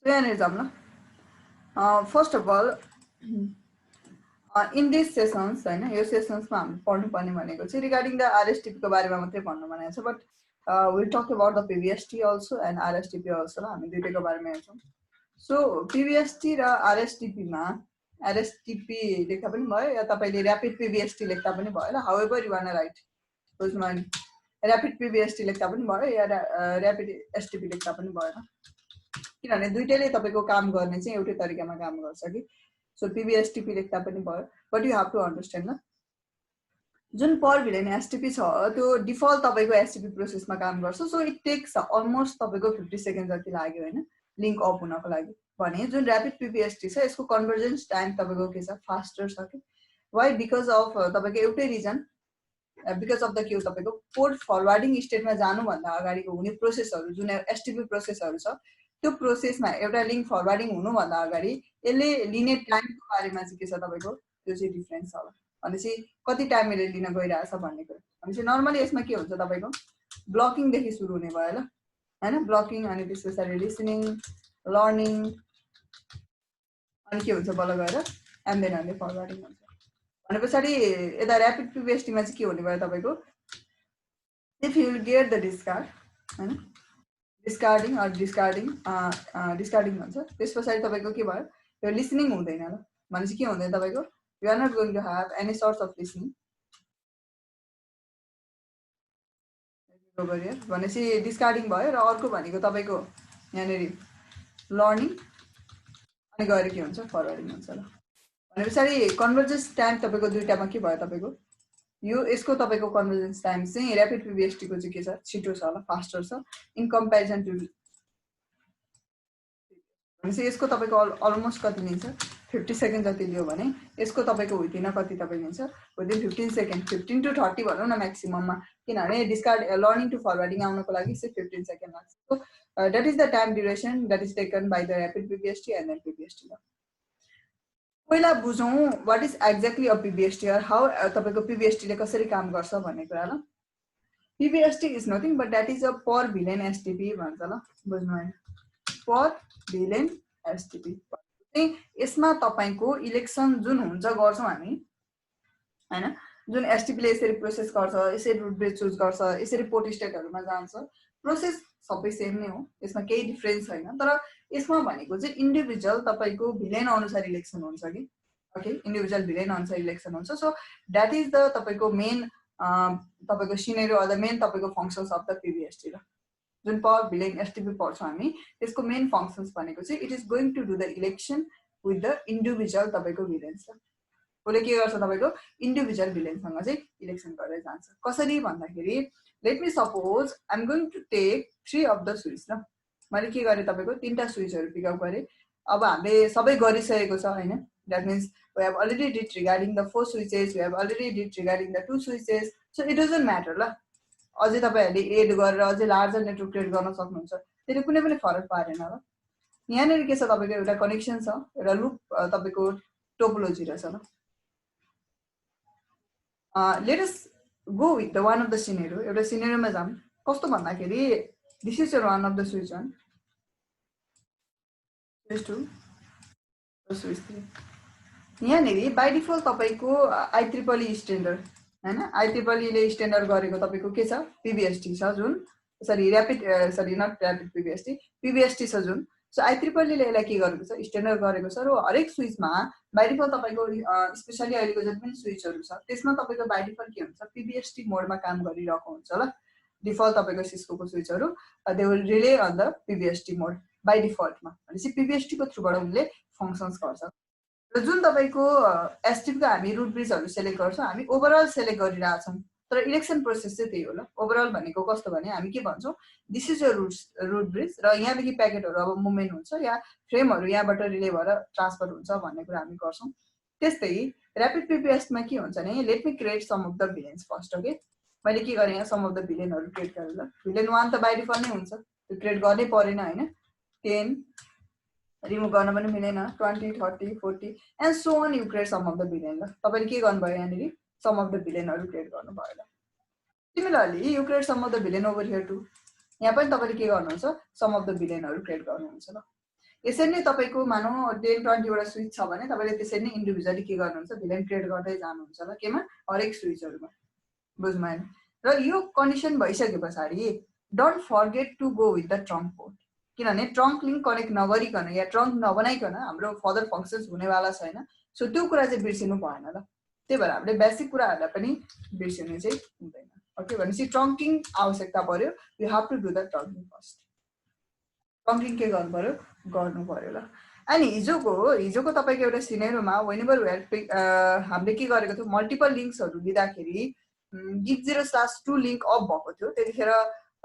यहाँनिर जाऊँ न। First of all in this sessions हैन, यो सेसन्समा हामी पढ्नुपर्ने भनेको चाहिँ रिगार्डिङ द आरएसटिपीको बारेमा मात्रै भन्नु भनेको छ, but will talk about the PVST also and RSTP also ल, हामी दुईटैको बारेमा हेर्छौँ। सो पिभिएसटी र आरएसटिपीमा आरएसटिपी लेख्दा पनि भयो या तपाईँले ऱ्यापिड पिभिएसटी लेख्दा पनि भयो ल, हाउएभर यु वान राइट, बुझ्नु नि, ऱ्यापिड पिभिएसटी लेख्दा पनि भयो या ऱ्यापिड एसटिपी लेख्दा पनि भयो, किनभने दुईटैले तपाईँको काम गर्ने चाहिँ एउटै तरिकामा काम गर्छ कि। सो पिभिएसटिपी लेख्दा पनि भयो, but you have to understand न, जुन पर भिलेन एसटिपी छ त्यो डिफल्ट तपाईँको एसटिपी प्रोसेसमा काम गर्छ। सो इट टेक्स अलमोस्ट तपाईँको 50 सेकेन्ड जति लाग्यो होइन लिङ्क अप हुनको लागि। भने जुन ऱ्यापिड पिभिएसटी छ यसको कन्भर्जेन्स टाइम तपाईँको के छ, फास्टर छ कि। वाइ? बिकज अफ तपाईँको एउटै रिजन, बिकज अफ द के हो, तपाईँको पोर्ट फरवार्डिङ स्टेटमा जानुभन्दा अगाडिको हुने प्रोसेसहरू जुन एसटिपी प्रोसेसहरू छ त्यो प्रोसेसमा एउटा लिङ्क फरवार्डिङ हुनुभन्दा अगाडि यसले लिने टाइमको बारेमा चाहिँ के छ तपाईँको, त्यो चाहिँ डिफ्रेन्स छ। भनेपछि कति टाइम यसले लिन गइरहेछ भन्ने कुरा। भनेपछि नर्मली यसमा के हुन्छ तपाईँको ब्लकिङदेखि सुरु हुने भयो ल होइन, ब्लकिङ अनि त्यस पछाडि लिसनिङ, लर्निङ, अनि के हुन्छ बल्ल गएर एन्ड देन फरवार्डिङ हुन्छ। भने पछाडि यता ऱ्यापिड पिभिएसटीमा चाहिँ के हुने भयो तपाईँको, if you will get the discard होइन, डिस्कार्डिङ भन्छ, त्यस पछाडि तपाईँको के भयो, यो लिसनिङ हुँदैन ल। भनेपछि के हुँदैन तपाईँको, you are not going to have any sorts of listening. भनेपछि डिस्कार्डिङ भयो र अर्को भनेको तपाईँको यहाँनिर लर्निङ अनि गएर के हुन्छ, फरवार्डिङ हुन्छ ल। भने पछाडि कन्भर्जेन्स टाइम तपाईँको दुईटामा के भयो तपाईँको, यो यसको तपाईँको कन्भर्जेन्स टाइम चाहिँ ऱ्यापिड पिभिएसटीको चाहिँ के छ, छिटो छ ल, फास्टर छ इन कम्पेरिजन टु। भनेपछि यसको तपाईँको अलमोस्ट कति लिन्छ, 50 सेकेन्ड जति लियो भने यसको तपाईँको विदिन कति तपाईँ लिन्छ, विदिन 15 सेकेन्ड, 15 to 30 भनौँ न म्याक्सिमममा, किनभने डिस्कार्ड लर्निङ टु फरवार्डिङ आउनको लागि चाहिँ 15 सेकेन्ड लाग्छ। So that is the time duration that is taken by the rapid PVST and then PVST. पहिला बुझौँ what is exactly a PVST or how तपाईँको पिभिएसटीले कसरी काम गर्छ भन्ने कुरा ल। PVST is nothing but that is a per VLAN STP भन्छ ल, बुझ्नु होइन, पर भिलेन एसटिपी। यसमा तपाईँको इलेक्सन जुन हुन्छ गर्छौँ हामी होइन, जुन एसटिपीले यसरी प्रोसेस गर्छ, यसरी रुट ब्रिज चुज गर्छ, यसरी पोर्ट स्टेटहरूमा जान्छ, प्रोसेस सबै सेम नै हो, यसमा केही डिफ्रेन्स छैन। तर यसमा भनेको चाहिँ इन्डिभिजुअल तपाईँको भिलेन अनुसार इलेक्सन हुन्छ कि, ओके, इन्डिभिजुअल भिलेन अनुसार इलेक्सन हुन्छ। सो द्याट इज द तपाईँको मेन तपाईँको सिनेरियो अर द मेन तपाईँको फङ्सन्स अफ द पिभिएसटी र जुन पर भिलेन एसटिपी पढ्छौँ हामी त्यसको मेन फङ्सन्स भनेको चाहिँ it is going to do the election with the individual तपाईँको भिलेन्स। उसले के गर्छ, तपाईँको इन्डिभिजुअल भिलेनसँग चाहिँ इलेक्सन गरेर जान्छ। कसरी भन्दाखेरि let me suppose I am going to take 3 of the switch ल, मैले के गरेँ तपाईँको 3टा स्विचहरू पिकअप गरेँ। अब हामीले सबै गरिसकेको छ होइन, that means we have already did regarding the 4 switches, we have already did regarding the 2 switches. So it doesn't matter ल, अझै तपाईँहरूले एड गरेर अझै लार्जर नेटवर्क क्रिएट गर्न सक्नुहुन्छ, त्यसले कुनै पनि फरक पारेन ल। यहाँनिर के छ तपाईँको एउटा कनेक्सन छ, एउटा लुप तपाईँको टोपोलोजी रहेछ ल। Let us go with the one of the scenario, एउटा सिनेरियोमा जाऊँ। कस्तो भन्दाखेरि this is your one of the switch 1, switch 2, switch 3। यहाँनिर बाई डिफल्ट तपाईँको IEEE स्ट्यान्डर्ड होइन, IEEE स्ट्यान्डर्ड गरेको तपाईँको के छ, पिभिएसटी छ जुन, sorry rapid sorry not rapid PVST, PVST छ जुन। सो IEEE ले यसलाई के गरेको छ, स्ट्यान्डर्ड गरेको छ र हरेक स्विचमा बाई डिफल्ट तपाईँको स्पेसली अहिलेको जति पनि स्विचहरू छ त्यसमा तपाईँको बाई डिफल्ट के हुन्छ, पिभिएसटी मोडमा काम गरिरहेको हुन्छ ल। डिफल्ट तपाईँको सिस्कोको स्विचहरू they will rely on the PVST mode by डिफल्टमा। भनेपछि पिभिएसटीको थ्रुबाट उनले फङ्सन्स गर्छ। र जुन तपाईँको एसटिपीको हामी रुट ब्रिजहरू सेलेक्ट गर्छौँ, हामी ओभरअल सेलेक्ट गरिरहेछौँ, तर इलेक्सन प्रोसेस चाहिँ त्यही हो ल। ओभरअल भनेको कस्तो भने हामी के भन्छौँ, this is your root bridge र यहाँदेखि प्याकेटहरू अब मुभमेन्ट हुन्छ या फ्रेमहरू यहाँबाट रिले भएर ट्रान्सफर हुन्छ भन्ने कुरा हामी गर्छौँ। त्यस्तै ऱ्यापिड पिभिएसटीमा के हुन्छ भने let me create some of the VLANs first. Okay, मैले के गरेँ यहाँ सम अफ द भिलेनहरू क्रिएट गरेँ ल। भिलेन 1 त बाई डिफल्ट नै हुन्छ, त्यो क्रिएट गर्नै परेन होइन, 10 रिमुभ गर्न पनि मिलेन, 20, 30, 40 and so on you create some of the VLAN ल। तपाईँले के गर्नुभयो यहाँनिर सम अफ द भिलेनहरू क्रिएट गर्नुभयो ल। Similarly you create some of the VLAN over here too, यहाँ पनि तपाईँले के गर्नुहुन्छ, सम अफ द भिलेनहरू क्रिएट गर्नुहुन्छ ल। यसरी नै तपाईको मानौ 10-20 वटा स्विच छ भने तपाईले त्यसरी नै इन्डिभिजुअली के गर्नुहुन्छ भिलेन क्रिएट गर्दै जानुहुन्छ ल केमा हरेक स्विचहरुमा बुझ्नु भएन र यो कन्डिसन भइसकेपछि don't forget to go with the trunk port किनभने ट्रङ्क लिंक कनेक्ट नगरिकन या ट्रङ्क नबनाइकन हाम्रो फर्दर फंक्शन्स हुनेवाला छैन सो त्यो कुरा चाहिँ बिर्सिनु भएन ल त्यही भएर हामीले बेसिक कुराहरुलाई पनि बिर्सिनु चाहिँ हुँदैन ओके भनेपछि ट्रङ्किङ आवश्यकता पर्यो you have to do the trunking first trunking के गर्नु पर्यो ल अनि हिजोको तपाईको एउटा सिनेरियोमा व्हेनेभर हामीले के गरेको थियो मल्टिपल लिंक्सहरु दिँदाखेरि gig0/2 लिंक अफ भएको थियो त्यतिखेर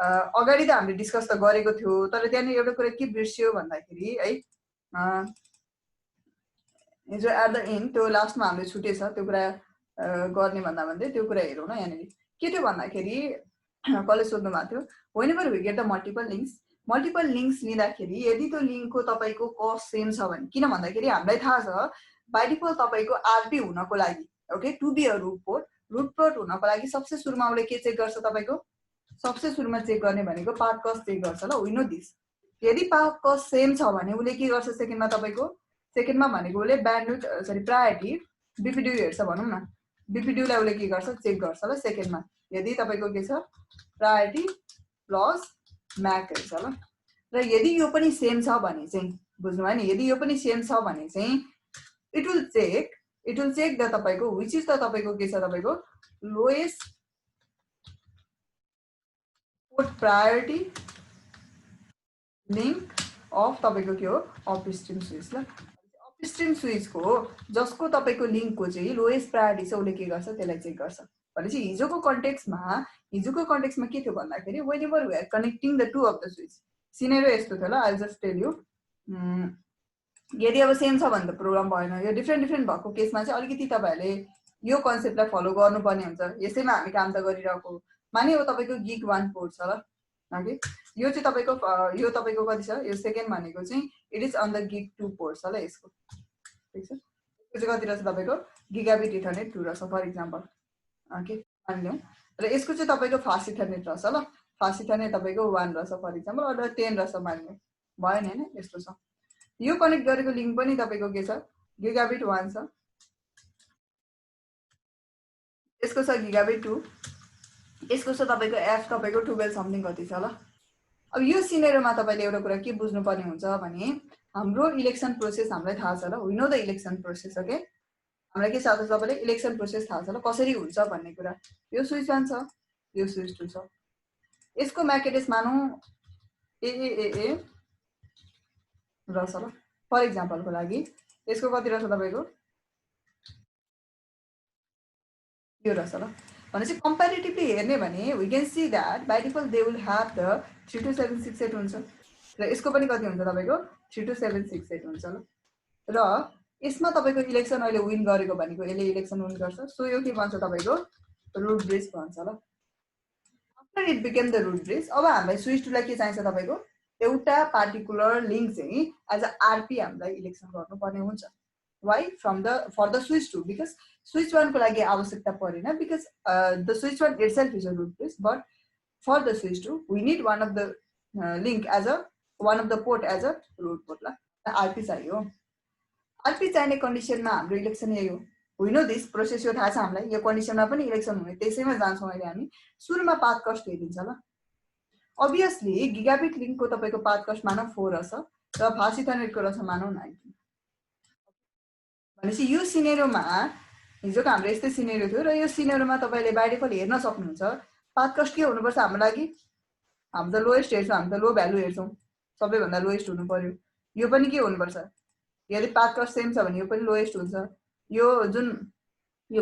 अगाडि त हामीले डिस्कस त गरेको थियो तर त्यहाँ एउटा कुरा के बिर्सियो भन्दाखेरि है हिजो एट द एन्ड त्यो लास्टमा हामीले छुटेछ त्यो कुरा गर्ने भन्दै त्यो कुरा हेरौँ न यहाँ के थियो भन्दाखेरि कसले सोध्नु भएको थियो whenever we get the multiple links लिँदाखेरि यदि त्यो लिंकको तपाईको कस्ट सेम छ भने किन भन्दाखेरि हामीलाई थाहा छ बाइ डिफल्ट तपाईको आरपी हुनको लागि okay to be a root port हुनको लागि सबसे सुरुमा उले के चेक गर्छ तपाईको सबसे सुरुमा चेक गर्ने भनेको पाथ कस्ट चेक गर्छ ल वी नो दिस यदि पाथ कस्ट सेम छ भने उले के गर्छ सेकेन्डमा तपाईको सेकेन्डमा भनेको उले ब्यान्डविड्थ सरी प्रायोरिटी बीपीडीयू हेर्छ भनौं न बीपीडीयू लाई उले के गर्छ चेक गर्छ ल सेकेन्डमा यदि तपाईको के छ प्रायोरिटी प्लस म्याक हेर्छ ल र यदि यो पनि सेम छ भने चाहिँ बुझ्नु भयो नि यदि यो पनि सेम छ भने चाहिँ इट विल चेक द तपाईको व्हिच इज द तपाईको के छ तपाईको lowest port priority link of तपाईको के हो अपस्ट्रीम स्विच ल अपस्ट्रीम स्विच को जसको तपाईको लिंक को चाहिँ लोएस्ट प्रायोरिटी छ उले के गर्छ त्यसलाई चेक गर्छ भनेपछि हिजोको कन्टेक्स्टमा के थियो भन्दाखेरि whenever we are connecting the two of the switch scenario यस्तो थियो ल आई जस्ट टेल यु यदि अब सेम छ भने त प्रोग्राम भएन यो डिफरेन्ट भएको केसमा चाहिँ अलिकति तपाईहरुले यो कन्सेप्टलाई फलो गर्नुपर्ने हुन्छ यसैमा हामी काम त गरिरहेको माने यो तपाईको गिग 1 पोर्ट छ ल ओके यो चाहिँ तपाईको कति छ यो सेकेन्ड भनेको चाहिँ it is on the gig 2 port छ ल यसको ठीक छ यो चाहिँ कति रहेछ तपाईको गिगाबिट इथरनेट 2 रहेछ फर एक्जाम्पल ओके मानिलियौ र यसको चाहिँ तपाईको फास्ट इथरनेट रहेछ ल फास्ट इथरनेट तपाईको 1 रहेछ फर एक्जाम्पल अथवा 10 रहेछ मानिलियौ भयो नि हैन यस्तो छ यो कनेक्ट गरेको लिंक पनि तपाईको के छ गिगाबिट 1 छ यसको छ गिगाबिट 2 यसको छ तपाईको एफ तपाईको 12 समथिङ कति छ ल अब यो सिनेरियोमा तपाईले एउटा कुरा के बुझ्नु पर्ने हुन्छ भने हाम्रो इलेक्सन प्रोसेस हामीलाई थाहा छ ल we know the election process okay हामीलाई के थाहा छ तपाईले इलेक्सन प्रोसेस थाहा छ ल कसरी हुन्छ भन्ने कुरा यो स्विच 1 छ यो स्विच 2 छ यसको म्याक एड्रेस मानौ ए रहेछ ल फर एक्जाम्पलको लागि यसको कति रहेछ तपाईको यो रहेछ ल भनेपछि कम्प्यारेटिभली हेर्ने भने we can see that by default they will have the 32768 हुन्छ र यसको पनि कति हुन्छ तपाईको 32768 हुन्छ ल र यसमा तपाईको इलेक्सन अहिले विन गरेको भनेको यसले इलेक्सन विन गर्छ सो यो के भन्छ तपाईको रूट ब्रिज भन्छ ल after it became the root bridge अब हामीलाई स्विच 2 लाई के चाहिन्छ तपाईको एउटा पार्टिकुलर लिंक चाहिँ एज अ आरपी हामीलाई इलेक्सन गर्नुपर्ने हुन्छ why for the switch 2 because switch 1 को लागि आवश्यकता परेन because the switch 1 itself is a root bridge but for the switch 2 we need one of the link as a one of the port as a root port ला RP चाहियो RP चाहिने कन्डिसनमा हाम्रो election यही हो we know this process यो थाहा छ हामीलाई यो कन्डिसनमा पनि इलेक्सन हुने त्यसैमा जान्छौं अहिले हामी सुरुमा पाथ कस्ट हेरिन्छ ल obviously गिगाबिट लिंक को तपाईको पाथ कस्ट मानौ 4 रहेछ र फास्ट इथरनेट को रहेछ मानौ 19 भनेपछि यो सिनेरियोमा हिजोको हाम्रो यस्तै सिनेरियो थियो र यो सिनेरियोमा तपाईले बाइ डिफल्ट हेर्न सक्नुहुन्छ पाथ कस्ट के हुनुपर्छ हाम्रो लागि हामी त लोएस्ट हेर्छौं हामी त लो भ्यालु हेर्छौं सबैभन्दा लोएस्ट हुनु पर्यो यो पनि के हुनुपर्छ यदि पाथ कस्ट सेम छ भने यो पनि लोएस्ट हुन्छ यो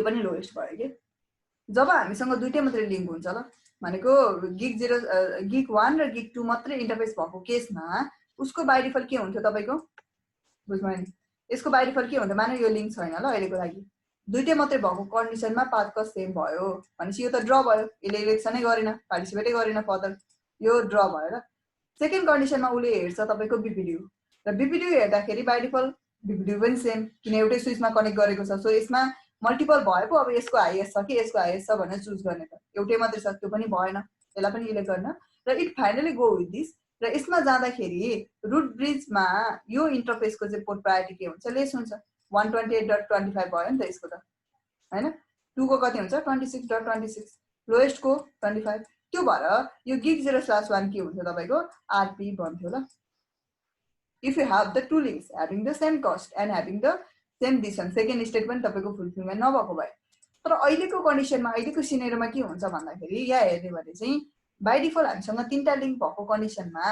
पनि लोएस्ट भयो के जब हामीसँग दुईटै मात्र लिंक हुन्छ ल भनेको गिग 1 र गिग 2 मात्र इन्टरफेस भएको केसमा उसको बाइ डिफल्ट के हुन्छ तपाईको बुझ्नु नि यसको बाइ डिफल्ट के हुन्छ माने यो लिंक छैन ल अहिलेको लागि दुईटै मात्रै भएको कन्डिसनमा पाथ कस्ट सेम भयो भनेपछि यो त ड्र भयो यसले इलेक्सनै गरेन पार्टिसिपेटै गरेन फर्दर यो ड्र भयो ल सेकेन्ड कन्डिसनमा उले हेर्छ तपाईको बीपीडीयू र बीपीडीयू हेर्दाखेरि बाइ डिफल्ट बीपीडीयू पनि सेम किन एउटै स्विचमा कनेक्ट गरेको छ सो यसमा मल्टिपल भयो पो अब यसको हाईएस्ट छ कि यसको हाईएस्ट छ भनेर चुज गर्ने त एउटै मात्रै छ त्यो पनि भएन यसलाई पनि इलेक्ट गर्न र it finally go with this र यसमा जाँदाखेरि रुट ब्रिजमा यो इन्टरफेसको चाहिँ पोर्ट प्रायोरिटी के हुन्छ, लेस हुन्छ। 128.25 भयो नि त यसको त, हैन। 2 को कति हुन्छ 26.26, लोएस्टको 25। त्यो भएर यो गिग 0/1 के हुन्छ तपाईको आरपी बन्थ्यो ल। If you have the two links having the same cost and having the same distance, second state पनि तपाईको फुलफिलमेन्ट नभएको भए। तर अहिलेको कन्डिसनमा, अहिलेको सिनेरियोमा के हुन्छ भन्दाखेरि, यहाँ हेर्ने भने चाहिँ बाइ डिफल्ट हामीसँग 3टा लिंक भएको कन्डिसनमा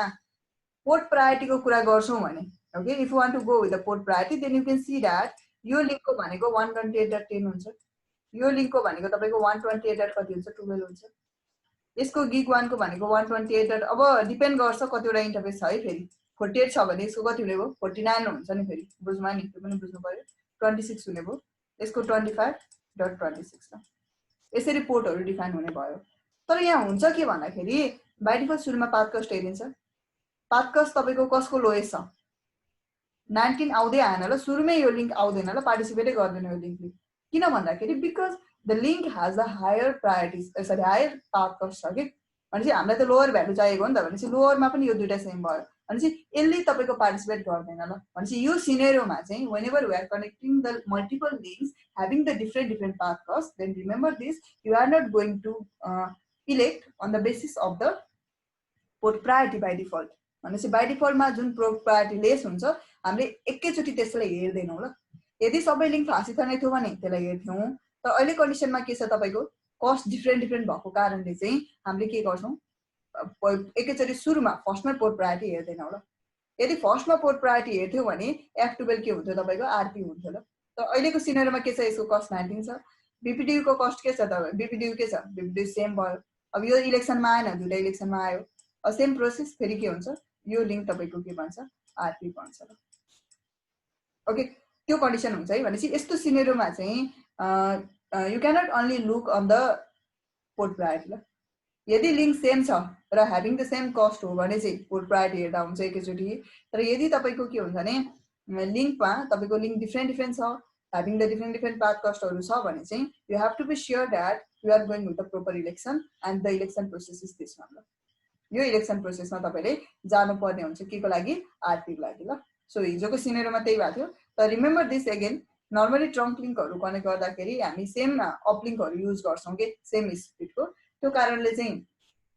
पोर्ट प्रायोरिटीको कुरा गर्छौं भने, okay, if you want to go with the port priority then you can see that यो लिंकको भनेको 128.10 हुन्छ, यो लिंकको भनेको तपाईको 128. कति हुन्छ 12 हुन्छ, यसको गिग 1 को भनेको 128. अब डिपेन्ड गर्छ कतिवटा इन्टरफेस छ है। फेरि 48 छ भने यसको कति हुने भयो 49 हुन्छ नि, फेरि बुझ्नुमा नि, त्यो पनि बुझ्नु पर्यो। 26 हुने भयो, यसको 25.26 ल। यसरी पोर्टहरु डिफाइन हुने भयो। तर यहाँ हुन्छ के भन्दाखेरि बाइ डिफल्ट सुरुमा पाथ कस्ट हेरिन्छ। पाथ कस्ट तपाईको कसको लोएस्ट छ 19 आउँदै आएन ल, सुरुमै यो लिंक आउँदैन ल, पार्टिसिपेटै गर्दैन यो लिंकले। किन भन्दाखेरि because the link has a higher priority, sorry higher path cost छ के। भनेपछि हामीलाई त लोअर भ्यालु चाहिएको हो नि त, भनेपछि लोअरमा पनि यो दुईटा सेम भयो, भनेपछि यसले तपाईको पार्टिसिपेट गर्दैन ल। भनेपछि यो सिनेरियोमा चाहिँ whenever we are connecting the multiple links having the different path cost, then remember this, you are not going to elect on the basis of the port priority by default। भनेपछि by डिफल्टमा जुन port priority lace हुन्छ हामीले एकैचोटी त्यसलाई हेर्दैनौं ल। यदि सबै link फासित नै थियो भने त्यसलाई हेर्थ्यौं। तर अहिले कन्डिसनमा के छ तपाईको कस्ट डिफरेन्ट भएको कारणले चाहिँ हामीले के गर्छौं एकैचोटी सुरुमा फर्स्टमा पोर्ट प्रायोरिटी हेर्दैनौं ल। यदि फर्स्टमा पोर्ट प्रायोरिटी हेर्थ्यौ भने F12 के हुन्थ्यो तपाईको आरपी हुन्थ्यो ल। तर अहिलेको सिनेरियोमा के छ, यसको कस्ट 19 छ, बीपीडीयू को कस्ट के छ त, बीपीडीयू के छ, बीपीडीयू सेम भयो। अब यो इलेक्सनमा आएन, दुईटा इलेक्सनमा आयो, सेम प्रोसेस फेरि के हुन्छ, यो लिंक तपाईको के भन्छ आरपी भन्छ ल। ओके, त्यो कन्डिसन हुन्छ है। भनेपछि यस्तो सिनेरियोमा चाहिँ you cannot only look on the port priority ल। यदि लिंक सेम छ र ह्याभिङ द सेम कस्ट हो भने चाहिँ पोर्ट प्रायोरिटी हेर्दा हुन्छ एकैचोटी। तर यदि तपाईको के हुन्छ भने लिंकमा तपाईको लिंक डिफरेन्ट छ, ह्याभिङ द डिफरेन्ट पाथ कस्टहरु छ भने चाहिँ you have to be sure that you are going with the proper election and the election process is this one ल। यो इलेक्सन प्रोसेसमा तपाईले जानुपर्ने हुन्छ के को लागि आरपी को लागि ल। सो हिजोको सिनेरियोमा त्यही भएको थियो। तर remember this again, normally trunk लिंकहरु कनेक्ट गर्दाखेरि हामी सेम अपलिंकहरु युज गर्छौं के, सेम स्पिडको। त्यो कारणले चाहिँ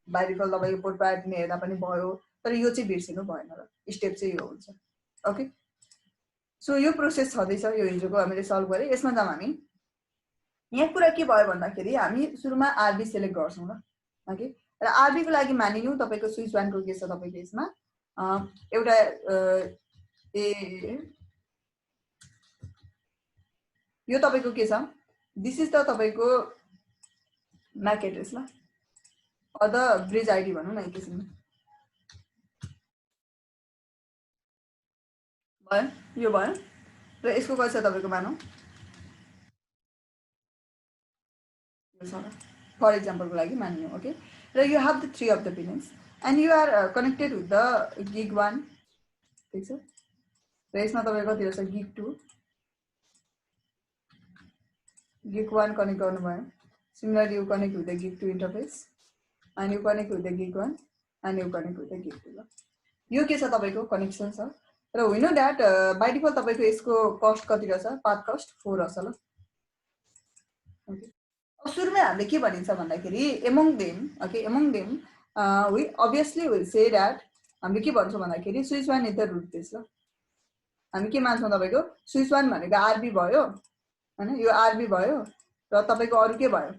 बाइ डिफल्ट तपाईको पोर्ट प्रायोरिटी हेर्दा पनि भयो। तर यो चाहिँ बिर्सिनु भएन ल, स्टेप चाहिँ यो हुन्छ। ओके, सो यो प्रोसेस छदैछ, यो हिजोको हामीले सल्भ गरे। यसमा जाम हामी। यहाँ कुरा के भयो भन्दाखेरि हामी सुरुमा आरबी सिलेक्ट गर्छौं ल। ओके, र आरबी को लागि मानिलिउँ तपाईको स्विच 1 को के छ तपाईको यसमा एउटा यो तपाईको के छ, दिस इज द तपाईको म्याक एड्रेस ल, अ द ब्रिज आईडी भनौं न एकैछिन भयो, यो भयो। र यसको कति छ तपाईको मानौ फर एक्जाम्पलको लागि मानिलिउँ। ओके, र you have the 3 of the pins and you are connected with the gig 1, ठीक छ। र यसमा तपाईको कति छ गिग 2, गिग 1 कनेक्ट गर्नुभयो। Similarly you connect with the gig 2 interface and you connect with the gig 1 and you connect with the gig 2 ल। यो के छ तपाईको कनेक्सन छ। र we know that by default तपाईको यसको कस्ट कति रहेछ, पाथ कस्ट 4 रहेछ ल। ओके, अब सुरुमै हामीले के भनिन्छ भन्दाखेरि among them, okay, among them we obviously will say that हामीले के भन्छौं भन्दाखेरि switch 1 is the root this ल। हामी के मान्छौं तपाईको स्विच 1 भनेको आरबी भयो हैन, यो आरबी भयो र तपाईको अरु के भयो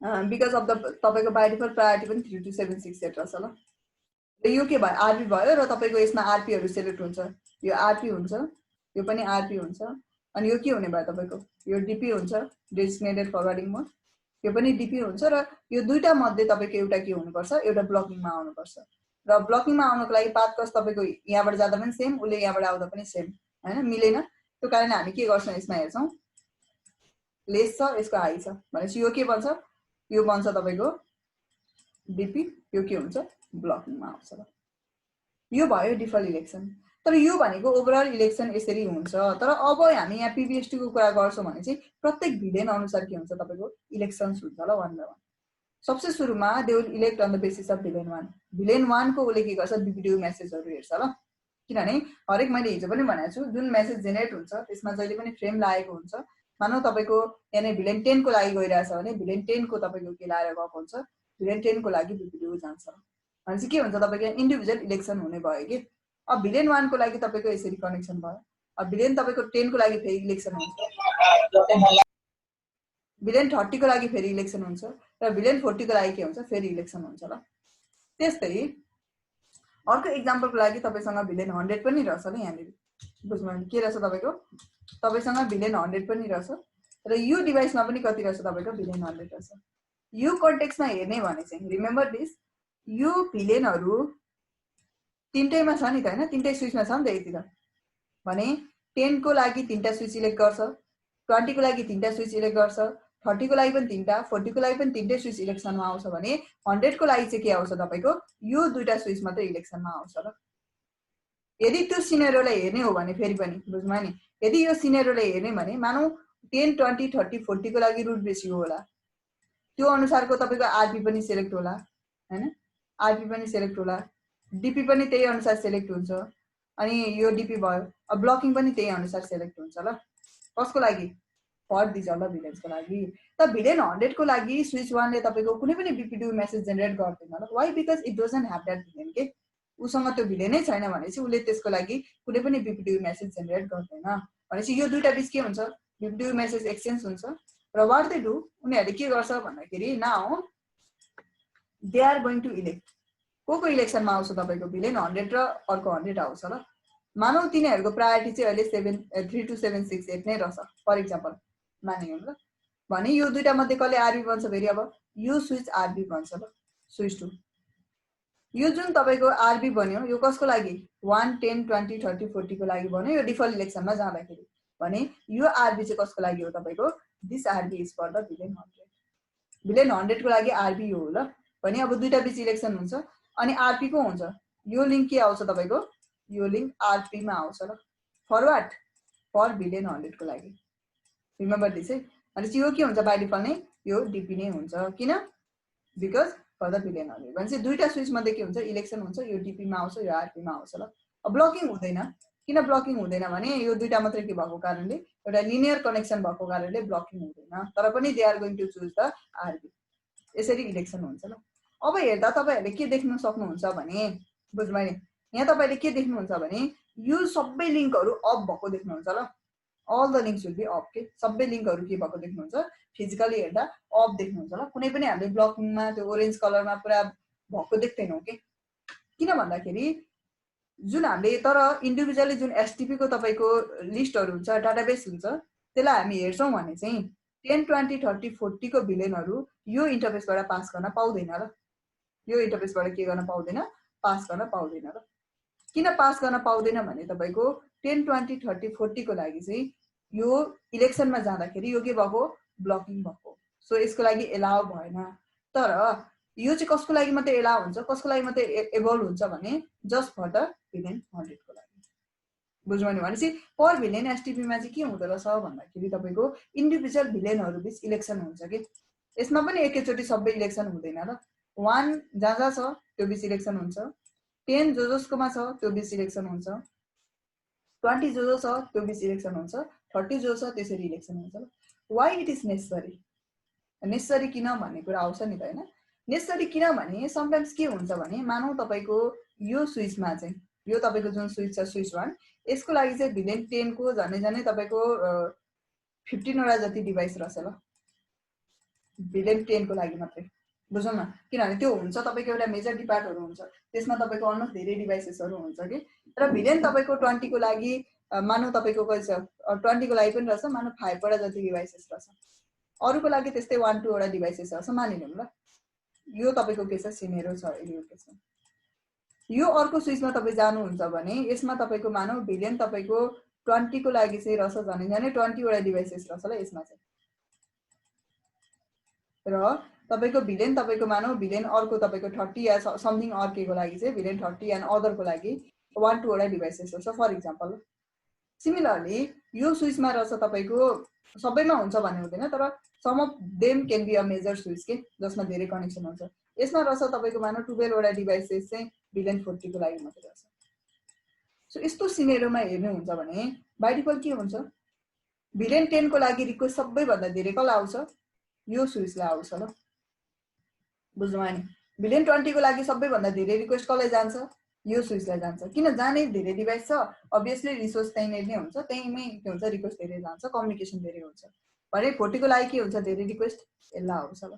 बिकज अफ द तपाईको बाइ डिफल्ट प्रायोरिटी पनि 32768 रहेछ ल। र यो के भयो आरबी भयो र तपाईको यसमा आरपी हरु सिलेक्ट हुन्छ, यो आरपी हुन्छ, यो पनि आरपी हुन्छ, अनि यो के हुने भयो तपाईको यो डीपी हुन्छ, डेजिग्नेटेड फरवर्डिङ मोड, यो पनि डीपी हुन्छ। र यो दुईटा मध्ये तपाईको एउटा के हुनुपर्छ, एउटा ब्लकिङमा आउनुपर्छ। र ब्लकिङमा आउनको लागि पाथ कस्ट तपाईको यहाँबाट जाँदा पनि सेम, उले यहाँबाट आउँदा पनि सेम, हैन, मिलेन। त्यो कारणले हामी के गर्छौं यसमा हेर्छौं लेस छ, यसको हाई छ भनेपछि यो के बन्छ, यो बन्छ तपाईको डीपी, यो के हुन्छ ब्लकिङमा आउँछ ल। यो भयो डिफल्ट इलेक्सन। तर यो भनेको ओभरअल इलेक्सन यसरी हुन्छ। तर अब हामी यहाँ पीबीएसटी को कुरा गर्छौं भने चाहिँ प्रत्येक भिलेन अनुसार के हुन्छ तपाईको इलेक्सन्स हुन्छ ल, 1 बाइ 1। सबसे सुरुमा they will elect on the basis of VLAN 1 VLAN 1 को उले के गर्छ बीपीडब्ल्यू मेसेजहरु हेर्छ ल किनभने हरेक मैले हिजो पनि भनेको छु जुन मेसेज जेनेरेट हुन्छ त्यसमा जहिले पनि फ्रेम लागेको हुन्छ मानौ तपाईको यहाँ भिलेन 10 को लागि गइराछ भने भिलेन 10 को तपाईको के लाएर गएको हुन्छ भिलेन 10 को लागि बीपीडब्ल्यू जान्छ भनेपछि के हुन्छ तपाईको इन्डिभिजुअल इलेक्सन हुने भयो के अब भिलेन 1 को लागि तपाईको यसरी कनेक्सन भयो अब भिलेन तपाईको 10 को लागि फेरि इलेक्सन हुन्छ भिलेन 30 को लागि फेरि इलेक्सन हुन्छ र भिलेन 40 को लागि के हुन्छ फेरि इलेक्सन हुन्छ ल त्यस्तै अर्को एक्जाम्पलको लागि तपाईसँग भिलेन 100 पनि रहछ नि यहाँनिर बुझ्नु के रहछ तपाईको तपाईसँग भिलेन 100 पनि रहछ र यो डिभाइसमा पनि कति रहछ तपाईको भिलेन 100 रहछ यो कन्टेक्स्टमा हेर्ने भने चाहिँ रिमेम्बर दिस यो भिलेनहरु तीनटैमा छ नि त हैन तीनटै स्विचमा छ नि त यति त भने 10 को लागि तीनटा स्विच इलेक्ट गर्छ 20 को लागि तीनटा स्विच इलेक्ट गर्छ 30 को लागि पनि तीनटा 40 को लागि पनि तीनटै स्विच इलेक्सनमा आउँछ भने 100 को लागि चाहिँ के आउँछ तपाईको यो दुईटा स्विच मात्रै इलेक्सनमा आउँछ ल यदि त्यो सिनेरियोलाई हेर्ने हो भने फेरि पनि बुझ्नु नि यदि यो सिनेरियोलाई हेर्ने भने मानौ 10 20 30 40 को लागि रुट रेशियो होला त्यो अनुसारको तपाईको आरपी पनि सिलेक्ट होला हैन आरपी पनि सिलेक्ट होला डीपी पनि त्यही अनुसार सिलेक्ट हुन्छ अनि यो डीपी भयो अब ब्लकिङ पनि त्यही अनुसार सिलेक्ट हुन्छ ल कसको लागि फर दिस अल भिलेन्स को लागि त भिलेन 100 को लागि स्विच 1 ले तपाईको कुनै पनि बीपीडब्ल्यू मेसेज जेनेरेट गर्दैन ल why because it doesn't have that villain के उसँग त्यो भिलेनै छैन भनेपछि उले त्यसको लागि कुनै पनि बीपीडब्ल्यू मेसेज जेनेरेट गर्दैन भनेपछि यो दुईटा बीच के हुन्छ बीपीडब्ल्यू मेसेज एक्सचेन्ज हुन्छ र व्हाट दे डु उनीहरुले के गर्छ भन्दाखेरि now they are going to elect को इलेक्सनमा आउँछ तपाईको भिलेन 100 र अर्को 100 आउँछ ल मानौ तिनीहरुको प्रायोरिटी चाहिँ अहिले 32768 नै रहछ फर एक्जाम्पल मानियौ ल भने यो दुईटा मध्ये कसले आरबी बन्छ फेरि अब यो स्विच आरबी बन्छ ल स्विच 2 यो जुन तपाईको आरबी बन्यो यो कसको लागि 1 10 20 30 40 को लागि बन्यो यो डिफल्ट इलेक्सनमा जाँदाखेरि भने यो आरबी चाहिँ कसको लागि हो तपाईको this RB is for the VLAN 100 VLAN 100 को लागि आरबी हो ल भने अब दुईटा बीच इलेक्सन हुन्छ अनि आरपी को हुन्छ यो लिंक के आउँछ तपाईको यो लिंक आरपी मा आउँछ ल फर व्हाट फर भिलेन 100 को लागि रिमेम्बर दिस है अनि यो के हुन्छ बाइ डिफल्ट नै यो डीपी नै हुन्छ किन बिकज फर द भिलेन 100 भनेपछि दुईटा स्विच मध्ये के हुन्छ इलेक्सन हुन्छ यो डीपी मा आउँछ यो आरपी मा आउँछ ल अब ब्लकिङ हुँदैन किन ब्लकिङ हुँदैन भने यो दुईटा मात्रै के भएको कारणले एउटा लिनियर कनेक्सन भएको कारणले ब्लकिङ हुँदैन तर पनि they are going to choose the RP यसरी इलेक्सन हुन्छ ल अब हेर्दा तपाईहरुले के देख्न सक्नुहुन्छ भने बुझ्नु नि यहाँ तपाईले के देख्नुहुन्छ भने यो सबै लिंकहरु अफ भएको देख्नुहुन्छ ल all the links will be off के सबै लिंकहरु के भएको देख्नुहुन्छ फिजिकली हेर्दा अफ देख्नुहुन्छ ल कुनै पनि हामीले ब्लकिङमा त्यो ओरेन्ज कलरमा पुरा भएको देख्दैनौ के किन भन्दाखेरि जुन हामीले तर इन्डिभिजुअली जुन एसटीपी को तपाईको लिस्टहरु हुन्छ डाटाबेस हुन्छ त्यसलाई हामी हेर्छौं भने चाहिँ 10 20 30 40 को भिलेनहरु यो इन्टरफेसबाट पास गर्न पाउँदैन ल यो इन्टरफेसबाट के गर्न पाउँदैन पास गर्न पाउँदैन ल किन पास गर्न पाउँदैन भने तपाईको 10 20 30 40 को लागि चाहिँ यो इलेक्सनमा जाँदाखेरि यो के भएको ब्लकिङ भएको सो यसको लागि एलाउ भएन तर यो चाहिँ कसको लागि मात्रै एलाउ हुन्छ कसको लागि मात्रै एबल हुन्छ भने जस्ट फर द भिलेन 100 को लागि बुझ्नु नि भनेपछि पर भिलेन एसटीपी मा चाहिँ के हुँदो रहेछ भन्दाखेरि तपाईको इन्डिभिजुअल भिलेनहरु बीच इलेक्सन हुन्छ के यसमा पनि एकैचोटी सबै इलेक्सन हुँदैन ल 1 जहाँ छ त्यो बीच इलेक्सन हुन्छ 10 जसकोमा छ त्यो बीच इलेक्सन हुन्छ 20 जो छ त्यो बीच इलेक्सन हुन्छ 30 जो छ त्यसरी इलेक्सन हुन्छ ल व्हाई इट इज नेसेसरी किन भन्ने कुरा आउँछ नि त हैन नेसेसरी किन भने समटाइम्स के हुन्छ भने मानौ तपाईको यो स्विचमा चाहिँ यो तपाईको जुन स्विच छ स्विच 1 यसको लागि चाहिँ भिलेन 10 को झनै तपाईको 15 वटा जति डिभाइस रहछ ल भिलेन 10 को लागि मात्रै बुझ्नु न किनभने त्यो हुन्छ तपाईको एउटा मेजर डिपार्टहरु हुन्छ त्यसमा तपाईको अलमोस्ट धेरै डिभाइसेसहरु हुन्छ के र भिलेन तपाईको 20 को लागि मानौ तपाईको कति छ 20 को लागि पनि रहछ मानौ 5 वटा जति डिभाइसेस रहछ अरुको लागि त्यस्तै 1 2 वटा डिभाइसेस रहछ मानिलियौं ल यो तपाईको के छ सिनेरियो छ यो के छ यो अर्को स्विचमा तपाई जानुहुन्छ भने यसमा तपाईको मानौ भिलेन तपाईको 20 को लागि चाहिँ रहछ झनै 20 वटा डिभाइसेस रहछ ल यसमा चाहिँ र तपाईको भिलेन तपाईको मानौ भिलेन अर्को तपाईको 30 या समथिङ अर्केको लागि चाहिँ भिलेन 30 एन्ड अदर को लागि 1 2 वटा डिभाइसेस छ फर एक्जाम्पल सिमिलरली यो स्विचमा रहेछ तपाईको सबैमा हुन्छ भन्ने हुँदैन, तर some of them can be a major switch के जसमा धेरै कनेक्सन हुन्छ। यसमा रहेछ तपाईको मानव 12 वटा डिभाइसेस चाहिँ VLAN 40 को लागि मात्र रहेछ। सो यस्तो सिनेरियोमा हेर्नु हुन्छ भने बाइ डिफल्ट के हुन्छ, VLAN 10 को लागि रिक्वेस्ट सबैभन्दा धेरै कसलाई आउँछ, यो स्विचलाई आउँछ ल, बुझ्नुभयो नि। VLAN 20 को लागि सबैभन्दा धेरै रिक्वेस्ट कसलाई जान्छ, यो स्विचलाई जान्छ। किन जाने, धेरै डिभाइस छ, अभियसली रिसोर्स त्यहीँनिर नै हुन्छ, त्यहीमै के हुन्छ रिक्वेस्ट धेरै जान्छ, कम्युनिकेसन धेरै हुन्छ। भने 40 को लागि के हुन्छ, धेरै रिक्वेस्ट यसलाई आउँछ ल।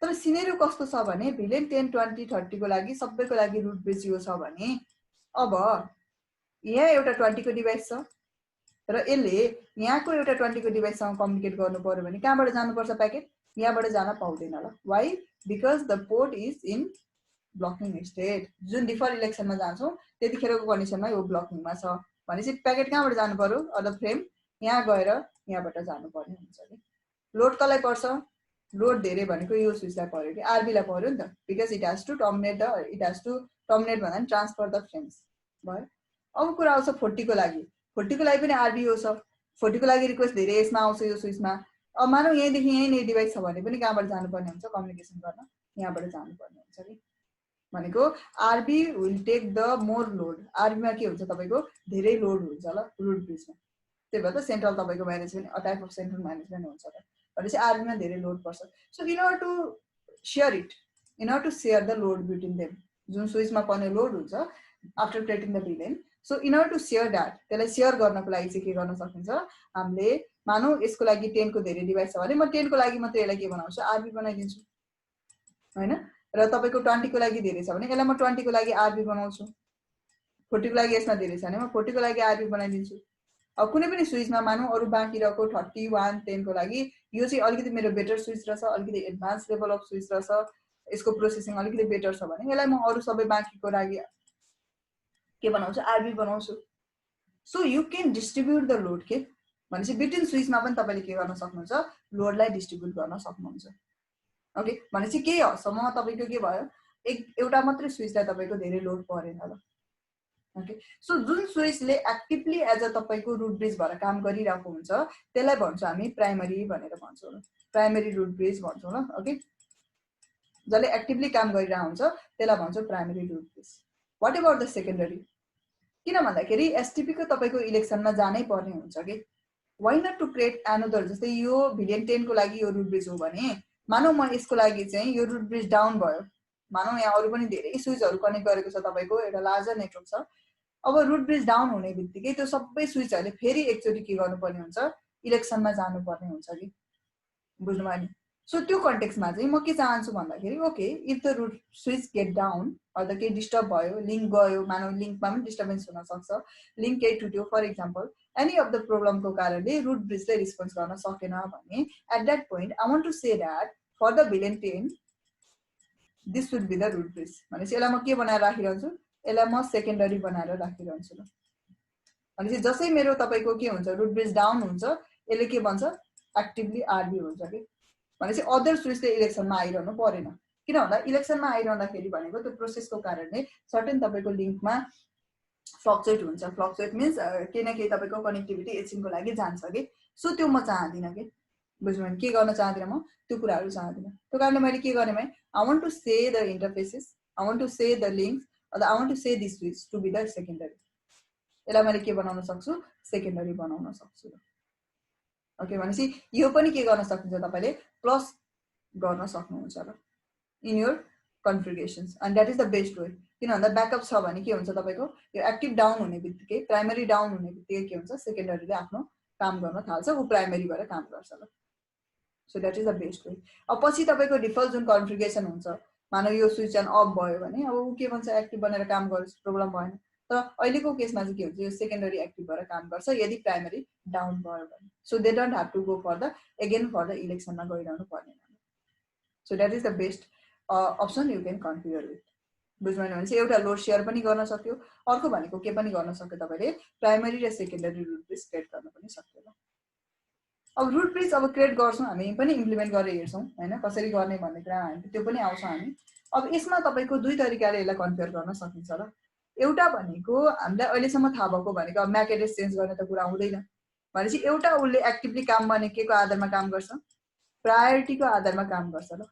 तर सिनेरियो कस्तो छ भने VLAN 10, 20, 30 को लागि सबैको लागि रुट ब्रिज यो छ भने अब यहाँ एउटा 20 को डिभाइस छ र यसले यहाँको एउटा 20 को डिभाइससँग कम्युनिकेट गर्नु पर्यो भने कहाँबाट जानुपर्छ प्याकेट, यहाँबाट जान पाउँदैन ल। Why, because the port is in blocking state. जुन डिफल्ट इलेक्सनमा जान्छौँ त्यतिखेरको कन्डिसनमा यो ब्लकिङमा छ भनेपछि प्याकेट कहाँबाट जानु पर्यो, अदर फ्रेम यहाँ गएर यहाँबाट जानुपर्ने हुन्छ कि। लोड कसलाई पर्छ, लोड धेरै भनेको यो स्विचलाई पर्यो कि आरबीलाई पर्यो नि त, because it has to terminate भन्दा नि ट्रान्सफर द फ्रेम्स भयो। अब कुरा आउँछ 40 को लागि। 40 को लागि पनि आरबी हो छ, 40 को लागि रिक्वेस्ट धेरै यसमा आउँछ यो स्विचमा। अब मानौ यहीँदेखि यहीँ डिभाइस छ भने पनि कहाँबाट जानुपर्ने हुन्छ, कम्युनिकेसन गर्न यहाँबाट जानुपर्ने हुन्छ कि। भनेको RB will take the more load. आरबीमा के हुन्छ तपाईको धेरै लोड हुन्छ ल रुट ब्रिजमा, त्यही भएर त सेन्ट्रल तपाईको management a type of central management हुन्छ त, भनेपछि आरबीमा धेरै लोड पर्छ। So in order to share it, in order to share the load between them, जुन स्विचमा पर्ने लोड हुन्छ after creating the VLAN, so in order to share that, त्यसलाई सेयर गर्नको लागि चाहिँ के गर्न सकिन्छ, हामीले मानौ यसको लागि 10 को धेरै डिभाइस छ भने म 10 को लागि मात्र यसलाई के बनाउँछु, आरबी बनाइदिन्छु हैन। र तपाईको 20 को लागि धेरै छ भने यसलाई म 20 को लागि आरबी बनाउँछु, 40 को लागि यसमा धेरै छ भने म 40 को लागि आरबी बनाइदिन्छु। अब कुनै पनि स्विचमा मानौ अरु बाँकी रहेको 31, 10 को लागि यो चाहिँ अलिकति मेरो बेटर स्विच रहेछ, अलिकति एडभान्स लेभल अफ स्विच रहेछ, यसको प्रोसेसिङ अलिकति बेटर छ भने यसलाई म अरु सबै बाँकीको लागि के बनाउँछु, आरबी बनाउँछु। So you can distribute the load के भनेपछि बिट्विन स्विचमा पनि तपाईले के गर्न सक्नुहुन्छ, लोडलाई डिस्ट्रिब्युट गर्न सक्नुहुन्छ। ओके, भनेपछि के हदसम्म तपाईको के भयो, एउटा मात्रै स्विचलाई तपाईको धेरै लोड परेन ल। ओके, सो जुन स्विचले एक्टिभली एज अ तपाईको रुट ब्रिज भएर काम गरिरहेको हुन्छ त्यसलाई भन्छौँ हामी प्राइमरी भनेर भन्छौँ ल, प्राइमरी रुट ब्रिज भन्छौँ ल। ओके, जसले एक्टिभली काम गरिरहेको हुन्छ त्यसलाई भन्छौँ primary root bridge. What about the secondary, किन भन्दाखेरि एसटीपी को तपाईको इलेक्सनमा जानै पर्ने हुन्छ कि। Why not to create another, जस्तै यो VLAN 10 को लागि यो रुट ब्रिज हो भने मानौ म यसको लागि चाहिँ यो रुट ब्रिज डाउन भयो, मानौ यहाँ अरु पनि धेरै स्विचहरु कनेक्ट गरेको छ तपाईको एउटा लार्जर नेटवर्क छ। अब रुट ब्रिज डाउन हुने बित्तिकै त्यो सबै स्विचहरुले फेरि एकचोटी के गर्नुपर्ने हुन्छ, इलेक्सनमा जानुपर्ने हुन्छ कि, बुझ्नुभयो नि। सो त्यो कन्टेक्स्टमा चाहिँ म के चाहन्छु भन्दाखेरि okay if the root switch get down अथवा केही डिस्टर्ब भयो, लिंक गयो, मानौ लिंकमा पनि डिस्टर्बेन्स हुन सक्छ, लिंक केही टुट्यो for example, any of the प्रब्लमको कारणले रुट ब्रिजले रिस्पोन्स गर्न सकेन भने at that point I want to say that for the VLAN 10 this should be the root bridge. भनेपछि यसलाई म के बनाएर राखिरहन्छु, यसलाई म सेकेन्डरी बनाएर राखिरहन्छु ल। भनेपछि जसै मेरो तपाईको के हुन्छ, रुट ब्रिज डाउन हुन्छ, यसले के भन्छ एक्टिभली आरबी हुन्छ कि। भनेपछि अदर स्विचले इलेक्सनमा आइरहनु परेन, किन भन्दा इलेक्सनमा आइरहँदाखेरि भनेको त्यो प्रोसेसको कारणले सर्टेन तपाईको लिंकमा फ्लक्चुएट हुन्छ। फ्लक्चुएट मिन्स केही न केही तपाईको कनेक्टिभिटी एकछिनको लागि जान्छ कि। सो त्यो म चाहदिन के, बुझ्नुभयो नि, के गर्न चाहदिन म, त्यो कुराहरु चाहदिन। त्यो कारणले मैले के गर्ने भने I want to say the interfaces, I want to say the links, अथवा I want to say this switch to be the secondary. यसलाई मैले के बनाउन सक्छु, सेकेन्डरी बनाउन सक्छु। ओके, भनेपछि यो पनि के गर्न सक्नुहुन्छ तपाईले, प्लस गर्न सक्नुहुन्छ ल in your configurations, and that is the best way. किन भन्दा ब्याकअप छ भने के हुन्छ तपाईको, यो एक्टिभ डाउन हुने बित्तिकै, प्राइमरी डाउन हुने बित्तिकै के हुन्छ, सेकेन्डरीले आफ्नो काम गर्न थाल्छ, उ प्राइमरी भएर काम गर्छ ल। So that is the best way. अब पछि तपाईको डिफल्ट जुन कन्फिगरेसन हुन्छ, मानौ यो स्विच अन अफ भयो भने अब उ के भन्छ, एक्टिभ बनेर काम गर्छ, प्रब्लम भएन। तर अहिलेको केसमा चाहिँ के हुन्छ, यो सेकेन्डरी एक्टिभ भएर काम गर्छ यदि प्राइमरी डाउन भयो भने। So they don't have to go for the again for the इलेक्सनमा गइरहनु पर्दैन। So that is the best option you can configure with, बुझ्नुभयो भने चाहिँ एउटा लोड सेयर पनि गर्न सक्यो, अर्को भनेको के पनि गर्न सक्यो, तपाईले प्राइमरी र सेकेन्डरी रुट ब्रिज क्रिएट गर्न पनि सक्यो ल। अब रुट ब्रिज अब क्रिएट गर्छौं हामी पनि इम्प्लिमेन्ट गरेर हेर्छौं हैन, कसरी गर्ने भन्ने कुरा हामी त्यो पनि आउँछ हामी। अब यसमा तपाईको दुई तरिकाले यसलाई कन्फिगर गर्न सकिन्छ ल। एउटा भनेको हामीलाई अहिलेसम्म थाहा भएको भनेको अब म्याक एड्रेस चेन्ज गर्ने त कुरा हुँदैन भनेपछि एउटा उसले एक्टिभली काम गर्ने के को आधारमा काम गर्छ प्रायोरिटीको आधारमा काम गर्छ ल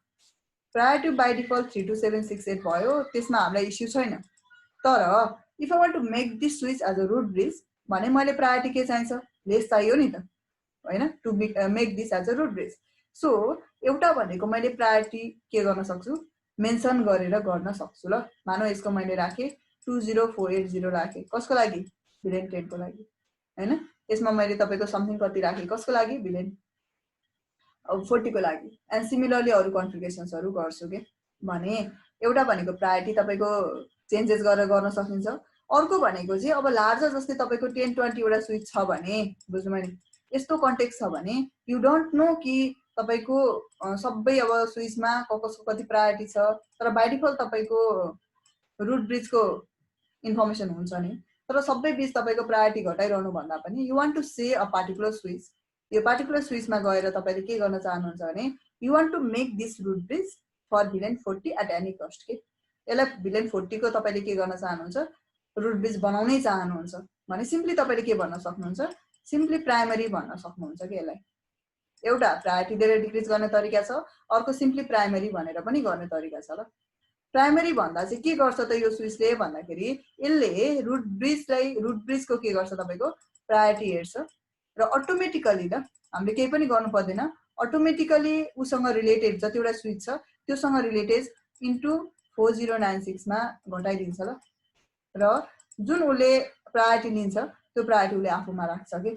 प्रायोरिटी बाई डिफल्ट 32768 भयो त्यसमा हामीलाई इस्यु छैन तर if I want to make this switch as a root bridge भने मैले प्रायोरिटी के चाहिन्छ लेस चाहियो नि त हैन to make this as a root bridge so एउटा भनेको मैले प्रायोरिटी के गर्न सक्छु मेन्सन गरेर गर्न सक्छु ल मानौ यसको मैले राखे 20480 राखे कसको लागि भिलेन 10 को लागि हैन यसमा मैले तपाईको समथिङ कति राखे कसको लागि भिलेन 40 को लागि एन्ड सिमिलरली अरु कन्फिगरेसन्सहरु गर्छु के भने एउटा भनेको प्रायोरिटी तपाईको चेन्जेस गरेर गर्न सकिन्छ अर्को भनेको चाहिँ अब लार्जर जस्तै तपाईको 10 20 वटा स्विच छ भने बुझ्नु मैले यस्तो कन्टेक्स्ट छ भने यु डोन्ट नो कि तपाईको सबै अब स्विचमा कसको कति प्रायोरिटी छ तर बाइ डिफल्ट तपाईको रुट ब्रिजको इन्फर्मेसन हुन्छ नि तर सबै बीच तपाईको प्रायोरिटी घटाइरहनु भन्दा पनि you want to say a particular switch यो पार्टिकुलर स्विचमा गएर तपाईले के गर्न चाहनुहुन्छ भने you want to make this root bridge for VLAN 40 at any cost के यसलाई भिलेन 40 को तपाईले के गर्न चाहनुहुन्छ रुट ब्रिज बनाउनै चाहनुहुन्छ भने सिम्पली तपाईले के भन्न सक्नुहुन्छ सिम्पली प्राइमरी भन्न सक्नुहुन्छ के यसलाई एउटा प्रायोरिटी दिएर डिक्रिज गर्ने तरिका छ अर्को सिम्पली प्राइमरी भनेर पनि गर्ने तरिका छ ल प्राइमरी भन्दा चाहिँ के गर्छ त यो स्विचले भन्दाखेरि यसले रुट ब्रिजको के गर्छ तपाईको प्रायोरिटी हेर्छ र अटोमेटिकली ल हामीले केही पनि गर्नु पर्दैन अटोमेटिकली उसँग रिलेटेड जतिवटा स्विच छ त्योसँग रिलेटेड इन्टु 4096 मा घटाइदिन्छ ल र जुन उले प्रायोरिटी लिन्छ त्यो प्रायोरिटी उले आफूमा राख्छ के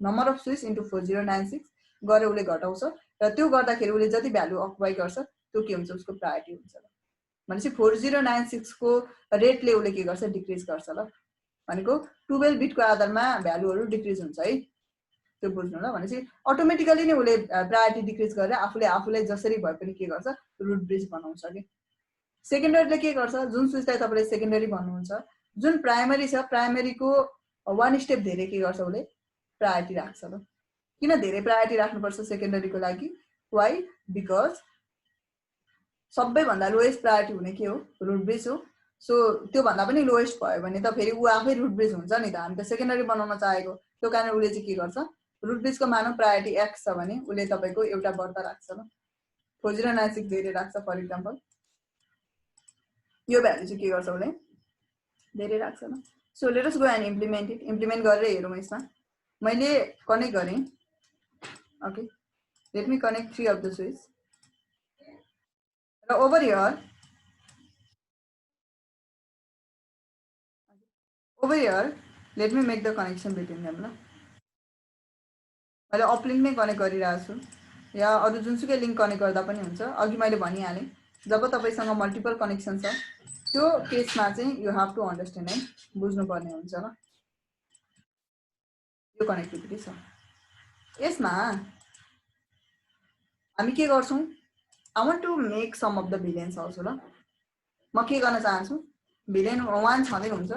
नम्बर अफ स्विच इन्टु 4096 गरे उले घटाउँछ र त्यो गर्दाखेरि उले जति भ्यालु अक्युपाई गर्छ त्यो के हुन्छ उसको प्रायोरिटी हुन्छ ल भनेपछि 4096 को रेटले उले के गर्छ डिक्रिज गर्छ ल भनेको 12 बिटको आधारमा भ्यालुहरु डिक्रिज हुन्छ है त्यो बुझ्नु ल भनेपछि अटोमेटिकली नै उले प्रायोरिटी डिक्रिज गरेर आफूले जसरी भए पनि के गर्छ रुट ब्रिज बनाउँछ के सेकेन्डरीले के गर्छ जुन स्विचलाई तपाईले सेकेन्डरी भन्नुहुन्छ जुन प्राइमरी छ प्राइमरीको वन स्टेप धेरै के गर्छ उले प्रायोरिटी राख्छ ल किन धेरै प्रायोरिटी राख्नुपर्छ सेकेन्डरीको लागि व्हाई बिकज सबैभन्दा लोएस्ट प्रायोरिटी हुने के हो रुट ब्रिज हो सो त्यो भन्दा पनि लोएस्ट भयो भने त फेरि उ आफै रुट ब्रिज हुन्छ नि त हामी त सेकेन्डरी बनाउन चाहेको त्यो कारण उले चाहिँ के गर्छ रुट ब्रिजको मानौ प्रायोरिटी x छ भने उले तपाईको एउटा बढ्ता राख्छ ल 4096 धेरै राख्छ फर एक्जाम्पल यो भ्यालु चाहिँ के गर्छ उले धेरै राख्छ ल so let us go and implement गरेर हेरौँ यसमा मैले कनेक्ट गरे okay let me connect 3 of the switch र over here let me make the connection between them ल मैले अपलिंक नै कनेक्ट गरिरहेको छु या अरु जुनसुकै लिंक कनेक्ट गर्दा पनि हुन्छ अघि मैले भनिहालेँ जब तपाईसँग मल्टिपल कनेक्सन छ त्यो केसमा चाहिँ यु हैव टु अन्डरस्ट्यान्ड है बुझ्नु पर्ने हुन्छ ल यो कनेक्टिभिटी छ यसमा हामी के गर्छौं I want to make some of the VLANs also ल म के गर्न चाहन्छु भिलेन 1 छँदै हुन्छ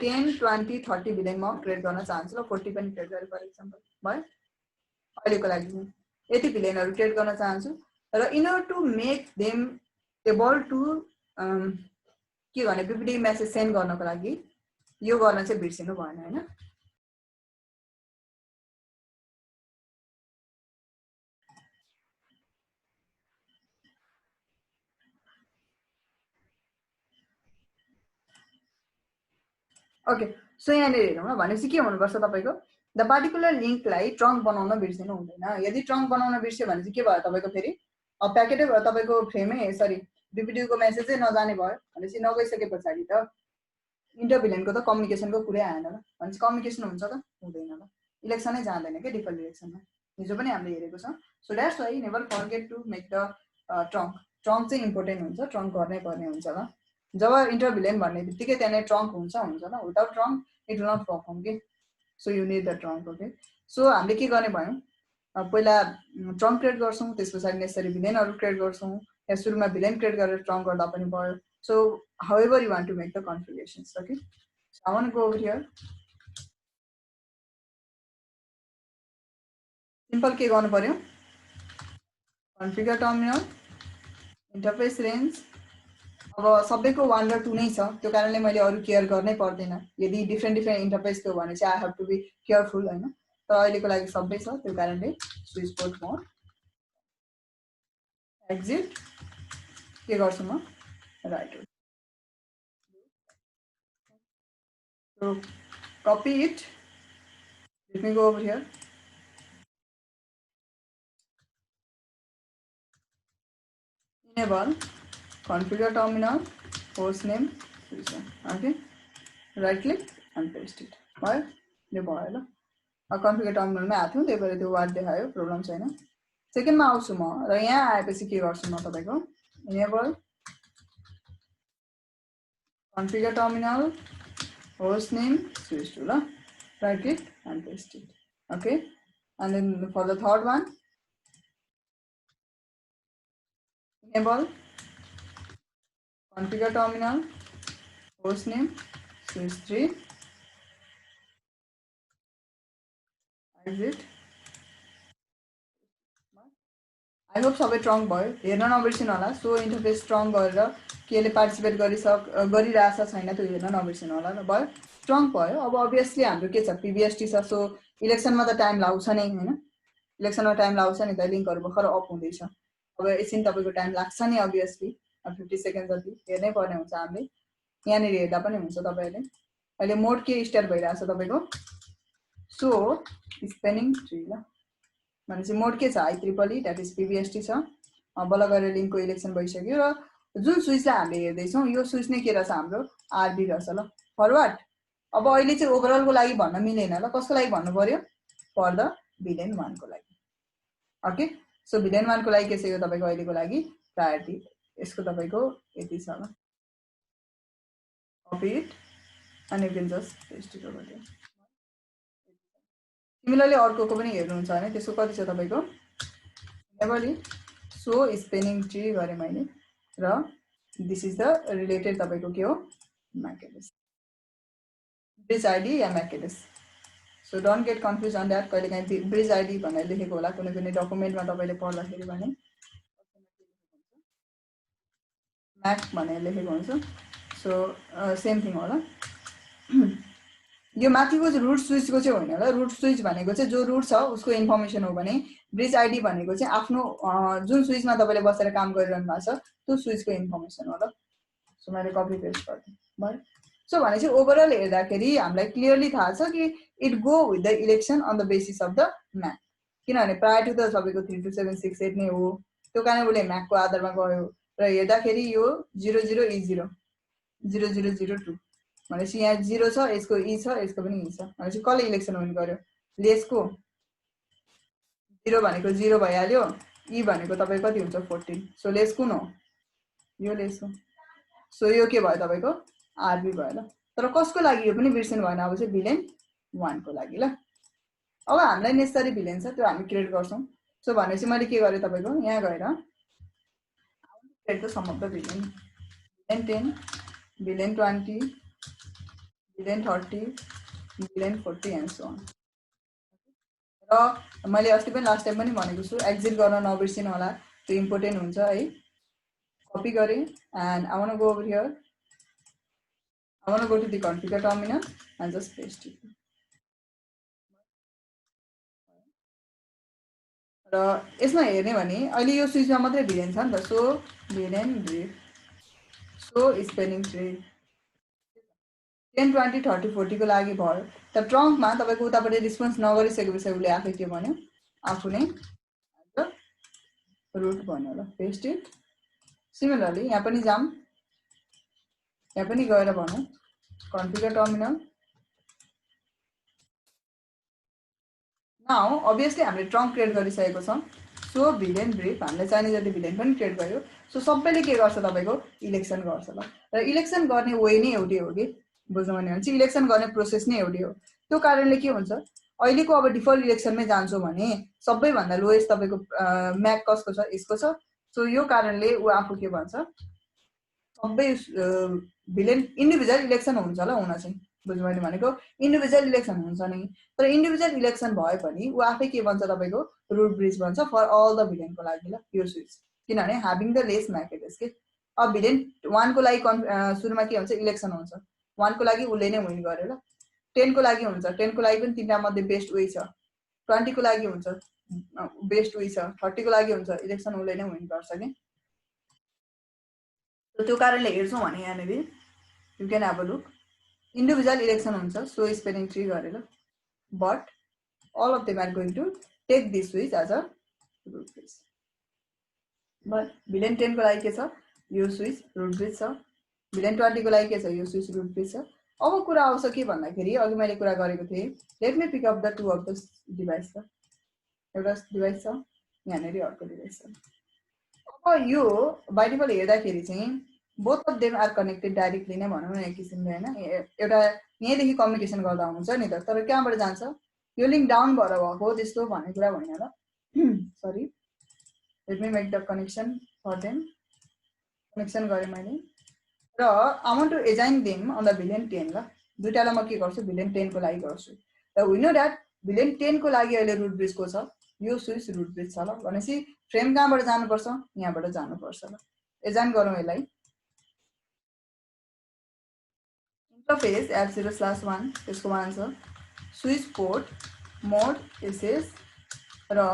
10 20 30 भिलेन म क्रिएट गर्न चाहन्छु ल 40 पनि क्रिएट गरे फर एक्जाम्पल भयो अहिलेको लागि यति भिलेनहरु क्रिएट गर्न चाहन्छु र in order to make them able to के भने बीपीडी मेसेज सेन्ड गर्नको लागि यो गर्न चाहिँ बिर्सिनु भएन हैन ओके सो यहाँ हेरौँ न भनेपछि के हुनुपर्छ तपाईको द पार्टिकुलर लिंकलाई ट्रङ्क बनाउन बिर्सिनु हुँदैन यदि ट्रङ्क बनाउन बिर्स्यो भने चाहिँ के भयो तपाईको फेरि प्याकेटै तपाईको फ्रेमै सरी बीपीडी को मेसेजै नजाने भयो भनेपछि नगइसके पछाडी त इन्टरभिलेनको त कम्युनिकेसनको कुरै आएन ल भनेपछि कम्युनिकेसन हुन्छ त हुँदैन ल इलेक्सनै जाँदैन के डिफल्ट इलेक्सनमा हिजो पनि हामीले हेरेको छ so that's why never forget to make the trunk चाहिँ इम्पोर्टेन्ट हुन्छ ट्रङ्क गर्नै पर्ने हुन्छ ल जब इन्टरभिलेन भन्ने बित्तिकै त्यहाँ ट्रङ्क हुन्छ ल without trunk it will not perform के so you need the trunk okay so हामीले के गर्ने भयौं पहिला ट्रङ्क क्रिएट गर्छौं त्यसपछि नेसेसरी भिलेनहरु क्रिएट गर्छौं या सुरुमा भिलेन क्रिएट गरेर ट्रङ्क गर्दा पनि भयो so however you want to make the configurations okay so I want to go over here simple के गर्नु पर्यो configure terminal interface range अब सबैको 1 र 2 नै छ, त्यो कारणले मैले अरू केयर गर्नै पर्दैन। यदि डिफ्रेन्ट इन्टरफेस थियो भने चाहिँ I have to be careful हैन। तर अहिलेको लागि सबै छ, त्यो कारणले स्विच बोर्ड मोड एक्जिट के गर्छु म right. So copy it. Let me go over here. Enable configure terminal host name switcher. Okay. Right click and paste it. Why? यो भयो ल। कन्फिगर टर्मिनलमै आएको थियो, त्यही भएर त्यो वार्ड देखायो, प्रब्लम छैन। सेकेन्डमा आउँछु म र यहाँ आएपछि के गर्छु म तपाईको enable configure terminal host name switch to ल। Right click and paste it. Okay. And then for the third one, enable configure terminal host name switch 3 exit. I hope सबै स्ट्रङ भयो, हेर्न नबिर्सिनु होला। सो इन्टरफेस स्ट्रङ गरेर केले participate गरिरहेछ छैन त्यो हेर्न नबिर्सिनु होला ल। भयो स्ट्रङ भयो। अब अभियसली हाम्रो के छ पीबीएसटी छ, सो इलेक्सनमा त टाइम लाग्छ नै हैन। इलेक्सनमा टाइम लाग्छ नि त, लिंकहरु भर्खर अफ हुँदैछ। अब एकछिन तपाईको टाइम लाग्छ नि अभियसली, 50 सेकेन्ड जति हेर्नै पर्ने हुन्छ हामीले। यहाँनिर हेर्दा पनि हुन्छ तपाईहरुले। अहिले मोड के स्टार्ट भइरहेछ तपाईको सो स्पेनिङ ट्री ल। भनेपछि मोड के छ IEEE दैट इज पीबीएसटी छ। बल्ल गरेर लिंकको इलेक्सन भइसक्यो र जुन स्विचलाई हामीले हेर्दै छौं यो स्विच नै के रहेछ हाम्रो आरबी रहेछ ल। फरवर्ड अब अहिले चाहिँ ओभरअल को लागि भन्न मिलेन ल, कसको लागि भन्नु पर्यो फर द भिलेन 1 को लागि। ओके सो भिलेन 1 को लागि के छ यो तपाईको अहिलेको लागि प्रायोरिटी, यसको तपाईको यति छ ल। Copy it and you can just paste it over there. Similarly अर्कोको पनि हेर्नुहुन्छ भने त्यसको कति छ तपाईको एभली सो स्पेनिङ ट्री गरे मैले र दिस इज द रिलेटेड तपाईको के हो MAC address ब्रिज आईडी या MAC address। So don't get confuse on that. कहिले काहीँ ब्रिज आईडी भनेर लेखेको होला कुनै कुनै डकुमेन्टमा तपाईले पढ्दाखेरि भने MAC भनेर लेखेको हुन्छ। सो सेम थिङ होला। यो माथिको चाहिँ रुट स्विचको चाहिँ होइन ल। रुट स्विच भनेको चाहिँ जो रुट छ उसको इन्फर्मेसन हो भने ब्रिज आईडी भनेको चाहिँ आफ्नो जुन स्विचमा तपाईले बसेर काम गरिरहनु भएको छ त्यो स्विचको इन्फर्मेसन हो ल। सो मैले कपी पेस्ट गर्दै भयो। सो भनेपछि ओभरअल हेर्दाखेरि हामीलाई क्लियरली थाहा छ कि it go with the election on the basis of the MAC, किनभने प्रायर टु त तपाईको 32768 नै हो, त्यो कारण उसले MAC को आधारमा गयो र हेर्दाखेरि यो 00E0 0002 भनेपछि यहाँ 0 छ, यसको E छ, यसको पनि E छ। भनेपछि कसले इलेक्सन विन गर्यो लेसको 0 भनेको 0 भइहाल्यो, E भनेको तपाई कति हुन्छ 14। सो लेस कुन हो यो लेस हो। सो यो के भयो तपाईको आरबी भयो ल। तर कसको लागि यो पनि बिर्सिनु भएन, अब चाहिँ भिलेन 1 को लागि ल। अब हामीलाई नेसेसरी भिलेन छ त्यो हामी क्रिएट गर्छौं। सो भनेपछि मैले के गरे तपाईको यहाँ गएर create the some of the VLAN, VLAN 10 VLAN 20 VLAN 30 VLAN 40 and so on. र मैले अस्ति पनि लास्ट टाइम पनि भनेको छु एक्जिट गर्न नबिर्सिनु होला, त्यो इम्पोर्टेन्ट हुन्छ है। कपी गरे and I want to go over here, I want to go to the configure terminal and just paste it. र यसमा हेर्ने भने अहिले यो स्विचमा मात्रै भिलेन छ नि त। So VLAN brief so spanning tree 10 20 30 40 को लागि भयो। त ट्रङ्कमा तपाईको उताबाट रिस्पोन्स नगरिसकेपछि उसले आफै के भन्यो आफू नै रुट भन्यो ल। Paste it. सिमिलरली यहाँ पनि जाम, यहाँ पनि गएर भनौं कन्फिगर टर्मिनल। नाउ अभियसली हामीले ट्रङ्क क्रिएट गरिसकेको छौं। सो भिलेन ब्रिफ हामीले चाहिने जति भिलेन पनि क्रिएट गर्यो। सो सबैले के गर्छ तपाईको इलेक्सन गर्छ ल। र इलेक्सन गर्ने वे नै एउटै हो कि बुझ्नु भने चाहिँ इलेक्सन गर्ने प्रोसेस नै एउटै हो। त्यो कारणले के हुन्छ अहिलेको अब डिफल्ट इलेक्सनमै जान्छौं भने सबैभन्दा लोएस्ट तपाईको MAC कसको छ यसको छ। सो यो कारणले उ आफू के भन्छ सबै भिलेन इन्डिभिजुअल इलेक्सन हुन्छ ल हुन चाहिँ बुझ्नु मैले भनेको इन्डिभिजुअल इलेक्सन हुन्छ नि। तर इन्डिभिजुअल इलेक्सन भए पनि उ आफै के भन्छ तपाईको रुट ब्रिज भन्छ फर अल द भिलेनको लागि ल यो स्विच, किनभने having the lace MAC address के अब भिलेन 1 को लागि सुरुमा के हुन्छ इलेक्सन हुन्छ 1 को लागि उले नै विन गर्यो ल 10 को लागि हुन्छ 10 को लागि पनि तीनटा मध्ये बेस्ट वे छ 20 को लागि हुन्छ बेस्ट वे छ 30 को लागि हुन्छ इलेक्सन उले नै विन गर्छ के त्यो कारणले हेर्छौं भने यहाँनेर you can have a look individual election हुन्छ सो स्पेलिङ ट्री गरेर but all of them are going to take this switch as a root bridge. But villain 10 को लागि के छ यो switch root bridge छ villain 20 को लागि के छ यो switch root bridge छ अब कुरा आउँछ के भन्दाखेरि अघि मैले कुरा गरेको थिए let me pick up the two of the device छ एउटा डिभाइस छ यहाँनेरि अर्को डिभाइस छ अब यो बाइ डिफल्ट हेर्दाखेरि चाहिँ both of them are connected directly नै भनौं न एक किसिमले हैन एउटा यहीँदेखि कम्युनिकेसन गर्दा हुन्छ नि त तर कहाँबाट जान्छ यो लिंक डाउन भएर भएको त्यस्तो भन्ने कुरा होइन ल sorry let me make the connection for them connection गरे मैले र I want to assign them on the VLAN 10 ल दुईटालाई म के गर्छु भिलेन 10 को लागि गर्छु र वी नो दैट भिलेन 10 को लागि अहिले रुट ब्रिज को छ यो स्विच रुट ब्रिज छ ल भनेसी फ्रेम कहाँबाट जानु पर्छ यहाँबाट जानु पर्छ ल एजाइन गरौँ यसलाई इन्टरफेस f0/1 त्यसको मान छ स्विच पोर्ट मोड एसएस र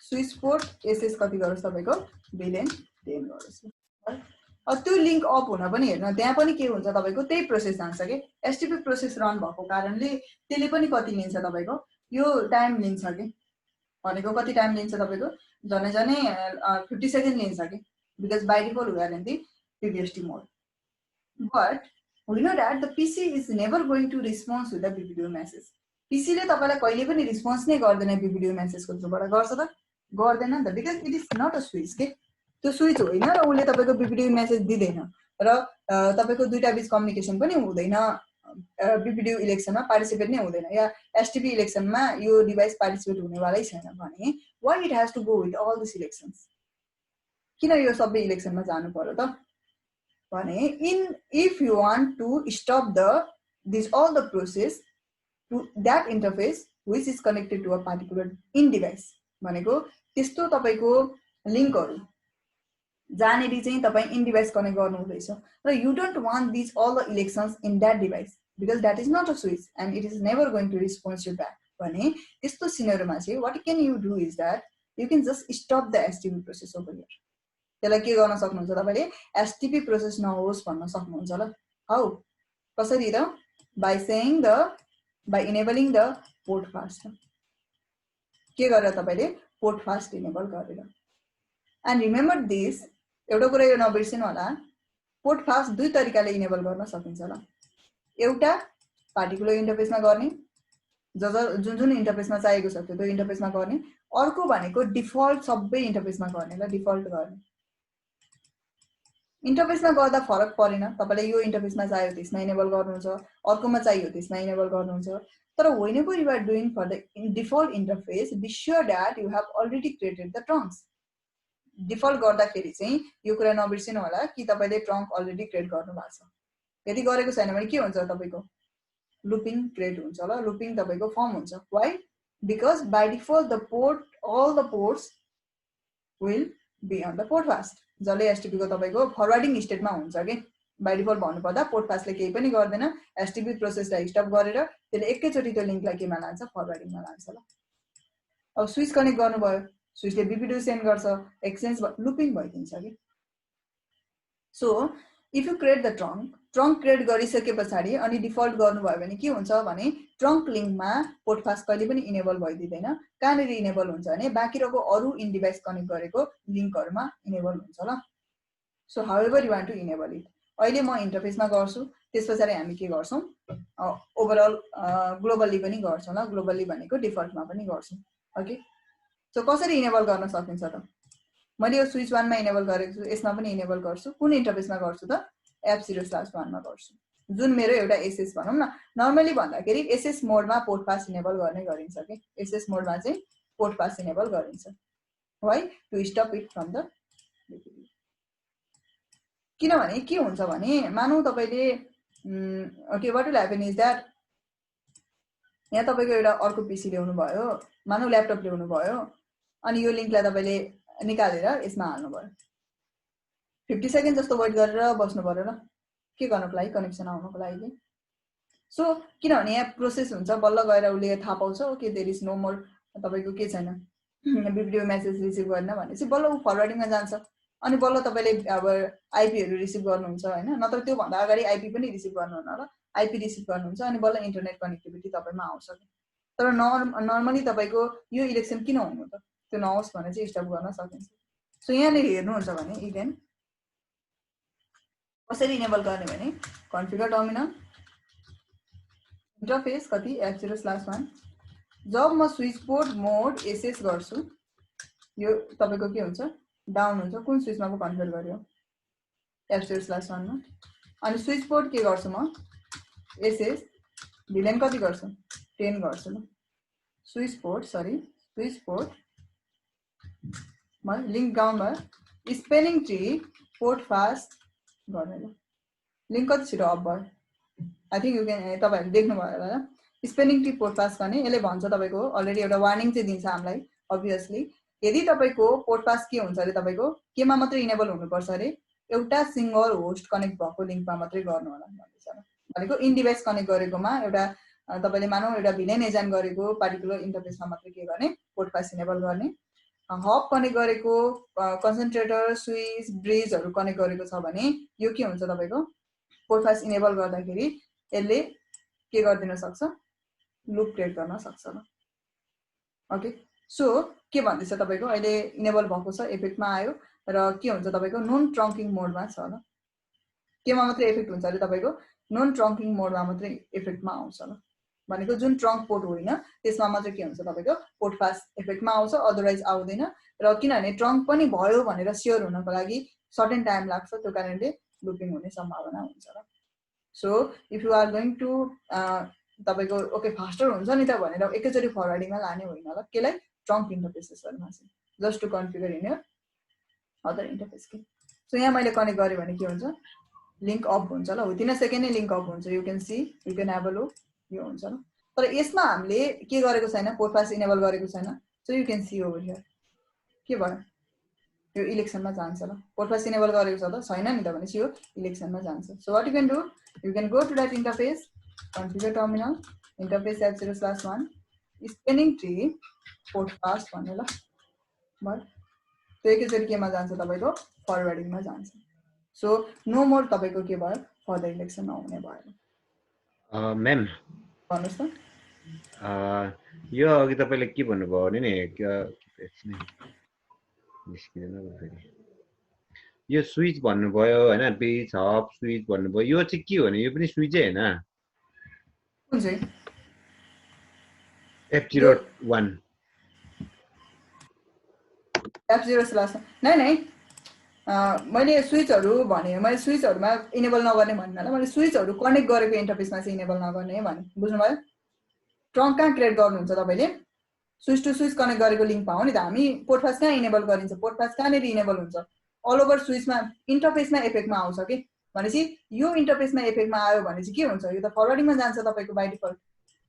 स्विच पोर्ट एसएस कति गरोस् तपाईको भिलेन 10 गरोस् अब त्यो लिंक अप हुन पनि हेर्न त्यहाँ पनि के हुन्छ तपाईको त्यही प्रोसेस जान्छ के एसटीपी प्रोसेस रन भएको कारणले त्यसले पनि कति लिन्छ तपाईको यो टाइम लिन्छ के भनेको कति टाइम लिन्छ तपाईको जने जने 50 सेकेन्ड लिन्छ के because by default we are in the PBST mode but we know that the PC is never going to respond with the BBDO message. PC ले तपाईलाई कहिले पनि रिस्पोन्स नै गर्दैन BBDO मेसेज को थ्रुबाट गर्छ त गर्दैन नि त because it is not a switch के त्यो स्विच होइन र उले तपाईको BBDO मेसेज दिदैन र तपाईको दुईटा बीच कम्युनिकेसन पनि हुँदैन BBDO इलेक्सनमा पार्टिसिपेट नै हुँदैन या STP इलेक्सनमा यो डिभाइस पार्टिसिपेट हुनेवालै छैन भने why it has to go with all this elections किन यो सबै इलेक्सनमा जानु पर्यो त भने if you want to stop all the process to that interface which is connected to a particular in device भनेको त्यस्तो तपाईको लिंकहरु जानेरी चाहिँ तपाई इन डिभाइस कनेक्ट गर्नु हुँदैछ र you don't want these all the elections in that device because that is not a switch and it is never going to respond you back भने त्यस्तो सिनेरियोमा चाहिँ what can you do is that you can just stop the STP process over here त्यसलाई के गर्न सक्नुहुन्छ तपाईले STP process नहोस् भन्न सक्नुहुन्छ ल हाउ कसरी त by enabling the port fast के गरेर तपाईले पोर्ट फास्ट इनेबल गरेर एन्ड रिमेम्बर दिस एउटा कुरा यो नबिर्सिनु होला पोर्ट फास्ट दुई तरिकाले इनेबल गर्न सकिन्छ ल एउटा पार्टिकुलर इन्टरफेसमा गर्ने जुन जुन इन्टरफेसमा चाहिएको छ त्यो इन्टरफेसमा गर्ने अर्को भनेको डिफल्ट सबै इन्टरफेसमा गर्ने ल डिफल्ट गर्ने इन्टरफेसमा गर्दा फरक परेन तपाईले यो इन्टरफेसमा चाहियो त्यसमा इनेबल गर्नुहुन्छ अर्कोमा चाहियो त्यसमा इनेबल गर्नुहुन्छ तर whenever you are doing for the default interface be sure that you have already created the trunks default गर्दाखेरि चाहिँ यो कुरा नबिर्सिनु होला कि तपाईले ट्रंक अलरेडी क्रिएट गर्नु भएको छ यदि गरेको छैन भने के हुन्छ तपाईको लुपिङ क्रिएट हुन्छ ल लुपिङ तपाईको फर्म हुन्छ why because by default the port all the ports will be on the port fast जसले एसटीपी को तपाईको फरवर्डिङ स्टेटमा हुन्छ के बाइ डिफल्ट भन्नु पर्दा पोर्ट फास्टले केही पनि गर्दैन एसटीपी प्रोसेसलाई स्टप गरेर त्यसले एकैचोटी त्यो लिंकलाई केमा लान्छ फरवर्डिङमा लान्छ ल अब स्विच कनेक्ट गर्नुभयो स्विचले बीबीडी सेन्ड गर्छ एक्सचेन्ज लुपिङ भइदिन्छ के so if you create the trunk create गरिसकेपछि अनि डिफल्ट गर्नुभयो भने के हुन्छ भने ट्रंक लिंकमा पोर्ट फास्ट कहिले पनि इनेबल भइदिदैन कहाँनेरि इनेबल हुन्छ भने बाँकीको अरु इन डिभाइस कनेक्ट गरेको लिंकहरुमा इनेबल हुन्छ ल so however you want to enable it अहिले म इन्टरफेसमा गर्छु त्यसपछि हामी के गर्छौं ओभरअल ग्लोबली पनि गर्छौं ल ग्लोबली भनेको डिफल्टमा पनि गर्छौं ओके सो कसरी इनेबल गर्न सकिन्छ त मैले यो स्विच 1 मा इनेबल गरेको छु यसमा पनि इनेबल गर्छु कुन इन्टरफेसमा गर्छु त f0/1 मा गर्छु जुन मेरो एउटा एसएस भनौं न नर्मली भन्दाखेरि एसएस मोडमा पोर्ट फास्ट इनेबल गर्ने गरिन्छ के एसएस मोडमा चाहिँ पोर्ट फास्ट इनेबल गरिन्छ why to stop it from the किनभने के हुन्छ भने मानौ तपाईले okay what will happen is that यहाँ तपाईको एउटा अर्को पीसी ल्याउनु भयो मानौ ल्यापटप ल्याउनु भयो अनि यो लिंकलाई तपाईले निकालेर यसमा हाल्नु भयो 50 सेकेन्ड जस्तो वेट गरेर बस्नु पर्यो ल के गर्नको लागि कनेक्सन आउनको लागि सो किनभने यहाँ प्रोसेस हुन्छ बल्ल गएर उसले थाहा पाउँछ okay there is no more तपाईको के छैन भिडियो मेसेज रिसिभ गर्न भनेपछि बल्ल उ फरवर्डिङमा जान्छ अनि बल्ल तपाईले अब आइपीहरु रिसिभ गर्नुहुन्छ हैन नत्र त्यो भन्दा अगाडि आइपी पनि रिसिभ गर्नुहुन्न ल आइपी रिसिभ गर्नुहुन्छ अनि बल्ल इन्टरनेट कनेक्टिभिटी तपाईमा आउँछ तर नर्मली तपाईको यो इलेक्सन किन हुनु त त्यो नहोस् भने चाहिँ स्टप गर्न सकिन्छ सो यहाँले हेर्नुहुन्छ भने इभेन कसरी इनेबल गर्ने भने कन्फिगर टर्मिनल इन्टरफेस कति F0/1 जब म स्विच बोर्ड मोड एसएस गर्छु यो तपाईको के हुन्छ डाउन हुन्छ कुन स्विचमा पो कन्फिगर गर्यो F0/1 मा अनि स्विच बोर्ड के गर्छु म एसएस भिलेन कति गर्छु 10 गर्छु ल स्विच बोर्ड म लिंक डाउन भयो स्पेलिङ ट्री पोर्ट फास्ट गर्ने ल लिंक कति छिटो अप भयो आई थिंक यु क्यान तपाईहरुले देख्नु भयो होला स्पेलिङ ट्री पोर्ट पास गर्ने यसले भन्छ तपाईको अलरेडी एउटा वार्निङ चाहिँ दिन्छ हामीलाई अभियसली यदि तपाईको पोर्ट पास के हुन्छ अरे तपाईको केमा मात्र इनेबल हुनुपर्छ अरे एउटा सिंगल होस्ट कनेक्ट भएको लिंकमा मात्रै गर्नु होला भन्छ भनेको इन डिभाइस कनेक्ट गरेकोमा एउटा तपाईले मानौ एउटा भिलेन एजेन्ट गरेको पार्टिकुलर इन्टरफेसमा मात्रै के गर्ने पोर्ट पास इनेबल गर्ने हब कनेक्ट गरेको कन्सन्ट्रेटर स्विच ब्रिजहरु कनेक्ट गरेको छ भने यो के हुन्छ तपाईको पोर्ट पास इनेबल गर्दाखेरि यसले के गर्दिन सक्छ लूप क्रिएट गर्न सक्छ ल ओके सो के भन्दैछ तपाईको अहिले इनेबल भएको छ इफेक्टमा आयो र के हुन्छ तपाईको नन ट्रङ्किङ मोडमा छ ल केमा मात्र इफेक्ट हुन्छ अरे तपाईको नन ट्रङ्किङ मोडमा मात्र इफेक्टमा आउँछ ल भनेको जुन ट्रङ्क पोर्ट होइन त्यसमा मात्र के हुन्छ तपाईको पोर्ट पास इफेक्टमा आउँछ अदरवाइज आउँदैन र किनभने ट्रङ्क पनि भयो भनेर स्योर हुनको लागि सर्टेन टाइम लाग्छ त्यो कारणले लुपिङ हुने सम्भावना हुन्छ ल so if you are going to तपाईको ओके फास्टर हुन्छ नि त भनेर एकैचोटी फरवर्डिङमा लाने होइन ल केलाई ट्रङ्क इन्टरफेसेसहरुमा चाहिँ just to configure in your other interface के सो यहाँ मैले कनेक्ट गरे भने के हुन्छ लिंक अप हुन्छ ल विदिन अ सेकेन्ड नै लिंक अप हुन्छ you can see you can have a look यो हुन्छ ल तर यसमा हामीले के गरेको छैन पोर्ट पास इनेबल गरेको छैन so you can see over here के भयो यो इलेक्सनमा जान्छ ल पोर्ट पास इनेबल गरेको छ त छैन नि त भनेपछि यो इलेक्सनमा जान्छ so what you can do you can go to that interface configure terminal interface F0/1 spanning tree port पास भन्ने ल बट त्यो एकैचोटी केमा जान्छ तपाईको फरवर्डिङमा जान्छ सो नो मोर तपाईको के भयो फर्दर इलेक्सन नहुने भयो मैम भन्नुस् त यो अघि तपाईले के भन्नुभयो भने नि यो स्विच भन्नुभयो हैन बेस हब स्विच भन्नुभयो यो चाहिँ के हो नि यो पनि स्विचै हैन कुन चाहिँ F01 F0/1 नै मैले स्विचहरु भने मैले स्विचहरुमा इनेबल नगर्ने भन्नाले मैले स्विचहरु कनेक्ट गरेको इन्टरफेसमा चाहिँ इनेबल नगर्ने भने बुझ्नुभयो ट्रङ्क कहाँ क्रिएट गर्नुहुन्छ तपाईले स्विच टु स्विच कनेक्ट गरेको लिंक पाउ नि त हामी पोर्ट पास कहाँ इनेबल गरिन्छ पोर्ट पास कहाँनेरि इनेबल हुन्छ अल ओभर स्विचमा इन्टरफेसमा इफेक्टमा आउँछ के भनेपछि यो इन्टरफेसमा इफेक्टमा आयो भने चाहिँ के हुन्छ यो त फरवर्डिङमा जान्छ तपाईको बाइ डिफल्ट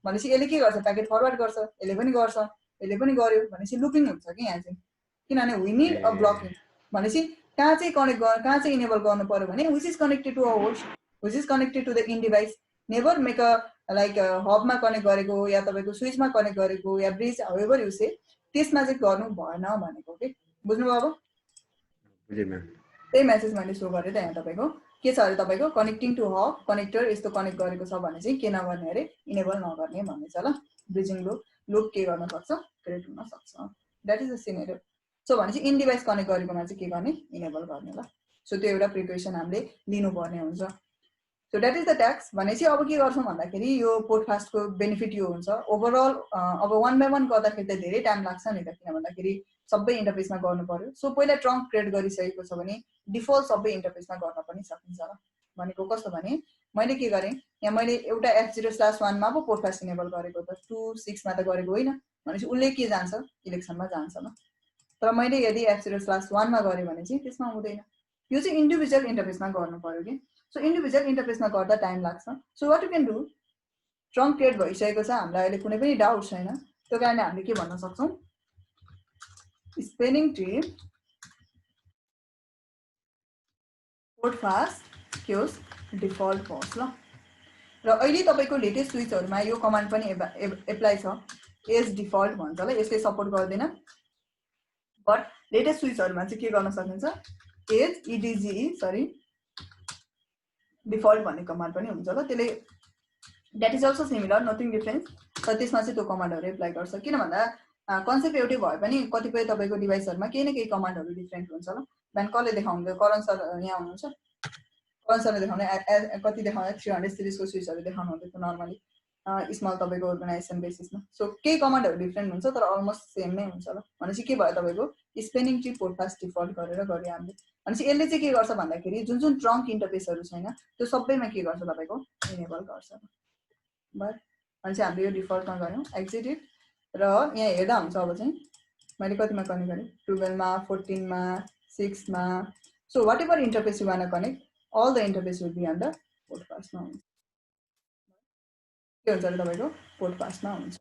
भनेपछि यसले के गर्छ प्याकेट फरवर्ड गर्छ यसले पनि गर्छ यसले पनि गर्यो भनेपछि लुपिङ हुन्छ के यहाँ चाहिँ किनभने वी नीड अ ब्लकिङ भनेपछि कहाँ चाहिँ कनेक्ट कहाँ चाहिँ इनेबल गर्नु पर्यो भने which is connected to a host which is connected to the in device never make a like हबमा कनेक्ट गरेको या तपाईको स्विचमा कनेक्ट गरेको या ब्रिज हाउएभर यु से त्यसमा चाहिँ गर्नु भएन भनेको के बुझ्नुभयो अब बुझे म्याम त्यही मेसेज मैले शो गरे त यहाँ तपाईको के छ अरे तपाईको कनेक्टिङ टु हब कनेक्टर यस्तो कनेक्ट गरेको छ भने चाहिँ के नगर्ने अरे इनेबल नगर्ने भन्ने छ ल ब्रिजिङ लुप के गर्न सक्छ क्रिएट हुन सक्छ that is a scenario so भने चाहिँ इन डिभाइस कनेक्ट गरेकोमा चाहिँ के गर्ने इनेबल गर्ने ल सो त्यो एउटा प्रिकसन हामीले लिनुपर्ने हुन्छ so that is the tax भनेपछि अब के गर्छौं भन्दाखेरि यो पोडकास्टको बेनिफिट यो हुन्छ ओभरअल अब वन बाइ वन गर्दाखेरि त धेरै टाइम लाग्छ नि त किन भन्दाखेरि सबै इन्टरफेसमा गर्नु पर्यो सो पहिला ट्रङ्क क्रिएट गरिसकेको छ भने डिफल्ट सबै इन्टरफेसमा गर्न पनि सकिन्छ ल भनेको कस्तो भने मैले के गरे यहाँ मैले एउटा F0/1 मा पो पोडकास्ट इनेबल गरेको त 2.6 मा त गरेको होइन भनेपछि उले के जान्छ इलेक्सनमा जान्छ ल तर मैले यदि F0/1 मा गरे भने चाहिँ त्यसमा हुँदैन यो चाहिँ इन्डिभिजुअल इन्टरफेसमा गर्नु पर्यो के सो इन्डिभिजुअल इन्टरफेसमा गर्दा टाइम लाग्छ so what you can do trunk create भइसकेको छ हामीलाई अहिले कुनै पनि डाउट छैन त्यो कारणले हामीले के भन्न सक्छौं स्पेलिङ ट्री पोर्ट फास्ट के होस् डिफल्ट होस् ल। र अहिले तपाईको लेटेस्ट स्विचहरुमा यो कमान्ड पनि एप्लाई छ, एज डिफल्ट भन्छ ल। यसले सपोर्ट गर्दैन, बट लेटेस्ट स्विचहरुमा चाहिँ के गर्न सकिन्छ, एज इडिजी सरी डिफल्ट भन्ने कमान्ड पनि हुन्छ ल। त्यसले that is also similar, nothing difference. तर त्यसमा चाहिँ त्यो कमान्डहरु एप्लाई गर्छ। किन भन्दा कन्सेप्ट एउटै भए पनि कतिपय तपाईको डिभाइसहरुमा केही न केही कमान्डहरु डिफरेन्ट हुन्छ ल। बिहान कसले देखाउनुहुन्छ, करण सर यहाँ हुनुहुन्छ, करण सरले देखाउने कति देखाउने 300 सिरिजको स्विचहरु देखाउनु हुन्छ नर्मली स्मल तपाईको अर्गनाइजेसन बेसिसमा। सो केही कमान्डहरु डिफरेन्ट हुन्छ तर अलमोस्ट सेम नै हुन्छ ल। भनेपछि के भयो, तपाईको स्पेनिङ ट्री पोर्ट फास्ट डिफल्ट गरेर गर्यो हामीले। भनेपछि यसले चाहिँ के गर्छ भन्दाखेरि जुन जुन ट्रङ्क इन्टरफेसहरु छैन त्यो सबैमा के गर्छ, तपाईको इनेबल गर्छ। बट भनेपछि हामीले यो डिफल्टमा गऱ्यौँ, एक्जिट इट। र यहाँ हेर्दा हुन्छ अब चाहिँ मैले कतिमा कनेक्ट गरेँ, 12 मा, 14 मा, 6 मा। So whatever interface you want connect, all the interface will be under port fast मा हुन्छ। के हुन्छ तपाईको पोर्ट फास्ट मा हुन्छ।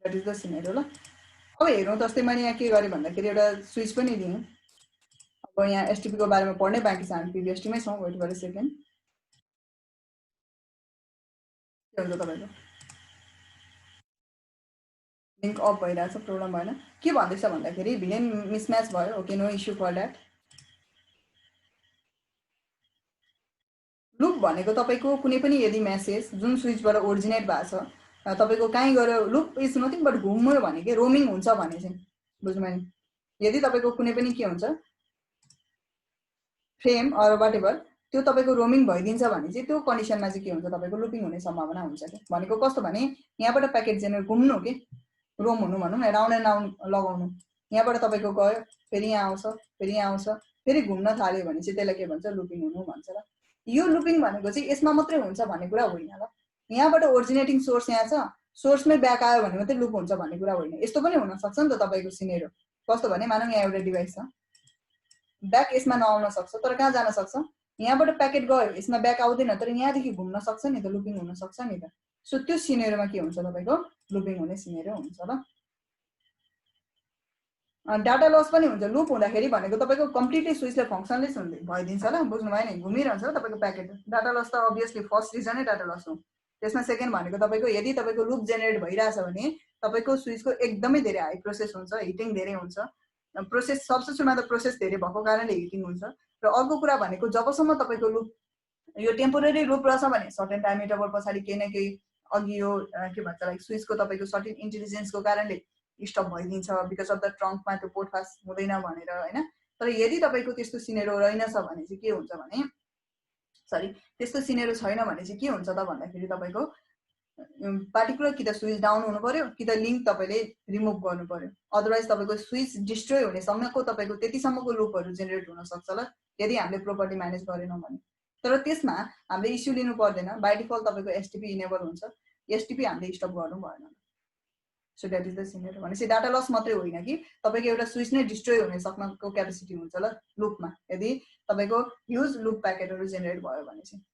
दैट इज द सिनेरियो ल। अब हेरौँ, जस्तै मैले यहाँ के गरेँ भन्दाखेरि एउटा स्विच पनि दिएँ। अब यहाँ एसटीपी को बारेमा पढ्नै बाँकी छ, हामी प्रिभियस टीमै छौँ। वेट गरे सेकेन्ड। के हुन्छ तपाईको लिंक अफ भइरहेछ, प्रब्लम भएन। के भन्दैछ भन्दाखेरि भिलेन मिसम्याच भयो। Okay, no issue for that. Loop भनेको तपाईको कुनै पनि यदि मेसेज जुन स्विचबाट ओरिजिनेट भएको छ तपाईको कहीँ गयो, लुप इज नथिङ बट घुम्यो भने के रोमिङ हुन्छ भने चाहिँ बुझ्नुभयो नि। यदि तपाईको कुनै पनि के हुन्छ फ्रेम अर वाट एभर त्यो तपाईको रोमिङ भइदिन्छ भने चाहिँ त्यो कन्डिसनमा चाहिँ के हुन्छ, तपाईको लुपिङ हुने सम्भावना हुन्छ के। भनेको कस्तो भने यहाँबाट प्याकेट जेनेरेट घुम्नु के रोम हुनु भनौँ न, राउन्ड एन्ड राउन्ड लगाउनु। यहाँबाट तपाईको गयो, फेरि यहाँ आउँछ, फेरि यहाँ आउँछ, फेरि घुम्न थाल्यो भने चाहिँ त्यसलाई के भन्छ, लुपिङ हुनु भन्छ ल। यो लुपिङ भनेको चाहिँ यसमा मात्रै हुन्छ भन्ने कुरा होइन ल। यहाँबाट ओरिजिनेटिङ सोर्स यहाँ छ, सोर्समै ब्याक आयो भने मात्रै लुप हुन्छ भन्ने कुरा होइन। यस्तो पनि हुन सक्छ नि त तपाईको सिनेरियो। कस्तो भने मानौँ यहाँ एउटा डिभाइस छ, ब्याक यसमा नआउन सक्छ तर कहाँ जान सक्छ, यहाँबाट प्याकेट गयो यसमा ब्याक आउँदैन तर यहाँदेखि घुम्न सक्छ नि त, लुपिङ हुन सक्छ नि त। सो त्यो सिनेरियोमा के हुन्छ, तपाईको लुपिङ हुने सिनेरियो हुन्छ ल। डाटा लस पनि हुन्छ। लुप हुँदाखेरि भनेको तपाईको कम्प्लिटली स्विचले फङ्सनलेस भइदिन्छ ल। बुझ्नुभयो नि, घुमिरहन्छ ल तपाईको प्याकेट। डाटा लस त अभियसली फर्स्ट रिजनै डाटा लस हो। त्यसमा सेकेन्ड भनेको तपाईको यदि तपाईको लुप जेनेरेट भइरहेछ भने तपाईको स्विचको एकदमै धेरै हाई प्रोसेस हुन्छ, हिटिङ धेरै हुन्छ। प्रोसेस सबसे सुरुमा त प्रोसेस धेरै भएको कारणले हिटिङ हुन्छ। र अर्को कुरा भनेको जबसम्म तपाईको लुप यो टेम्पोररी लुप रहेछ भने सर्टेन टाइम इन्टरभल पछाडि केही न केही अघि यो के भन्छ लाइक स्विचको तपाईको सर्टेन इन्टेलिजेन्सको कारणले स्टप भइदिन्छ बिकज अफ द ट्रङ्कमा त्यो पोर्ट फास्ट हुँदैन भनेर हैन। तर यदि तपाईको त्यस्तो सिनेरियो रहेनछ भने चाहिँ के हुन्छ भने, सरी त्यस्तो सिनेरियो छैन भने चाहिँ के हुन्छ त भन्दाखेरि तपाईको पार्टिकुलर कि त स्विच डाउन हुनु पर्यो कि त लिंक तपाईले रिमुभ गर्नु पर्यो। अदरवाइज तपाईको स्विच डिस्ट्रोय हुने सम्मको तपाईको त्यतिसम्मको लुपहरु जेनेरेट हुन सक्छ ल, यदि हामीले प्रोपर्ली म्यानेज गरेनौं भने। तर त्यसमा हामीले इस्यु लिनु पर्दैन, बाइ डिफल्ट तपाईको एसटीपी इनेबल हुन्छ। एसटीपी हामीले स्टप गर्नु भएन। So that is the scenario. भनेपछि डाटा लस मात्रै होइन कि तपाईको एउटा स्विच नै डिस्ट्रोय हुने सक्नको क्यापेसिटी हुन्छ ल लुपमा, यदि तपाईको ह्युज लुप प्याकेटहरु जेनेरेट भयो भने चाहिँ।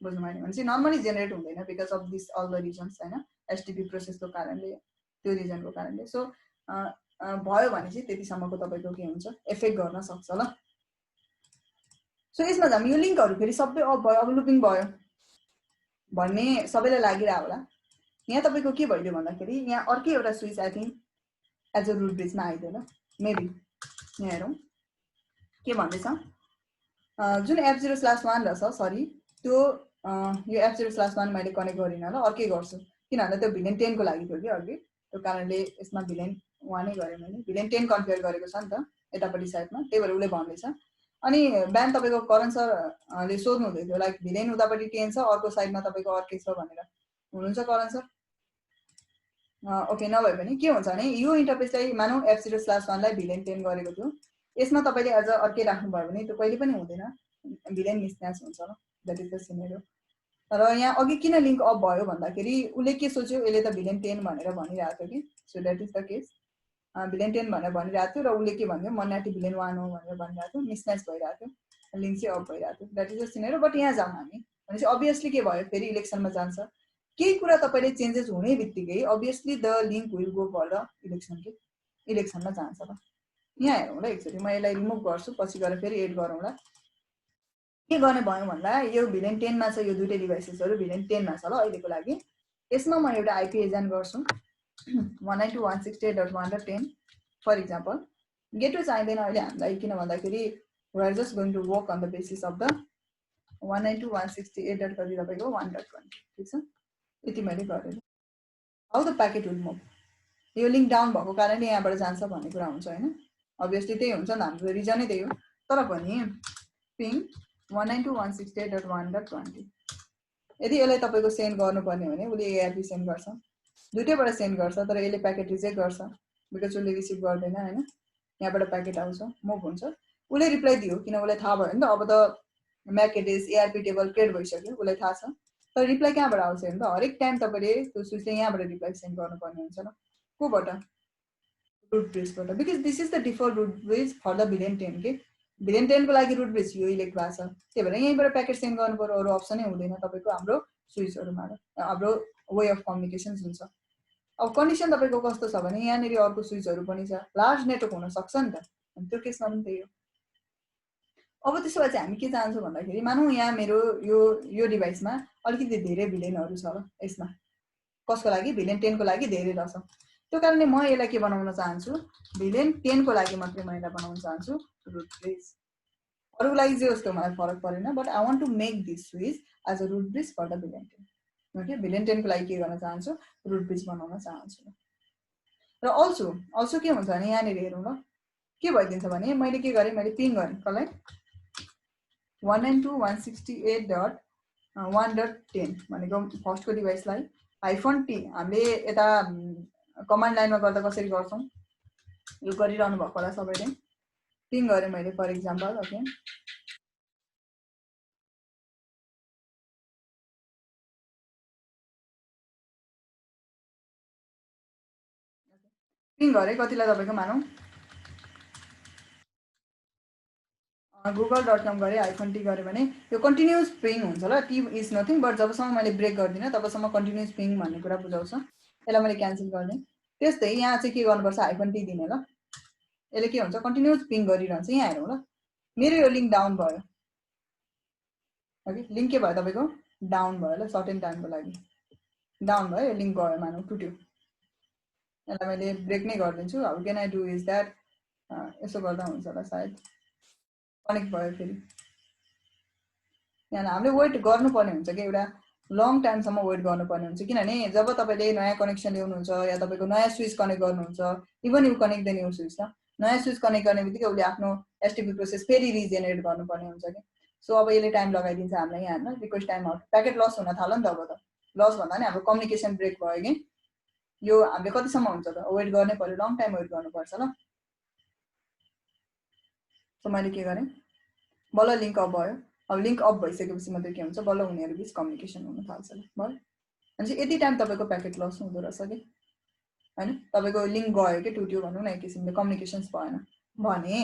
बुझ्नुभयो नि, भनेपछि नर्मली जेनेरेट हुँदैन because of this all the reasons हैन, एसटीपी प्रोसेसको कारणले, त्यो रिजनको कारणले। सो भयो भने चाहिँ त्यतिसम्मको तपाईको के हुन्छ, इफेक्ट गर्न सक्छ ल। सो यसमा हामी यो लिंकहरु फेरि सबै अफ भयो, अब लुपिङ भयो भन्ने सबैलाई लागिरा होला। यहाँ तपाईको के भइदियो भन्दाखेरि यहाँ अर्कै एउटा switch I think as a root ब्रिजमा आइदियो ल मेबी। यहाँ हेरौँ के भन्दैछ, जुन F0/1 रहेछ, सरी त्यो यो F0/1 मैले कनेक्ट गरिन ल, अर्कै गर्छु किनभने त्यो भिलेन 10 को लागि थियो कि अघि, त्यो कारणले यसमा भिलेन 1 नै गरे मैले। भिलेन 10 कन्फिगर गरेको छ नि त यतापट्टि साइडमा, त्यही भएर उले भन्दैछ। अनि बिहान तपाईको करण सरले सोध्नु हुँदै थियो लाइक भिलेन उतापट्टि 10 छ अर्को साइडमा तपाईको अर्कै छ भनेर। हुनुहुन्छ करण सर? ओके, नभए पनि के हुन्छ भने यो इन्टरफेसलाई मानौं F0/1 लाई भिलेन 10 गरेको थियो, यसमा तपाईले अझ अर्कै राख्नु भयो भने त्यो कहिले पनि हुँदैन, भिलेन मिसम्याच हुन्छ ल। That is the scenario. र यहाँ अघि किन लिंक अफ भयो भन्दाखेरि उले के सोच्यो, यसले त भिलेन 10 भनेर भनिरहेको थियो कि। So that is the case, villain 10 भनेर भनिरहेको थियो र उले के भन्यो मन्याटी भिलेन 1 हो भनेर भनिरहेको थियो, मिसम्याच भइरहेको थियो, लिंक चाहिँ अफ भइरहेको थियो। That is the scenario. But यहाँ जाउँ हामी भनेपछि अभियसली के भयो, फेरि इलेक्सनमा जान्छ। केही कुरा तपाईले चेन्जेस हुने बित्तिकै obviously the link will go for the election के, इलेक्सनमा जान्छ ल। यहाँ हेरौँ ल एकचोटी, म यसलाई रिमुभ गर्छु पछि गएर फेरि एड गरौँला। के गर्ने भयो भन्दा यो भिलेन 10 मा छ, यो दुईटै डिभाइसेसहरु भिलेन 10 मा छ ल अहिलेको लागि। यसमा म एउटा आईपी एजेन्ट गर्छु 192.168.1.10 फर एक्जाम्पल। गेटवे चाहिँदैन अहिले हामीलाई, किन भन्दाखेरि we are just going to work on the basis of the 192.168 dot कति तपाईको 1.20 ठीक छ। यति मैले गरेँ। How the packet will move, यो लिंक डाउन भएको कारणले यहाँबाट जान्छ भन्ने कुरा हुन्छ हैन, अभियसली त्यही हुन्छ नि, हाम्रो रिजनै त्यही हो। तर पनि पिङ 192.168.1.20 यदि यसलाई तपाईको सेन्ड गर्नुपर्ने भने उले एआरपी सेन्ड गर्छ, दुईटैबाट सेन्ड गर्छ, तर यसले प्याकेट रिजेक्ट गर्छ बिकज उसले रिसिभ गर्दैन हैन। यहाँबाट प्याकेट आउँछ, मुभ हुन्छ, उले रिप्लाई दियो किन उलाई थाहा भयो नि त अब त MAC address ARP table create भइसक्यो, उलाई थाहा छ। तर रिप्लाई कहाँबाट आउँछ नि त, हरेक टाइम तपाईले त्यो स्विचले यहाँबाट रिप्लाई सेन्ड गर्नुपर्ने हुन्छ ल। कोबाट? रुट ब्रिजबाट, because this is the default root bridge for the VLAN 10 के। भिलेन 10 को लागि रुट ब्रिज यो इलेक्ट भएको छ, त्यही भएर यहीँबाट प्याकेट सेन्ड गर्नु पर्यो, अरू अप्सनै हुँदैन तपाईको हाम्रो स्विचहरुमा, हाम्रो वे अफ कम्युनिकेसन्स हुन्छ। अब कन्डिसन तपाईको कस्तो छ भने यहाँनेरि अर्को स्विचहरु पनि छ, लार्ज नेटवर्क हुन सक्छ नि त, अनि त्यो केसमा पनि त्यही हो। अब त्यसो भए चाहिँ हामी के चाहन्छौँ भन्दाखेरि मानौँ यहाँ मेरो यो डिभाइसमा अलिकति धेरै भिलेनहरु छ ल, यसमा कसको लागि भिलेन 10 को लागि धेरै रहेछ, त्यो कारणले म यसलाई के बनाउन चाहन्छु, भिलेन 10 को लागि मात्रै म यसलाई बनाउन चाहन्छु रुट ब्रिज। अरूको लागि जे होस् त्यो मलाई फरक परेन, but I want to make this switch as a root bridge for the VLAN 10। Okay, VLAN 10 को लागि के गर्न चाहन्छु, रुट ब्रिज बनाउन चाहन्छु। र अल्सो के हुन्छ भने यहाँनेरि हेरौँ ल, के भइदिन्छ भने मैले के गरेँ, मैले पिङ गरेँ कसलाई 192.168.1.10 भनेको फर्स्टको डिभाइसलाई, हाइफन टी हामीले यता कमान्ड लाइनमा गर्दा कसरी गर्छौं यो गरिरहनु भएको होला सबैले। पिङ गरेँ मैले फर एक्जाम्पल। ओके, पिङ गरेँ कतिलाई तपाईको मानौँ google.com गरे हाइफन टी गरे भने यो कन्टिन्युअस पिङ हुन्छ ल। टी इज नथिङ बट जबसम्म मैले ब्रेक गर्दिनँ तबसम्म कन्टिन्युअस पिङ भन्ने कुरा बुझाउँछ। यसलाई मैले क्यान्सल गर्दिएँ। त्यस्तै यहाँ चाहिँ के गर्नुपर्छ, हाइफन टी दिने ल। यसले के हुन्छ, कन्टिन्युअस पिङ गरिरहन्छ। यहाँ हेरौँ ल, मेरो यो लिङ्क डाउन भयो। ओके, लिङ्क के भयो तपाईको डाउन भयो ल, सर्टेन टाइमको लागि डाउन भयो, यो लिङ्क गयो मानौँ टुट्यो। यसलाई मैले ब्रेक नै गरिदिन्छु। How can I do is that, यसो गर्दा हुन्छ होला सायद, कनेक्ट भयो फेरि। यहाँ हामीले वेट गर्नुपर्ने हुन्छ कि एउटा लङ टाइमसम्म वेट गर्नुपर्ने हुन्छ, किनभने जब तपाईँले नयाँ कनेक्सन ल्याउनुहुन्छ या तपाईँको नयाँ स्विच कनेक्ट गर्नुहुन्छ, even you connect the new switch, नयाँ स्विच कनेक्ट गर्ने बित्तिकै उसले आफ्नो एसटिपी प्रोसेस फेरि रिजेनेरेट गर्नुपर्ने हुन्छ कि। सो अब यसले टाइम लगाइदिन्छ हामीलाई यहाँ हेर्न, request time out, packet loss हुन थाल्यो नि त। अब त लस भन्दा नि हाम्रो कम्युनिकेसन ब्रेक भयो कि यो हामीले कतिसम्म हुन्छ त, वेट गर्नै पर्यो, लङ टाइम वेट गर्नुपर्छ ल। सो मैले के गरेँ, बल्ल लिङ्क अफ भयो। अब लिङ्क अफ भइसकेपछि मात्रै के हुन्छ, बल्ल उनीहरू बिच कम्युनिकेसन हुन थाल्छ ल। भयो भनेपछि यति टाइम तपाईँको प्याकेट लस हुँदो रहेछ कि हैन, तपाईँको लिङ्क गयो कि टुट्यो भनौँ न, एक किसिमले कम्युनिकेसन्स भएन भने।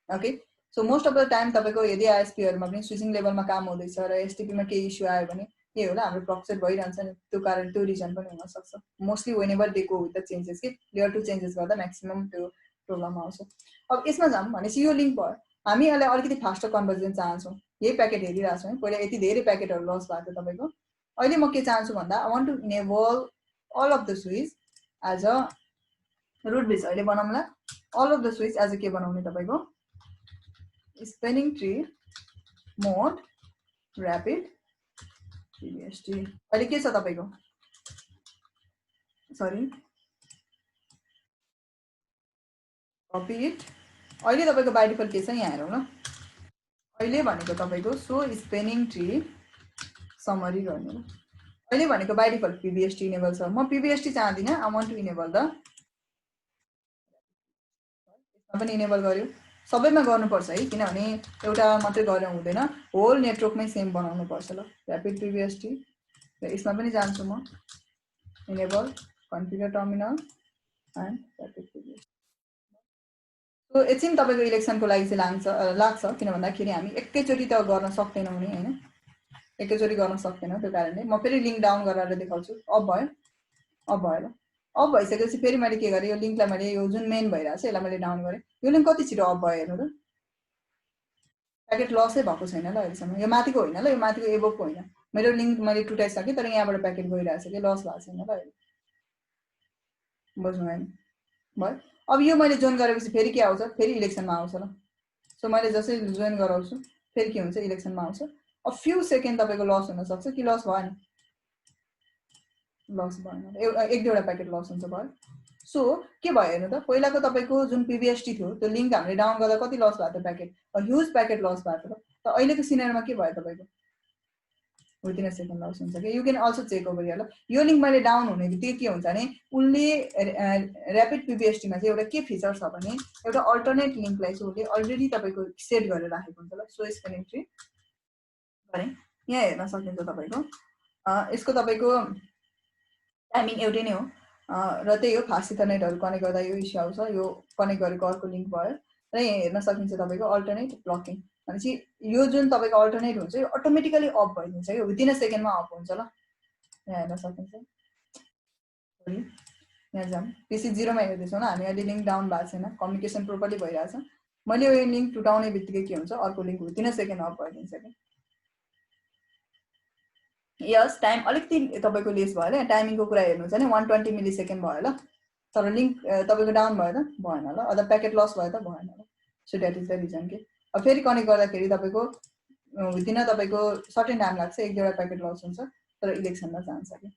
Okay, so most of the time तपाईँको यदि आइएसपीहरूमा पनि स्विचिङ लेभलमा काम हुँदैछ र एसटिपीमा केही इस्यु आयो भने के होला, हाम्रो प्रक्सेट भइरहन्छ नि, त्यो कारण त्यो रिजन पनि हुनसक्छ। Mostly when ever they go with the changes कि लेयर टु चेन्जेस गर्दा म्याक्सिमम त्यो प्रब्लम आउँछ। अब यसमा जाउँ भनेपछि यो लिङ्क भयो, हामी यसलाई अलिकति फास्टर कन्भर्जन चाहन्छौँ। यही प्याकेट हेरिरहेको छौँ है, पहिला यति धेरै प्याकेटहरू लस भएको थियो तपाईँको। अहिले म के चाहन्छु भन्दा I want to enable all of the switch as a root bridge. अहिले बनाउँला all of the switch as a के बनाउने तपाईँको spanning tree mode rapid PBST। अहिले के छ तपाईँको, सरी कपी इट। अहिले तपाईँको बाइ डिफल्ट के छ यहाँ हेरौँ ल। अहिले भनेको तपाईँको सो स्पेनिङ ट्री समरी गर्ने ल। अहिले भनेको बाइ डिफल्ट PBST इनेबल छ, म PBST चाहदिनँ, I want to enable the, यसमा पनि इनेबल गर्यो। सबैमा गर्नुपर्छ है, किनभने एउटा मात्रै गरेर हुँदैन, होल नेटवर्कमै सेम बनाउनु पर्छ ल। ऱ्यापिड PBST र यसमा पनि जान्छु म, enable configure terminal and rapid PBST। So एकछिन तपाईँको इलेक्सनको लागि चाहिँ लाग्छ, किन भन्दाखेरि हामी एकैचोटि त गर्न सक्दैनौँ नि हैन, एकैचोटि गर्न सक्दैनौँ। त्यो कारणले म फेरि लिङ्क डाउन गराएर देखाउँछु। अफ भयो, अफ भयो ल। अफ भइसकेपछि फेरि मैले के गरेँ, यो लिङ्कलाई मैले यो जुन मेन भइरहेको छ यसलाई मैले डाउन गरेँ। यो लिङ्क कति छिटो अफ भयो हेर्नु त, प्याकेट लसै भएको छैन ल अहिलेसम्म। यो माथिको होइन ल, यो माथिको एबोभको होइन। मेरो लिङ्क मैले टुटाइसकेँ तर यहाँबाट प्याकेट गइरहेछ कि लस भएको छैन ल अहिले। बुझ्नु भएन भयो। अब यो मैले जोइन गरेपछि फेरि के आउँछ, फेरि इलेक्सनमा आउँछ ल। सो मैले जसै जोइन गराउँछु फेरि के हुन्छ, इलेक्सनमा आउँछ। अब फ्यु सेकेन्ड तपाईँको लस हुनसक्छ कि लस भएन, लस भएन, एक दुईवटा प्याकेट लस हुन्छ भयो। सो के भयो हेर्नु त, पहिलाको तपाईँको जुन पिबिएसटी थियो त्यो लिङ्क हामीले डाउन गर्दा कति लस भएको थियो प्याकेट, ह्युज प्याकेट लस भएको थियो। त अहिलेको सिनेरीमा के भयो तपाईँको, विदिन अ सेकेन्ड लस हुन्छ कि। You can also check over here ल। यो लिङ्क मैले डाउन हुने बित्तिकै के हुन्छ भने उसले ऱ्यापिड पिबिएसटीमा चाहिँ एउटा के फिचर छ भने एउटा अल्टरनेट लिङ्कलाई चाहिँ उसले अलरेडी तपाईँको सेट गरेर राखेको हुन्छ ल। सो यसको एन्ट्री गरेँ, यहाँ हेर्न सकिन्छ तपाईँको यसको तपाईँको टाइमिङ एउटै नै हो र त्यही हो, फास्ट इथरनेटहरू कनेक्ट गर्दा यो इस्यु आउँछ। यो कनेक्ट गरेको अर्को लिङ्क भयो र यहाँ हेर्न सकिन्छ तपाईँको अल्टरनेट ब्लकिङ भनेपछि यो जुन तपाईँको अल्टरनेट हुन्छ यो अटोमेटिकली अफ भइदिन्छ कि विदिन अ सेकेन्डमा अफ हुन्छ ल। यहाँ हेर्न सकिन्छ, यहाँ जाऊँ पिसी 0मा हेर्दैछौँ ल हामी, अहिले लिङ्क डाउन भएको छैन, कम्युनिकेसन प्रोपरली भइरहेछ। मैले यो लिङ्क टुटाउने बित्तिकै के हुन्छ, अर्को link within a second off भइदिन्छ कि। यस टाइम अलिकति तपाईँको लेस भयो ल, टाइमिङको कुरा हेर्नुहुन्छ भने 120 मिली सेकेन्ड भयो ल, तर लिङ्क तपाईँको डाउन भयो त भएन ल, अथवा प्याकेट लस भयो त भएन ल। So that is the reason के। अब फेरि कनेक्ट गर्दाखेरि तपाईँको विदिन तपाईँको सर्टेन टाइम लाग्छ, एक दुईवटा प्याकेट लस हुन्छ तर इलेक्सनमा जान्छ कि।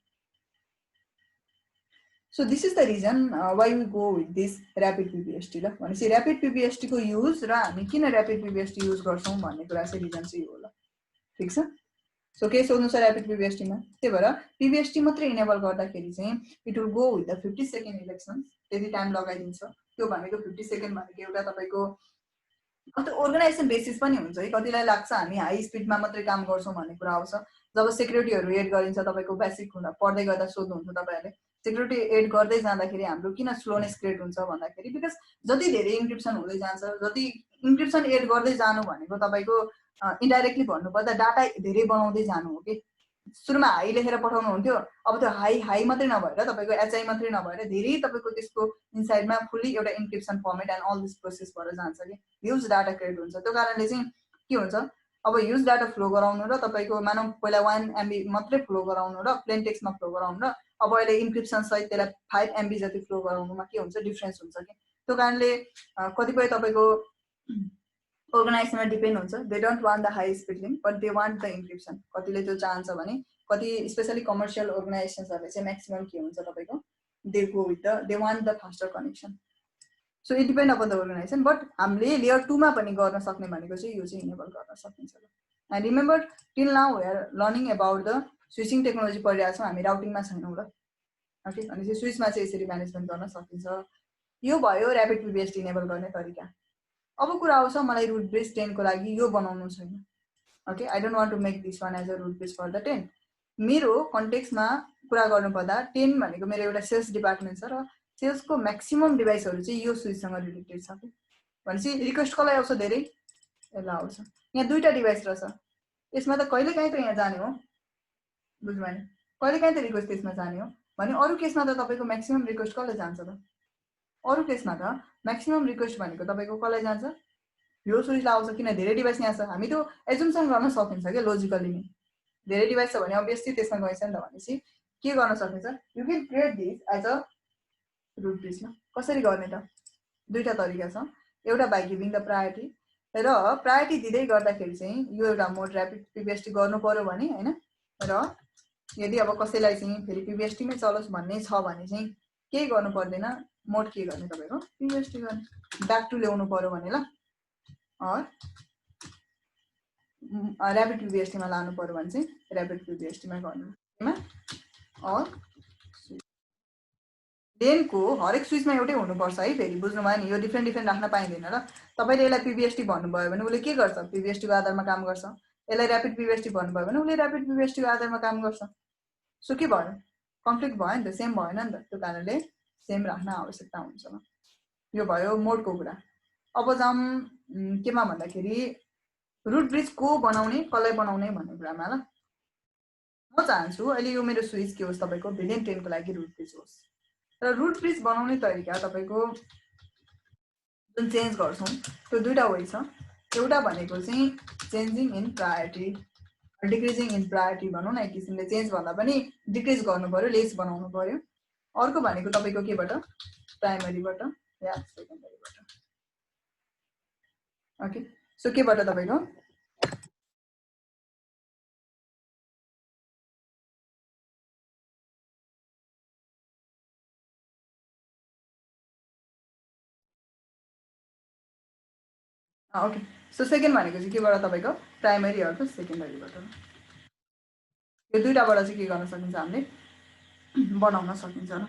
So this is the reason why we go with this rapid PBST ल। भनेपछि ऱ्यापिड पिबिएसटीको युज र हामी किन ऱ्यापिड पिबिएसटी युज गर्छौँ भन्ने कुरा चाहिँ रिजन चाहिँ हो ल, ठिक छ। सो के सोध्नु छ ऱ्यापिड पिबिएसटीमा, त्यही भएर पिबिएसटी मात्रै इनेबल गर्दाखेरि चाहिँ it will go with the 50 second election, त्यति टाइम लगाइदिन्छ। त्यो भनेको 50 सेकेन्ड भनेको एउटा तपाईँको त्यो अर्गनाइजेसन बेसिस पनि हुन्छ है, कतिलाई लाग्छ हामी हाई स्पिडमा मात्रै काम गर्छौँ भन्ने कुरा आउँछ। जब सेक्युरिटीहरू एड गरिन्छ तपाईँको बेसिक हुँदा पढ्दै गर्दा सोध्नुहुन्छ तपाईँहरूले, सेक्युरिटी एड गर्दै जाँदाखेरि हाम्रो किन स्लोनेस क्रिएट हुन्छ भन्दाखेरि बिकज जति धेरै इन्क्रिप्सन हुँदै जान्छ, जति इन्क्रिप्सन एड गर्दै जानु भनेको तपाईँको इन्डाइरेक्टली भन्नुपर्दा डाटा धेरै बनाउँदै जानु हो कि। सुरुमा हाई लेखेर पठाउनु हुन्थ्यो, अब त्यो हाई मात्रै नभएर तपाईँको एचआई मात्रै नभएर धेरै तपाईँको त्यसको इनसाइडमा फुल्ली एउटा encryption format and all this process भएर जान्छ कि, ह्युज डाटा क्रिएट हुन्छ। त्यो कारणले चाहिँ के हुन्छ, अब ह्युज डाटा फ्लो गराउनु र तपाईँको मानौँ पहिला 1 MB मात्रै फ्लो गराउनु र प्लेन टेक्स्टमा फ्लो गराउनु र अब अहिले इन्क्रिप्सन सहित त्यसलाई 5 MB जति फ्लो गराउनुमा के हुन्छ, डिफ्रेन्स हुन्छ कि। त्यो कारणले कतिपय तपाईँको अर्गनाइजेसनमा डिपेन्ड हुन्छ, they don't want the high speed link but they want the encryption. कतिले त्यो चाहन्छ भने कति स्पेसली कमर्सियल अर्गनाइजेसन्सहरूले चाहिँ म्याक्सिमम के हुन्छ तपाईँको they go with the they want the faster connection. So it depend upon the organization, but हामीले लेयर 2मा पनि गर्न सक्ने भनेको चाहिँ यो चाहिँ इनेबल गर्न सकिन्छ। And remember till now we are learning about the switching technology पढिरहेको छौँ हामी, राउटिङमा छैनौँ ल। ओके, अनि चाहिँ स्विचमा चाहिँ यसरी म्यानेजमेन्ट गर्न सकिन्छ। यो भयो ऱ्यापिड पिबिएसटी इनेबल गर्ने तरिका। अब कुरा आउँछ मलाई रुट ब्रिज 10 को लागि यो बनाउनु छैन। Okay, I don't want to make this one as a root bridge for the 10। मेरो कन्टेक्स्टमा कुरा गर्नुपर्दा 10 भनेको मेरो एउटा सेल्स डिपार्टमेन्ट छ र सेल्सको म्याक्सिमम डिभाइसहरू चाहिँ यो स्विचसँग रिलेटेड छ कि। भनेपछि रिक्वेस्ट कसलाई आउँछ, धेरै यसलाई आउँछ। यहाँ दुईवटा डिभाइस रहेछ, यसमा त कहिलेकाहीँ त यहाँ जाने हो, बुझ्नु भएन, कहिलेकाहीँ त रिक्वेस्ट त्यसमा जाने हो भने अरू केसमा त तपाईँको म्याक्सिमम रिक्वेस्ट कसलाई जान्छ त, अरू केसमा त म्याक्सिमम रिक्वेस्ट भनेको तपाईँको कसलाई जान्छ, यो स्विचलाई आउँछ। किन धेरै डिभाइस यहाँ छ, हामी त्यो एजुम्सन गर्न सकिन्छ क्या लोजिकली नै। धेरै डिभाइस छ भने अभियसली त्यसमा गइन्छ नि त। भनेपछि के गर्न सकिन्छ, you can create this as a root bridge. कसरी गर्ने त, दुईवटा तरिका छ। एउटा बाई गिभिङ द प्रायोरिटी, र प्रायोरिटी दिँदै गर्दाखेरि चाहिँ यो एउटा मोड ऱ्यापिड पिबिएसटी गर्नु पर्यो भने होइन, र यदि अब कसैलाई चाहिँ फेरि पिबिएसटीमै चलोस् भन्ने छ भने चाहिँ केही गर्नु पर्दैन, मोड के गर्ने तपाईँको पिबिएसटी गर्ने, ब्याक टु ल्याउनु पर्यो भने ल, ऱ्यापिड पिबिएसटीमा लानु पर्यो भने चाहिँ ऱ्यापिड पिबिएसटीमा गर्नु। लेनको हरेक स्विचमा एउटै हुनुपर्छ है, फेरि बुझ्नु भयो नि, यो डिफ्रेन्ट डिफ्रेन्ट राख्न पाइँदैन र। तपाईँले यसलाई पिबिएसटी भन्नुभयो भने उसले के गर्छ, पिबिएसटीको आधारमा काम गर्छ। यसलाई ऱ्यापिड पिबिएसटी भन्नुभयो भने उसले ऱ्यापिड पिबिएसटीको आधारमा काम गर्छ। सो के भयो, कन्फ्लिक्ट भयो नि त, सेम भएन नि त। त्यो कारणले सेम राख्न आवश्यकता हुन्छ। यो भयो मोडको कुरा। अब जाऊँ केमा भन्दाखेरि रुट ब्रिज को बनाउने, कसलाई बनाउने भन्ने कुरामा ल। म चाहन्छु अहिले यो मेरो स्विच के होस्, तपाईँको भिलियन 10 को लागि रुट ब्रिज होस्। र रुट ब्रिज बनाउने तरिका तपाईँको जुन चेन्ज गर्छौँ त्यो दुईवटा वे छ। एउटा भनेको चाहिँ changing in priority, decreasing in priority भनौँ न, एक किसिमले चेन्ज भन्दा पनि डिक्रिज गर्नु पर्यो, लेस बनाउनु पर्यो। अर्को भनेको तपाईँको केबाट, प्राइमरीबाट या सेकेन्डरीबाट। ओके, सो केबाट तपाईँको ओके, सो सेकेन्ड भनेको चाहिँ केबाट तपाईँको प्राइमरी अथवा सेकेन्डरीबाट। यो दुईटाबाट चाहिँ के गर्न सकिन्छ, हामीले बनाउन सकिन्छ न।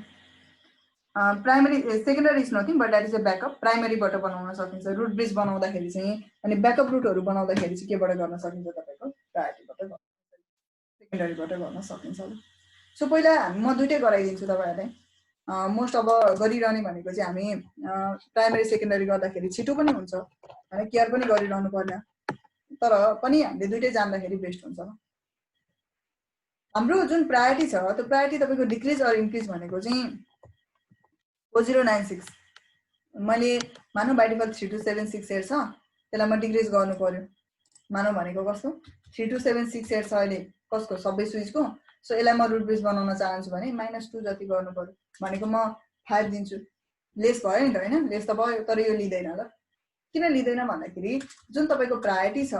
Primary secondary is nothing but that is a backup. प्राइमरीबाट बनाउन सकिन्छ रुट ब्रिज बनाउँदाखेरि चाहिँ, अनि ब्याकअप रुटहरू बनाउँदाखेरि चाहिँ केबाट गर्न सकिन्छ, तपाईँको प्रायोरिटीबाट, सेकेन्डरीबाट गर्न सकिन्छ। सो पहिला म दुइटै गराइदिन्छु तपाईँहरूलाई। मोस्ट अब गरिरहने भनेको चाहिँ हामी प्राइमरी सेकेन्डरी गर्दाखेरि छिटो पनि हुन्छ होइन, केयर पनि गरिरहनु पर्ने, तर पनि हामीले दुइटै जान्दाखेरि बेस्ट हुन्छ। हाम्रो जुन प्रायोरिटी छ त्यो प्रायोरिटी तपाईँको डिक्रिज अर इन्क्रिज भनेको चाहिँ 4096 मैले मानौँ बाइ डिफल्ट 32768 छ, त्यसलाई म डिक्रिज गर्नु पर्यो। मानौँ भनेको कस्तो 32768 छ अहिले कसको, सबै स्विचको। सो यसलाई म रुट ब्रिज बनाउन चाहन्छु भने -2 जति गर्नु पर्यो, भनेको म 5 दिन्छु। लेस भयो नि त होइन, लेस त भयो, तर यो लिँदैन। ल किन लिँदैन भन्दाखेरि जुन तपाईँको प्रायोरिटी छ,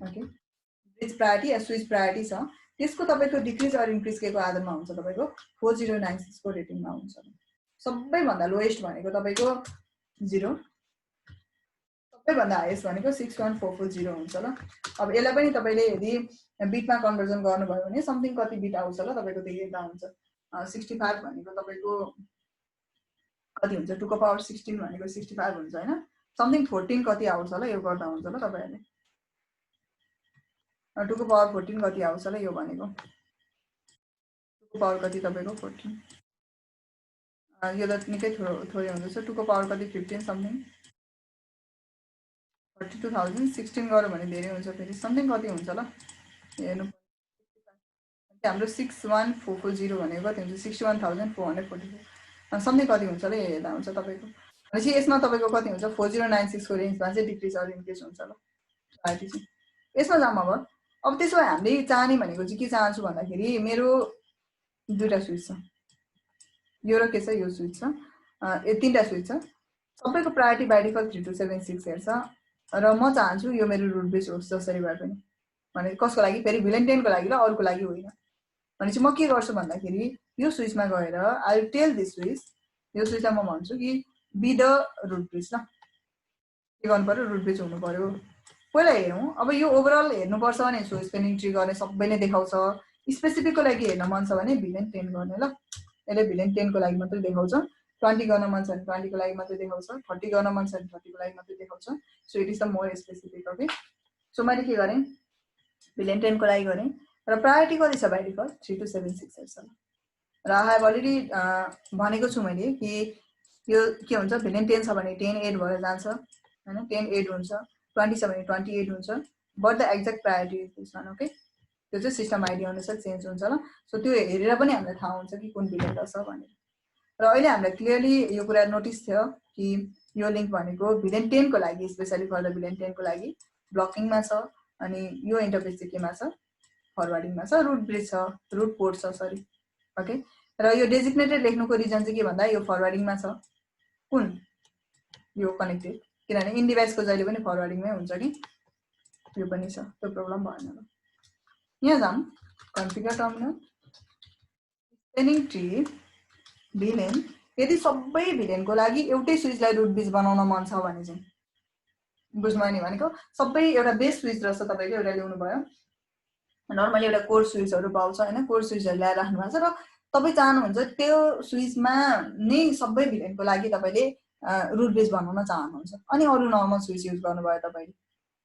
ओके, ब्रिज प्रायोरिटी या स्विच प्रायोरिटी छ, त्यसको तपाईँको डिक्रिज अर इन्क्रिज के को आधारमा हुन्छ, तपाईँको 4096 को रेटिङमा हुन्छ। सबैभन्दा लोएस्ट भनेको तपाईँको 0, सबैभन्दा हाइएस्ट भनेको 61440 हुन्छ। ल अब यसलाई पनि तपाईँले यदि बिटमा कन्भर्जन गर्नुभयो भने समथिङ कति बिट आउँछ ल तपाईँको त्यो हेर्दा हुन्छ। 65 भनेको तपाईँको कति हुन्छ, 2 को पावर 16 भनेको 65 हुन्छ होइन, समथिङ 14 कति आउँछ ल, यो गर्दा हुन्छ ल तपाईँहरूले। 2 को पावर 14 कति आउँछ ल, यो भनेको 2 को पावर कति तपाईँको 14, यो त निकै थोरै हुँदैछ। 2 को पावर कति 15 समथिङ, 32,016 गऱ्यो भने धेरै हुन्छ, फेरि समथिङ कति हुन्छ ल हेर्नु। हाम्रो 61440 भनेको कति हुन्छ, 61,444 समथिङ कति हुन्छ ल, हेर्दा हुन्छ तपाईँको। भनेपछि यसमा तपाईँको कति हुन्छ, 4096 को रेन्जमा चाहिँ डिक्रिज अर इन्क्रिज हुन्छ ल प्रायोरिटी चाहिँ। यसमा जाम अब त्यसो भए हामीले चाहने भनेको चाहिँ के चाहन्छु भन्दाखेरि, मेरो दुईटा स्विच छ, यो र के छ, यो स्विच छ, यो तीनटा स्विच छ, सबैको प्रायोरिटी बाइ डिफल्ट 3276 हेर्छ, र म चाहन्छु यो मेरो रुट ब्रिज होस् जसरी भए पनि। भने कसको लागि, फेरि भिलेन 10 को लागि ल, अरूको लागि होइन। भनेपछि म के गर्छु भन्दाखेरि यो स्विचमा गएर I will tell this switch, यो स्विचलाई म भन्छु कि बी द रुट ब्रिज। ल के गर्नु पर्यो, रुट ब्रिज हुनु पर्यो। पहिला हेरौँ, अब यो ओभरअल हेर्नुपर्छ भने स्विच पनि इन्ट्री गर्ने सबै नै देखाउँछ। स्पेसिफिकको लागि हेर्न मन छ भने भिलेन 10 गर्ने। ल यसले भिलेन 10 को लागि मात्रै देखाउँछ, 20 गर्न मन छ भने 20 को लागि मात्रै देखाउँछ, 30 गर्न मन छ भने 30 को लागि मात्रै देखाउँछ। So it is the more specific. Okay, so मैले के गरेँ, भिलेन 10 को लागि गरेँ, र प्रायोरिटी कति छ बाइ डिफल्ट 3276 छ। र आई हेभ अलरेडी भनेको छु मैले कि यो के हुन्छ, भिलेन 10 छ भने 10 8 भएर जान्छ होइन, 10 8 हुन्छ, 20 छ भने 28 हुन्छ, but the exact priority is this one. Okay, त्यो चाहिँ सिस्टम आइडी अनुसार चेन्ज हुन्छ ल। सो त्यो हेरेर पनि हामीलाई थाहा हुन्छ कि कुन भिलेन छ भनेर। र अहिले हामीलाई क्लियरली यो कुरा नोटिस थियो कि यो लिङ्क भनेको भिलेन 10 को लागि, स्पेसली फर द भिलेन 10 को लागि ब्लकिङमा छ, अनि यो इन्टरफेस चाहिँ केमा छ, फरवर्डिङमा छ, रुट ब्रिज छ, रुट पोर्ट छ, सरी। ओके, र यो डेजिग्नेटेड लेख्नुको रिजन चाहिँ के भन्दा यो फरवर्डिङमा छ, कुन यो कनेक्टेड, किनभने इन डिभाइसको जहिले पनि फरवर्डिङमै हुन्छ कि, यो पनि छ, त्यो प्रब्लम भएन। ल यहाँ जाम, कन्फिगर टर्मिनल, स्पेनिङ ट्री, भिलेन। यदि सबै भिलेनको लागि एउटै स्विचलाई रुट ब्रिज बनाउन मन छ भने चाहिँ, बुझ्नु नि, भनेको सबै एउटा बेस स्विच रहेछ तपाईँको, एउटा ल्याउनु भयो, नर्मली एउटा कोर स्विचहरू पाउँछ होइन, कोर स्विचहरू ल्याएर राख्नु भएको छ, र तपाईँ चाहनुहुन्छ त्यो स्विचमा नै सबै भिलेनको लागि तपाईँले रुट ब्रिज बनाउन चाहनुहुन्छ, अनि अरू नर्मल स्विच युज गर्नुभयो तपाईँले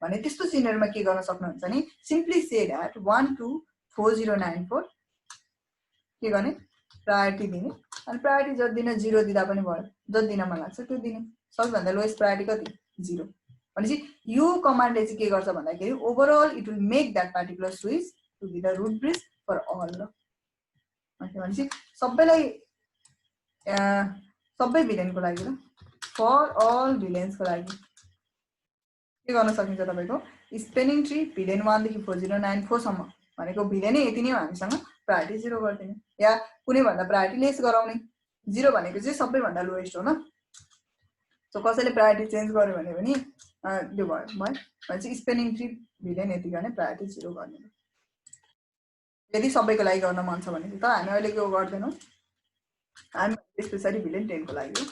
भने, त्यस्तो सिनेरीमा के गर्न सक्नुहुन्छ नि, सिम्पली से द्याट 124094 के गर्ने, प्रायोरिटी दिने, अनि प्रायोरिटी जति दिन 0 दिँदा पनि भयो, जति दिन मन लाग्छ त्यो दिने। सबैभन्दा लोएस्ट प्रायोरिटी कति, 0। भनेपछि यो कमान्डले चाहिँ के गर्छ भन्दाखेरि overall it will make that particular switch to be the root bridge for all. ल भनेपछि सबैलाई, सबै भिलेनको लागि ल, फर अल भिलेन्सको लागि के गर्न सकिन्छ तपाईको स्पेनिङ ट्री भिलेन 1 देखि 4094 सम्म भनेको भिलेनै यति नै हो हामीसँग प्रायोरिटी 0 गर्दिने या कुनै भन्दा प्रायोरिटी लेस गराउने 0 भनेको चाहिँ सबैभन्दा लोएस्ट हो ल सो कसैले प्रायोरिटी चेन्ज गर्यो भने पनि त्यो भयो भनेपछि स्पेनिङ ट्री भिलेन यति गर्ने प्रायोरिटी 0 गर्ने यदि सबैको लागि गर्न मन छ भने त हामी अहिले के गर्दैनौँ हामी स्पेशली भिलेन 10 को लागि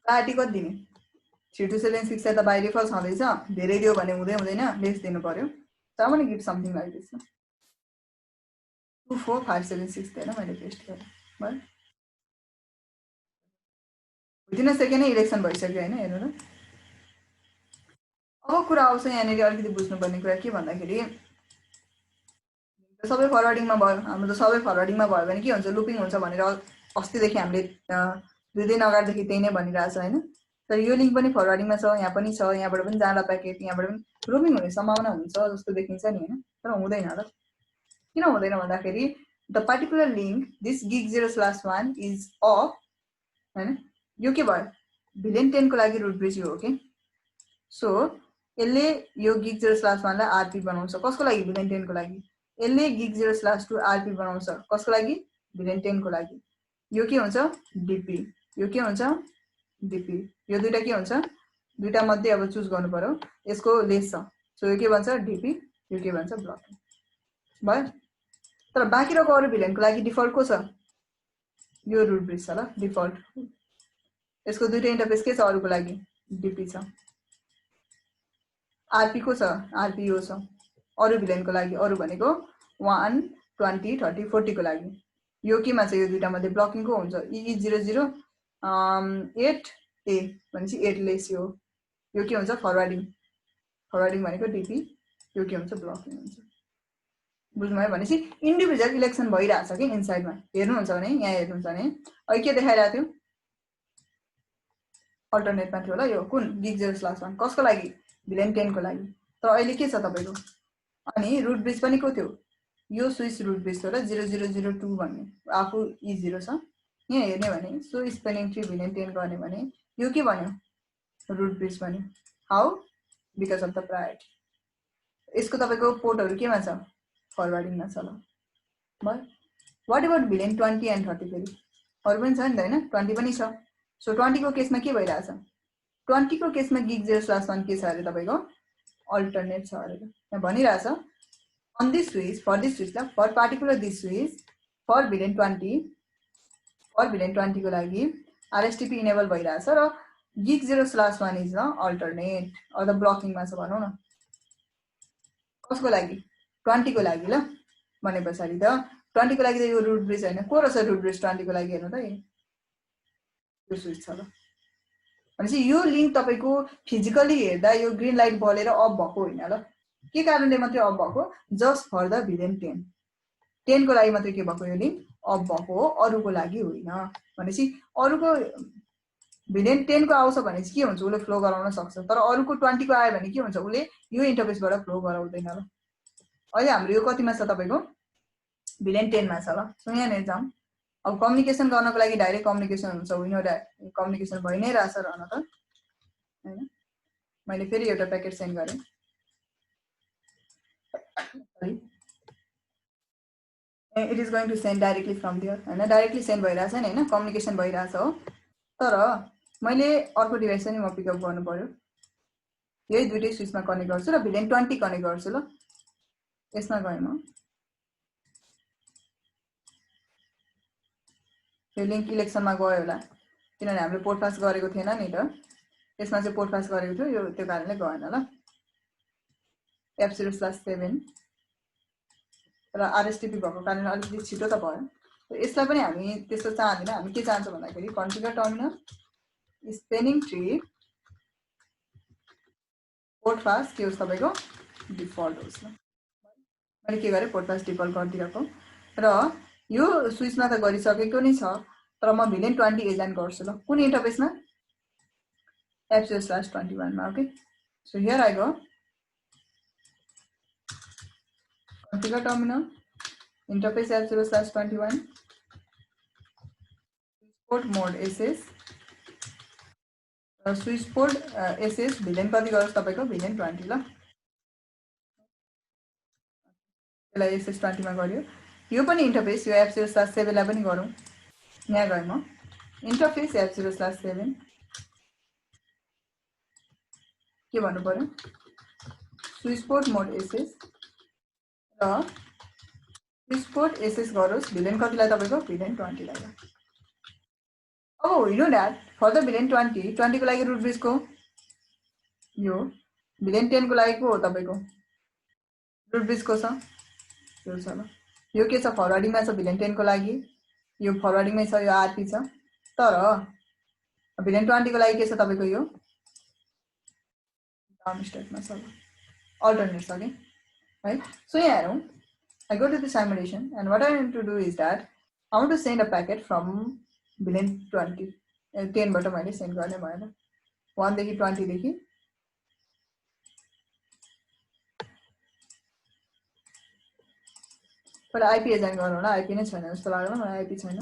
प्रायोरिटी कति दिने 3276 त बाइ डिफल्ट छँदैछ धेरै दियो भने हुँदैन लेस दिनु पर्यो so I'm going to give something like this 24576 दिएर मैले पेस्ट गरेँ भयो विदिन अ सेकेन्ड इलेक्सन भइसक्यो हैन हेर्नु न अब कुरा आउँछ यहाँनेरि अलिकति बुझ्नुपर्ने कुरा के भन्दाखेरि सबै फरवर्डिङमा भयो हाम्रो त सबै फरवर्डिङमा भयो भने के हुन्छ लुपिङ हुन्छ भनेर अस्तिदेखि हामीले 2 दिन अगाडिदेखि त्यही नै भनिरहेछ हैन तर यो लिंक पनि फरवर्डिङमा छ यहाँ पनि छ यहाँबाट पनि जाँदा प्याकेट यहाँबाट पनि रोमिङ हुने सम्भावना हुन्छ जस्तो देखिन्छ नि हैन तर हुँदैन र किन हुँदैन भन्दाखेरि the particular link this gig0/1 is of हैन यो के भयो भिलेन 10 को लागि रुट ब्रिज हो के सो यसले यो gig0/1 लाई आरपी बनाउँछ कसको लागि भिलेन 10 को लागि यसले gig0/2 आरपी बनाउँछ कसको लागि भिलेन 10 को लागि यो के हुन्छ डीपी यो के हुन्छ डीपी यो दुईटा के हुन्छ दुईटा मध्ये अब चुज गर्नु पर्यो यसको लेस छ सो यो के भन्छ डीपी यो के भन्छ ब्लकिङ भयो तर बाँकी रहेको अरु भिलेनको लागि डिफल्ट को छ यो रुट ब्रिज छ ल डिफल्ट यसको दुईटा इन्टरफेस के छ अरुको लागि डीपी छ आरपी को छ आरपी यो छ अरु भिलेनको लागि अरु भनेको 1 20 30 40 को लागि यो केमा छ यो दुईटा मध्ये ब्लकिङ को हुन्छ EE00 8 ए भनेपछि 8 लेस यो के हुन्छ फरवर्डिङ भनेको डीपी यो के हुन्छ ब्लकिङ हुन्छ बुझ्नुभयो भनेपछि इन्डिभिजुअल इलेक्सन भइराछ के इनसाइडमा हेर्नुहुन्छ भने यहाँ हेर्नुहुन्छ भने अहिले के देखाइरा थियो अल्टरनेटमा थियो ल यो कुन gig0/1 कसको लागि भिलेन 10 को लागि तर अहिले के छ तपाईको अनि रुट ब्रिज पनि को थियो यो स्विच रुट ब्रिज थियो र 0002 भन्ने आफू E0 छ यहाँ हेर्ने भने सो स्पेनिङ ट्री भिलेन 10 गर्ने भने यो के भन्यो रुट ब्रिज भन्यो how because of the priority यसको तपाईको पोर्टहरु केमा छ फरवर्डिङमा छ ल भयो व्हाट अबाउट भिलेन 20 एन्ड 30 फेरि अरु पनि छ नि त हैन 20 पनि छ सो 20 को केसमा के भइराछ 20 को केसमा gig0/1 के छ अरे तपाईको अल्टरनेट छ अरे यहाँ भनिराछ on this switch for this switch ला for particular this switch for villain 20 को लागि RSTP इनेबल भइराछ र gig0/1 इज न अल्टरनेट अर द ब्लकिङमा छ भनौं न कसको लागि 20 को लागि ल भनेपछि त 20 को लागि त यो रुट ब्रिज हैन को रहेछ रुट ब्रिज 20 को लागि हेर्नु त यो स्विच छ ल भनेपछि यो लिंक तपाईको फिजिकली हेर्दा यो ग्रीन लाइट बलेर अफ भएको हैन ल के कारणले मात्रै अफ भएको जस्ट फर द भिलेन 10 को लागि मात्रै के भएको यो लिंक अफ भएको हो अरुको लागि होइन भनेपछि अरुको भिलेन 10 को आउँछ भने के हुन्छ उले फ्लो गराउन सक्छ तर अरुको 20 को आयो भने के हुन्छ उले यो इन्टरफेसबाट फ्लो गराउँदैन ल अहिले हाम्रो यो कतिमा छ तपाईको भिलेन 10 मा छ ल सो यहाँ नै जाम अब कम्युनिकेसन गर्नको लागि डाइरेक्ट कम्युनिकेसन हुन्छ विनो कम्युनिकेसन भइ नै रहछ रहन त हैन मैले फेरि एउटा प्याकेट सेन्ड गरे it is going to send directly from there हैन डाइरेक्टली सेन्ड भइराछ नि हैन कम्युनिकेसन भइराछ हो तर मैले अर्को डिभाइस पनि म पिकअप गर्नु पर्यो यही दुईटै स्विचमा कनेक्ट गर्छु र भिलेन 20 कनेक्ट गर्छु ल यसमा गए म यो लिंक इलेक्सनमा गयो होला किनभने हामीले पोडकास्ट गरेको थिएन नि त यसमा चाहिँ पोडकास्ट गरेको थियो यो त्यो कारणले गएन ल F0/7 र RSTP भएको कारणले अलिकति छिटो त भयो यसलाई पनि हामी त्यस्तो चाहदिन हामी के चाहन्छौं भन्दाखेरि कन्फिगर टर्मिनल स्पेनिङ ट्री पोडकास्ट के होस् तपाईको डिफल्ट होस् ल मैले के गरे पोडकास्ट डिफल्ट गरिदिएको र यो स्विचमा त गरिसकेको नै छ तर म भिलेन 20 एजेन्ट गर्छु ल कुन इन्टरफेसमा F0/21 मा okay so here I go configure terminal interface F0/21 port mode SS switch port SS villain कति गरोस् तपाईको भिलेन 20 ल यसलाई एसएस 20 मा गर्यो यो पनि इन्टरफेस यो f0/7 लाई पनि गरौँ यहाँ गए म इन्टरफेस f0/7 के भन्नु पर्यो स्विच पोर्ट मोड एसएस र स्विच पोर्ट एसएस गरोस् भिलेन कतिलाई तपाईको भिलेन 20 लाई अब you know that for the villain 20 को लागि रुट ब्रिज को यो भिलेन 10 को लागि को हो तपाईको रुट ब्रिज को छ यो छ ल यो के छ फरवर्डिङ मा छ भिलेन 10 को लागि यो फरवर्डिङ मै छ यो आरपी छ तर भिलेन 20 को लागि के छ तपाईको यो डाउन स्टेट मा छ अल्टरनेट छ के right so यहाँ हेरौं I go to the simulation and what I want to do is that I want to send a packet from villain 20 10 बाट मैले सेन्ड गर्ने भएन 1 देखि 20 देखि पर आईपी एजाइन गरौँ होला आईपी नै छैन जस्तो लाग्यो मलाई आईपी छैन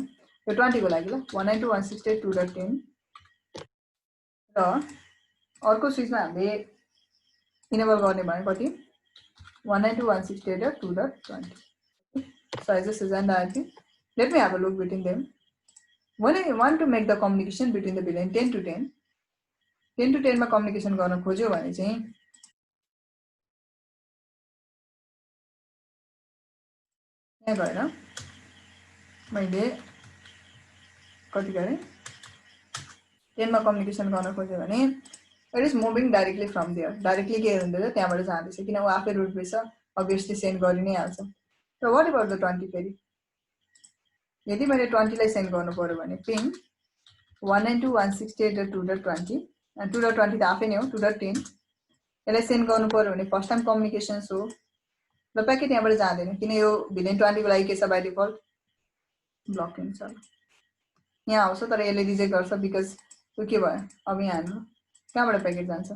यो 20 को लागि ल 192.168.2.10 र अर्को स्विचमा हामीले इनेबल गर्ने भयो कति 192.168.2.20 so I just assign the IP let me have a look between them when I want to make the communication between the villain 10 to 10 10 to 10 मा कम्युनिकेसन गर्न खोज्यो भने चाहिँ यहाँ गएर मैले कति गरे 10 मा कम्युनिकेसन गर्न खोज्यो भने it is moving directly from there directly के हुँदैन त्यहाँबाट जाँदैछ किन उ आफै रुट ब्रिज छ obviously सेन्ड गरि नै हाल्छ र what about the 20 फेरि यदि मैले 20 लाई सेन्ड गर्नु पर्यो भने पिङ 192.168.2.20 and 2.20 त आफै नै हो 2.10 यसलाई सेन्ड गर्नु पर्यो भने फर्स्ट टाइम कम्युनिकेसन्स हो र प्याकेट यहाँबाट जाँदैन किन यो भिलेन 20 को लागि के छ बाइ डिफल्ट ब्लकिङ छ यहाँ आउँछ तर यसले रिजेक्ट गर्छ बिकज यो के भयो अब यहाँ हान्नु कहाँबाट प्याकेट जान्छ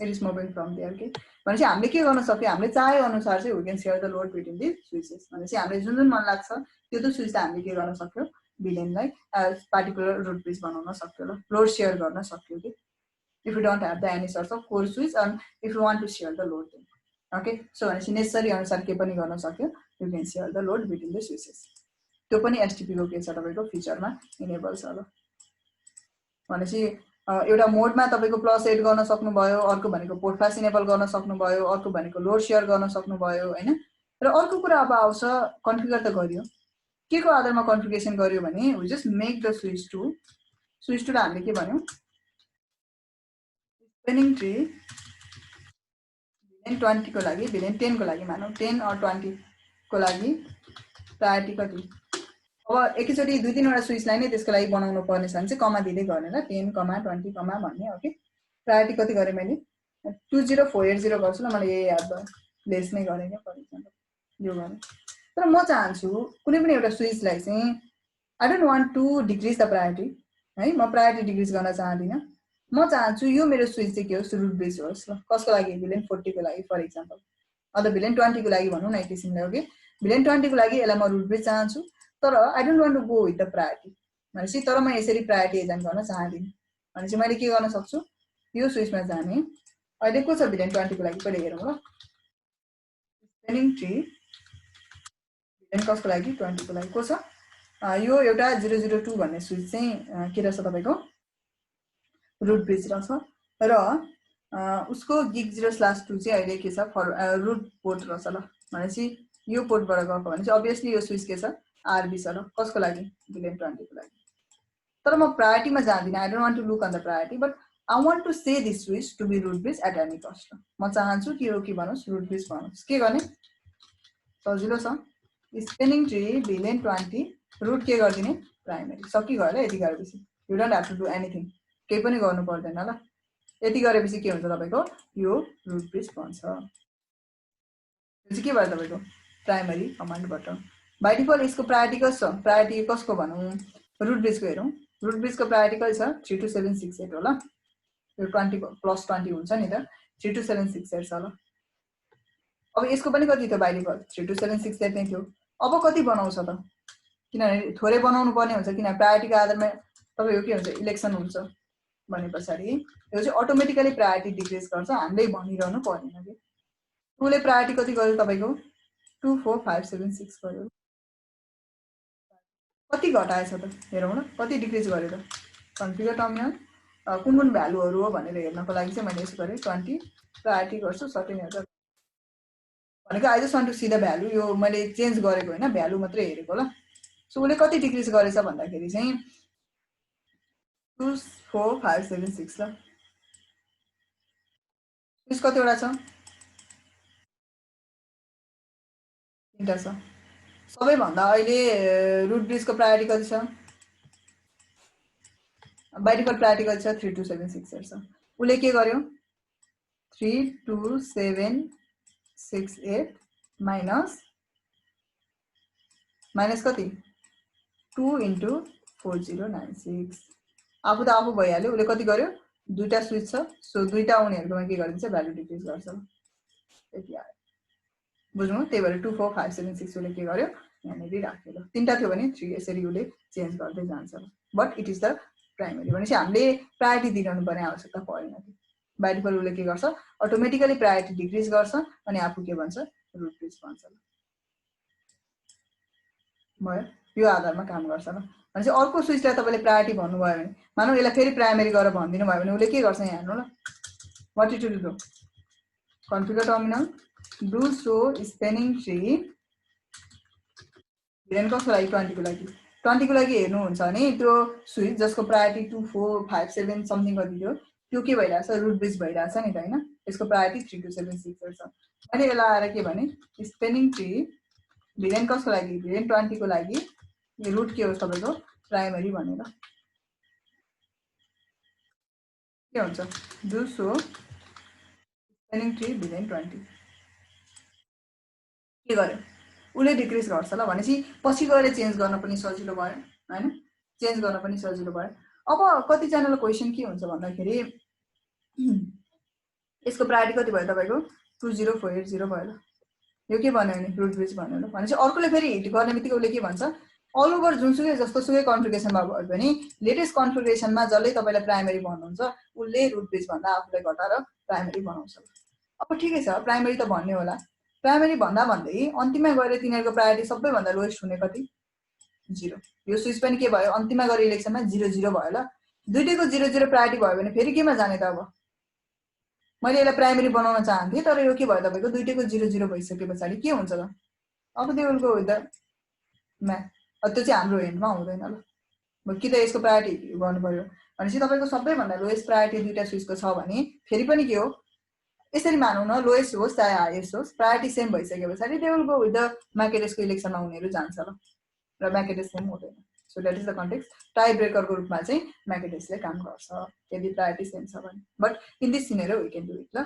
it is moving from there के भनेपछि हामीले के गर्न सक्यो हामीले चाहे अनुसार चाहिँ we can share the load between the switches भनेपछि हामीले जुन जुन मन लाग्छ त्यो त स्विच हामीले के गर्न सक्यो भिलेनलाई पार्टिकुलर रुट ब्रिज बनाउन सक्यो ल लोड शेयर गर्न सक्यो कि if you don't have the any source of core switch and if you want to share the load okay so भनेपछि नेसेसरी अनुसार के पनि गर्न सक्यो you can share the load between the switches त्यो पनि एसटीपी को के छ तपाईको फिचरमा इनेबल छ ल भनेपछि एउटा मोडमा तपाईको प्लस एड गर्न सक्नु भयो अर्को भनेको पोर्ट फ्ल्यास इनेबल गर्न सक्नु भयो अर्को भनेको लोड शेयर गर्न सक्नु भयो हैन र अर्को कुरा अब आउँछ कन्फिगर त गरियो के को आधारमा कन्फिगरेसन गरियो भने we just make the switch to ला हामीले के भन्यौ स्पेनिङ ट्री भिलेन 20 को लागि भिलेन 10 को लागि मानौ 10 or 20 को लागि प्रायोरिटी कति अब एकैचोटी दुई तीनवटा स्विचलाई नै त्यसको लागि बनाउनु पर्ने छ भने चाहिँ कमा दिँदै गर्ने ल 10, 20, भन्ने ओके प्रायोरिटी कति गरे मैले 20480 गर्छु ल मैले यही याद भयो लेस नै गरे के फर एक्जाम्पल यो गरे तर म चाहन्छु कुनै पनि एउटा स्विचलाई चाहिँ I don't want to decrease the priority है म प्रायोरिटी डिक्रिज गर्न चाहदिन म चाहन्छु यो मेरो स्विच चाहिँ के होस् रुट ब्रिज होस् ल कसको लागि भिलेन 40 को लागि फर एक्जाम्पल अथवा भिलेन 20 को लागि भनौँ न एक किसिमले ओके भिलेन 20 को लागि यसलाई म रुट ब्रिज चाहन्छु तर I don't want to go with the priority भनेपछि तर म यसरी प्रायोरिटी एजाइन गर्न चाहदिन भनेपछि मैले के गर्न सक्छु यो स्विचमा जाने अहिले को छ भिलेन 20 को लागि पहिले हेरौँ ल स्पेनिङ ट्री भिलेन कसको लागि 20 को लागि को छ यो एउटा 002 भन्ने स्विच चाहिँ के रहेछ तपाईको रुट ब्रिज रहेछ र उसको गिग 0/2 चाहिँ अहिले के छ रुट पोर्ट रहेछ ल भनेपछि यो पोर्टबाट गएको भने चाहिँ obviously यो स्विच के छ आरबी छ ल कसको लागि भिलेन 20 को लागि तर म प्रायोरिटीमा जाँदिन I don't want to look on the priority but I want to say this switch to be root bridge at any cost म चाहन्छु कि यो के बनोस् रुट ब्रिज बनोस् के गर्ने सजिलो छ स्पेनिङ ट्री भिलेन 20 रुट के गर्दिने प्राइमरी सकिगयो ल यति गरेपछि you don't have to do anything केही पनि गर्नु पर्दैन ल यति गरेपछि के हुन्छ तपाईको यो रुट ब्रिज बन्छ चाहिँ के भयो तपाईको प्राइमरी कमान्डबाट बाइ डिफल्ट यसको प्रायोरिटी कस्तो छ प्रायोरिटी कसको भनौं रुट ब्रिजको हेरौं रुट ब्रिजको प्रायोरिटी कति छ 32768 होला यो 20 प्लस 20 हुन्छ नि त 32768 छ ल अब यसको पनि कति थियो बाइ डिफल्ट 32768 नै थियो अब कति बनाउँछ त किनभने थोरै बनाउनु पर्ने हुन्छ किन प्रायोरिटीको आधारमा तपाईको के हुन्छ इलेक्सन हुन्छ भने पछाडि यो चाहिँ अटोमेटिकली प्रायोरिटी डिक्रिज गर्छ, हामीले भनिरहनु पर्दैन के। उसले प्रायोरिटी कति गर्यो तपाईको 2 4 5 7 6 गर्यो, कति घटाएछ त हेरौँ न, कति डिक्रिज गर्यो त। कन्फिगर टर्मिनल कुन कुन भ्यालुहरू हो भनेर हेर्नको लागि चाहिँ मैले यसो गरेँ 20 प्रायोरिटी गर्छु सर्टेन हेर्दा भनेको I just want to see the value. यो मैले चेन्ज गरेको होइन, भ्यालु मात्रै हेरेको ल। सो उसले कति डिक्रिज गरेछ भन्दाखेरि चाहिँ 2 4 5 7 6 ल। स्विच कतिवटा छ, 3टा छ। सबैभन्दा अहिले रुट ब्रिजको प्रायोरिटी कति छ, बाइ डिफल्ट प्रायोरिटी कति छ 3 2 7 6 8 छ। उसले के गर्यो 3 2 7 6 8 माइनस कति 2 into 4096 आफू त आफू भइहाल्यो। उसले कति गर्यो, दुईटा स्विच छ, सो दुईटा उनीहरुकोमा के गरिन्छ भ्यालु डिक्रिज गर्छ। यति आयो, बुझ्नु। त्यही भएर 2 4 5 7 6 उसले के गर्यो यहाँनेरि राख्यो ल। 3टा थियो भने 3 यसरी उसले चेन्ज गर्दै जान्छ ल। But it is the primary भनेपछि हामीले प्रायोरिटी दिइरहनु पर्ने आवश्यकता परेन। बाइ डिफल्ट उसले के गर्छ अटोमेटिकली प्रायोरिटी डिक्रिज गर्छ अनि आफू के भन्छ रुट ब्रिज भन्छ ल। भयो, यो आधारमा काम गर्छ ल। भनेपछि अर्को स्विचलाई तपाईले प्रायोरिटी भन्नुभयो भने, मानौ यसलाई फेरि प्राइमरी गरेर भनिदिनु भयो भने उसले के गर्छ यहाँ हेर्नु ल। What it will do, configure terminal do show spanning tree VLAN कसको लागि 20 को लागि 20 को लागि हेर्नुहुन्छ भने त्यो स्विच जसको प्रायोरिटी 2 4 5 7 समथिङ कति थियो त्यो के भइरहेछ रुट ब्रिज भइरहेछ नि त हैन। यसको प्रायोरिटी 3 2 7 6 छ। मैले यसलाई आएर के भने स्पेनिङ ट्री भिलेन कसको लागि भिलेन 20 को लागि यो रुट के हो तपाईको प्राइमरी भनेर के हुन्छ do show spanning tree villain 20 के गर्यो उले डिक्रिज गर्छ ल। भनेपछि पछि गएर चेन्ज गर्न पनि सजिलो भयो हैन, चेन्ज गर्न पनि सजिलो भयो। अब कति जनालाई क्वेशन के हुन्छ भन्दाखेरि यसको प्रायोरिटी कति भयो तपाईको 20480 भयो ल। यो के भन्यो भने रुट ब्रिज भन्यो ल। भनेपछि अर्कोले फेरि हिट गर्ने बित्तिकै उसले के भन्छ अल ओभर जुनसुकै जस्तो सुकै कन्फिगरेसनमा भयो भने लेटेस्ट कन्फिगरेसनमा जसले तपाईलाई प्राइमरी भन्नुहुन्छ उसले रुट ब्रिज भन्दा आफूलाई घटाएर प्राइमरी बनाउँछ। अब ठिकै छ प्राइमरी त भन्ने होला, प्राइमरी भन्दा भन्दै अन्तिममा गएर तिनीहरुको प्रायोरिटी सबैभन्दा लोएस्ट हुने कति 0। यो स्विच पनि के भयो अन्तिममा गएर इलेक्सनमा 0 0 भयो ल। दुईटैको 0 0 प्रायोरिटी भयो भने फेरि केमा जाने त। अब मैले यसलाई प्राइमरी बनाउन चाहन्थे तर यो के भयो तपाईको दुईटैको 0 0 भइसकेपछि के हुन्छ त। अब त्यो उनको द म्याथ त्यो चाहिँ हाम्रो हेन्डमा हुँदैन ल। कि त यसको प्रायोरिटी गर्नु पर्यो भनेपछि तपाईको सबैभन्दा लोएस्ट प्रायोरिटी दुईटा स्विचको छ भने फेरि पनि के हो यसरी मानौँ न लोएस्ट होस् चाहे हाईएस्ट होस् प्रायोरिटी सेम भइसकेपछि they will go with the म्याकेडेसको इलेक्सनमा उनीहरु जान्छ ल। र म्याकेडेस सेम हुँदैन। So that is the context. Tie ब्रेकरको रूपमा चाहिँ म्याकेडेसले काम गर्छ यदि प्रायोरिटी सेम छ भने। But in this scenario we can do it ल।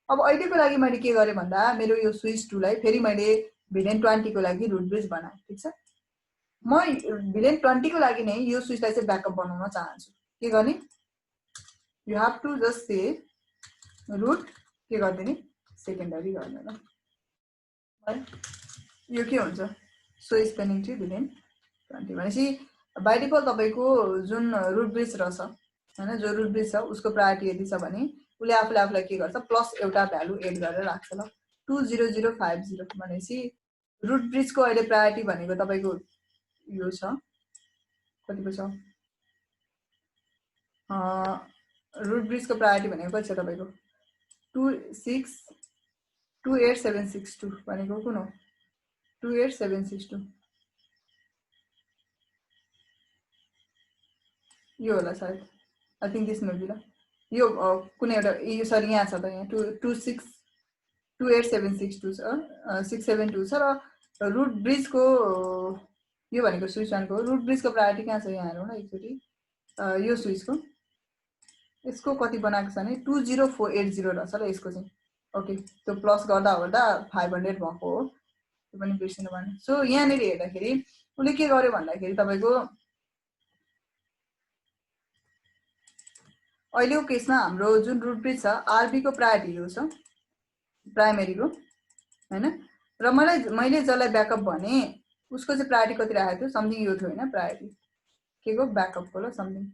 अब अहिलेको लागि मैले के गरे भन्दा मेरो यो स्विच 2 लाई फेरि मैले भिलेन 20 को लागि रुट ब्रिज बनाए। ठीक छ, म भिलेन 20 को लागि नै यो स्विचलाई चाहिँ ब्याकअप बनाउन चाहन्छु। के गर्ने you have to just say root के गर्दिने सेकेन्डरी गर्ने ल। यो के हुन्छ सो स्पेनिङ ट्री भिलेन 20 भनेपछि बाइ डिफल्ट तपाईको जुन रुट ब्रिज रहेछ हैन, जो रुट ब्रिज छ उसको प्रायोरिटी यदि छ भने उले आफूलाई के गर्छ प्लस एउटा भ्यालु एड गरेर राख्छ ल। 20050 भनेपछि रुट ब्रिजको अहिले प्रायोरिटी भनेको तपाईको यो छ कति पो छ रुट ब्रिजको प्रायोरिटी भनेको कति छ तपाईको 28762 भनेको कुन हो 28762 यो होला सायद। आई थिंक दिस मेबी ल। यो कुनै एउटा यो सरी यहाँ छ त यहाँ 28762 छ 672 छ र रुट ब्रिजको यो भनेको स्विच 1 को रुट ब्रिजको प्रायोरिटी कहाँ छ यहाँ हेरौँ न एकचोटी। यो स्विचको यसको कति बनाएको छ भने 20480 रहेछ ल यसको चाहिँ। ओके त्यो प्लस गर्दा 500 भएको हो त्यो पनि बिर्सिनु भएन। सो यहाँनेरि हेर्दाखेरि उले के गर्यो भन्दाखेरि तपाईको अहिलेको केसमा हाम्रो जुन रुट ब्रिज छ आरबी को प्रायोरिटी यो छ प्राइमरी को हैन, र मैले जसलाई ब्याकअप भने उसको चाहिँ प्रायोरिटी कति राखेको थियो समथिङ यो थियो हैन प्रायोरिटी के को ब्याकअप को ल समथिङ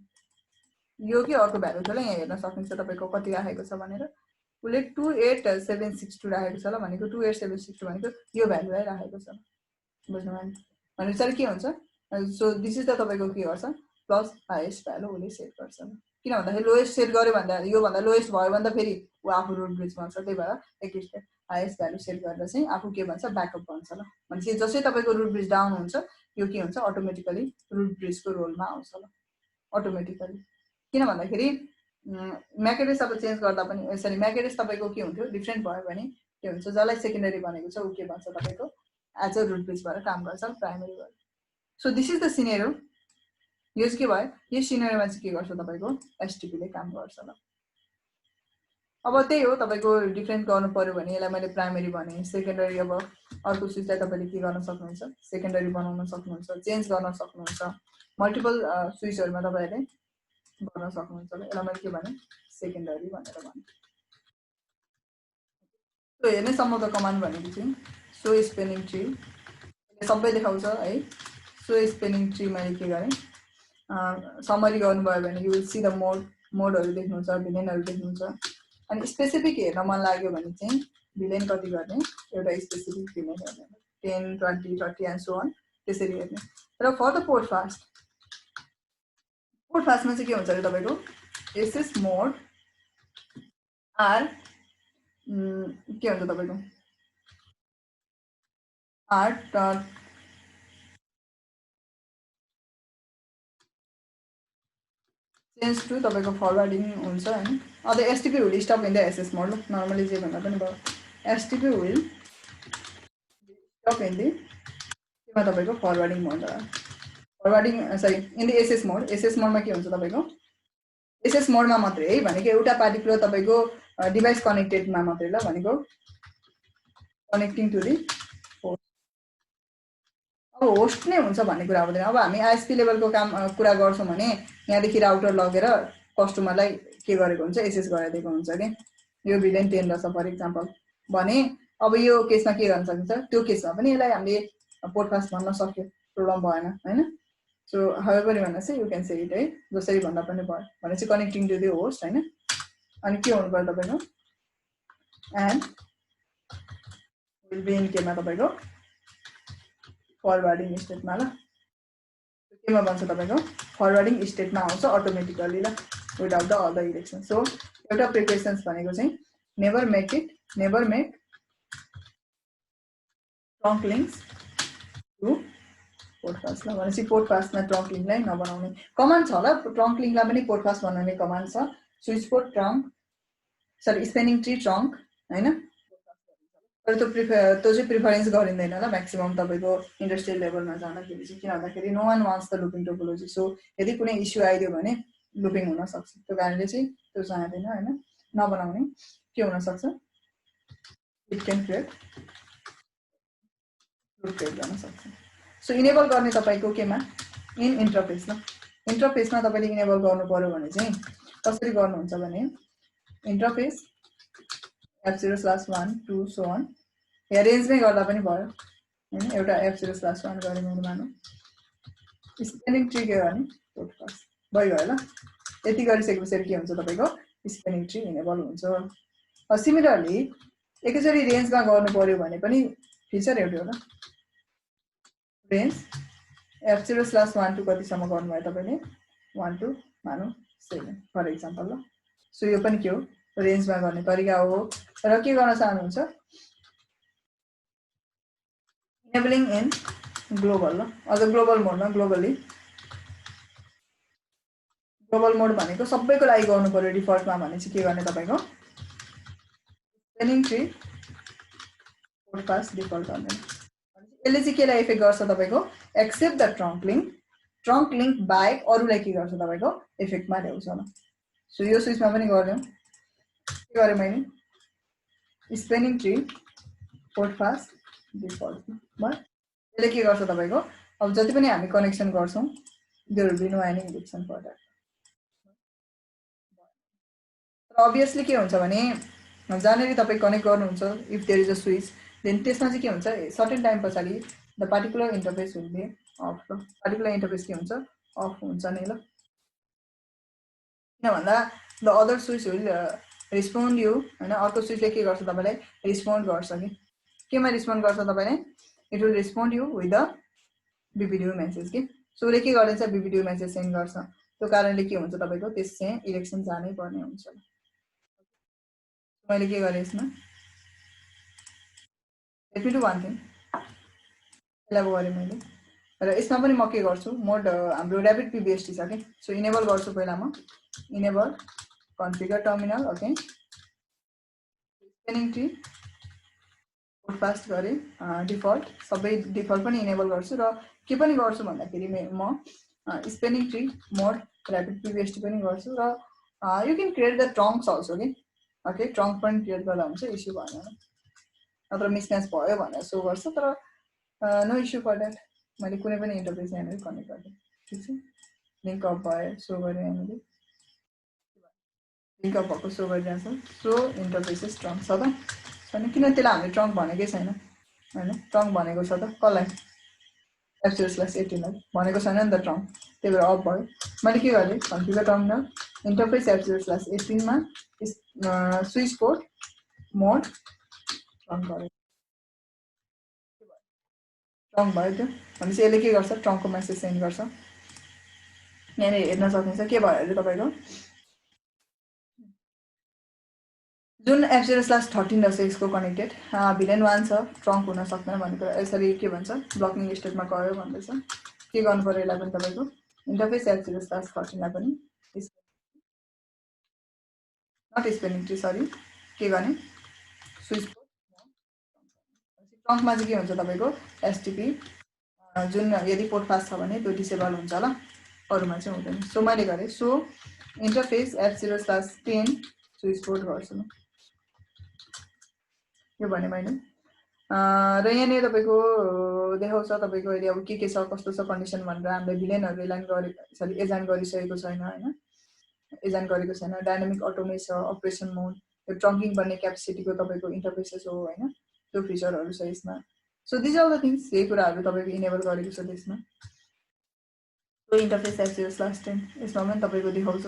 यो के अर्को भ्यालु छ ल यहाँ हेर्न सक्नुहुन्छ तपाईको कति राखेको छ भनेर उले 28762 राखेको छ ल भनेको 28762 भनेको यो भ्यालु राखेको छ बुझ्नुभयो भनेपछि चाहिँ के हुन्छ सो दिस इज द तपाईको के गर्छ प्लस हाईएस्ट भ्यालु उले सेट गर्छ किन भन्दाखेरि लोएस्ट सेट गर्यो भन्दा यो भन्दा लोएस्ट भयो भन्दा फेरि उ आफू रुट ब्रिज भन्छ त्यही भएर एकैचोटि हाईएस्ट भ्यालु सेट गरेर चाहिँ आफू के भन्छ ब्याकअप भन्छ ल भनेपछि जसै तपाईको रुट ब्रिज डाउन हुन्छ यो के हुन्छ अटोमेटिकली रुट ब्रिजको रोलमा आउँछ ल अटोमेटिकली किन भन्दाखेरि म्याक एड्रेस अब चेन्ज गर्दा पनि सरी म्याक एड्रेस तपाईको के हुन्थ्यो डिफरेन्ट भयो भने के हुन्छ जसलाई सेकेन्डरी भनेको छ उ के भन्छ तपाईको एज अ रुट ब्रिज भएर काम गर्छ प्राइमरी भएर so this is the scenario यो चाहिँ के भयो यो सिनेरियोमा चाहिँ के गर्छ तपाईको एसटिपी ले काम गर्छ ल अब त्यही हो तपाईको डिफरेन्ट गर्नु पर्यो भने यसलाई मैले प्राइमरी भने सेकेन्डरी अब अर्को स्विचलाई तपाईले के गर्न सक्नुहुन्छ सेकेन्डरी बनाउन सक्नुहुन्छ चेन्ज गर्न सक्नुहुन्छ मल्टिपल स्विचहरुमा तपाईले गर्न सक्नुहुन्छ ल यसलाई मैले के भने सेकेन्डरी भनेर भने सो हेर्ने सम अफ द कमान्ड भनेको चाहिँ सो स्पेनिङ ट्री सबै देखाउँछ है सो स्पेनिङ ट्री मैले के गरे समरी गर्नुभयो भने यु विल सी द मोडहरु देख्नुहुन्छ भिलेनहरु देख्नुहुन्छ अनि स्पेसिफिक हेर्न मन लाग्यो भने चाहिँ भिलेन कति गर्ने एउटा स्पेसिफिक भिलेन हेर्ने 10 20 30 एन्ड सो अन त्यसरी हेर्ने र फर द पोर्ट फास्टमा चाहिँ के हुन्छ अरे तपाईको एसएस मोड आर के हुन्छ तपाईको आर चेन्ज टु तपाईको फरवर्डिङ हुन्छ हैन अझ STP will stop in the SS mode normally जे भन्दा पनि भयो STP will stop in the केमा तपाईको फरवर्डिङ मोड फरवर्डिङ सरी इन द एसएस मोडमा के हुन्छ तपाईको एसएस मोडमा मात्रै है भनेको एउटा पार्टिकुलर तपाईको डिभाइस कनेक्टेडमा मात्रै ल भनेको कनेक्टिङ टु द होस्ट अब होस्ट नै हुन्छ भन्ने कुरा हुँदैन अब हामी आईएसपी लेभलको काम कुरा गर्छौं भने यहाँदेखि राउटर लगेर कस्टमरलाई के गरेको हुन्छ एसएस गराइदिएको हुन्छ के यो भिलेन 10 रहेछ फर एक्जाम्पल भने अब यो केसमा के गर्न सकिन्छ त्यो केसमा पनि यसलाई हामीले पोर्ट फास्ट भन्न सक्यो प्रब्लम भएन हैन सो हाउएभर भन्दा चाहिँ यु क्यान से इट है जसरी भन्दा पनि भयो भने चाहिँ कनेक्टिङ टु द होस्ट हैन अनि के हुनु पर्यो तपाईको एन्ड विल बी इन केमा तपाईको फरवर्डिङ स्टेटमा ल केमा भन्छ तपाईको फरवर्डिङ स्टेटमा आउँछ अटोमेटिकली ल without the other election so एउटा प्रिकसन्स भनेको चाहिँ never make trunk links to port fast ल भनेपछि पोर्ट फास्टमा ट्रङ्क लिंकलाई नबनाउने कमान्ड छ ल ट्रङ्क लिंकलाई पनि पोर्ट फास्ट बनाउने कमान्ड छ switch port trunk sorry spanning tree trunk हैन तर त्यो चाहिँ प्रिफरेन्स गरिँदैन ल म्याक्सिमम तपाईको इन्डस्ट्रियल लेभलमा जाँदाखेरि चाहिँ किन भन्दाखेरि no one wants the looping topology so यदि कुनै इस्यु आइदियो भने लुपिङ हुन सक्छ त्यो कारणले चाहिँ त्यो चाहदैन हैन नबनाउने के हुन सक्छ it can create loop create गर्न सक्छ सो इनेबल गर्ने तपाईको केमा इन इन्टरफेस ल इन्टरफेसमा तपाईले इनेबल गर्नु पर्यो भने चाहिँ कसरी गर्नुहुन्छ भने इन्टरफेस f0/1 2 so on यहाँ रेन्जमै गर्दा पनि भयो हैन एउटा f0/1 गरे मैले मानौ स्पेनिङ ट्री के गर्ने पोर्ट फास्ट भयो ल यति गरिसकेपछि के हुन्छ तपाईको स्पेनिङ ट्री इनेबल हुन्छ सिमिलरली एकैचोटी रेन्जमा गर्नु पर्यो भने पनि फिचर एउटै हो ल रेन्ज f0/1 to कतिसम्म गर्नुभयो तपाईले 1 to मानौ 7 फर एक्जाम्पल ल सो यो पनि के हो रेन्जमा गर्ने तरिका हो र के गर्न चाहनुहुन्छ इनेबलिङ इन ग्लोबल ल अझ ग्लोबल मोडमा ग्लोबल मोड भनेको सबैको लागि गर्नु पर्यो डिफल्टमा भने चाहिँ के गर्ने तपाईको स्पेनिङ ट्री पोर्ट फास्ट डिफल्ट गर्ने यसले चाहिँ केलाई इफेक्ट गर्छ तपाईको एक्सेप्ट द ट्रङ्क लिंक बाहेक अरुलाई के गर्छ तपाईको इफेक्टमा ल्याउँछ ल सो यो स्विचमा पनि गर्दियौ के गरे मैले स्पेनिङ ट्री पोर्ट फास्ट डिफल्ट भयो यसले के गर्छ तपाईको अब जति पनि हामी कनेक्सन गर्छौं there will be no any election for that तर obviously के हुन्छ भने जहाँनेरि तपाई कनेक्ट गर्नुहुन्छ if there is a switch then त्यसमा चाहिँ के हुन्छ सर्टेन टाइम पछाडी the particular interface will be off particular interface के हुन्छ अफ हुन्छ नि ल किन भन्दा the other switch will respond you हैन अर्को स्विचले के गर्छ तपाईलाई रिस्पोन्ड गर्छ कि केमा रिस्पोन्ड गर्छ तपाईले it will respond you with the BPDU message कि सो उसले के गरिन्छ बीबीडीयू मेसेज सेन्ड गर्छ त्यो कारणले के हुन्छ तपाईको त्यस चाहिँ इलेक्सन जानै पर्ने हुन्छ मैले के गरे यसमा let me do one thing यसलाई गरे मैले र यसमा पनि म के गर्छु मोड हाम्रो र्यापिड पीबीएसटी छ कि सो इनेबल गर्छु पहिला म enable configure terminal okay spanning tree portfast गरे डिफल्ट सबै डिफल्ट पनि इनेबल गर्छु र के पनि गर्छु भन्दाखेरि म स्पेनिङ ट्री मोड र्यापिड पीबीएसटी पनि गर्छु र you can create the trunks also कि ओके ट्रङ्क पनि क्रिएट गर्दा हुन्छ इस्यु भएन नत्र मिसम्याच भयो भनेर सो गर्छ तर नो इस्यु फर द्याट मैले कुनै पनि इन्टरफेस यहाँनिर कनेक्ट गरेँ ठिक छ लिङ्क अप भयो सो गरेँ हामीले लिङ्क अप भएको सो गरिरहेको छ सो इन्टरफेसेस ट्रङ्क छ त छैन किन त्यसलाई हामीले ट्रङ्क भनेकै छैन होइन ट्रङ्क भनेको छ त कसलाई F0/18 भनेको छैन नि त ट्रङ्क त्यही भएर अफ भयो मैले के गरेँ कन्फिगर टर्मिनल इन्टरफेस F0/18 मा स्विच पोर्ट मोड ट्रङ्क गरेँ ट्रङ्क भयो त्यो भनेपछि यसले के गर्छ ट्रङ्कको मेसेज सेन्ड गर्छ यहाँनिर हेर्न सक्नुहुन्छ के भयो अरे तपाईँको जुन F0/13 रहेछ यसको कनेक्टेड भिलेन 1 छ ट्रङ्क हुन सक्दैन भनेको यसरी के भन्छ ब्लकिङ स्टेटमा गयो भन्दैछ के गर्नु पर्यो यसलाई पनि तपाईँको इन्टरफेस F0/13 लाई पनि नट स्पेनिङ ट्री सरी के गर्ने स्विच ट्रङ्कमा चाहिँ के हुन्छ तपाईँको एसटिपी जुन यदि पोर्ट पास छ भने त्यो डिसेबल हुन्छ ल अरूमा चाहिँ हुँदैन सो मैले गरेँ so interface F0/10 switch port गर्छु म यो भने मैले र यहाँनिर तपाईँको देखाउँछ तपाईँको अहिले अब के छ कस्तो छ कन्डिसन भनेर हामीले भिलेनहरू एलाइन गरे सरी एजाइन गरिसकेको छैन होइन एजाइन गरेको छैन डाइनामिक अटोमे छ अपरेसन मोड यो ट्रङ्किङ गर्ने क्यापेसिटीको तपाईँको इन्टरफेसेस हो होइन त्यो फिचरहरू छ यसमा so these are the things यही कुराहरू तपाईँको इनेबल गरेको छ त्यसमा सो इन्टरफेस F0/10 यसमा पनि तपाईँको देखाउँछ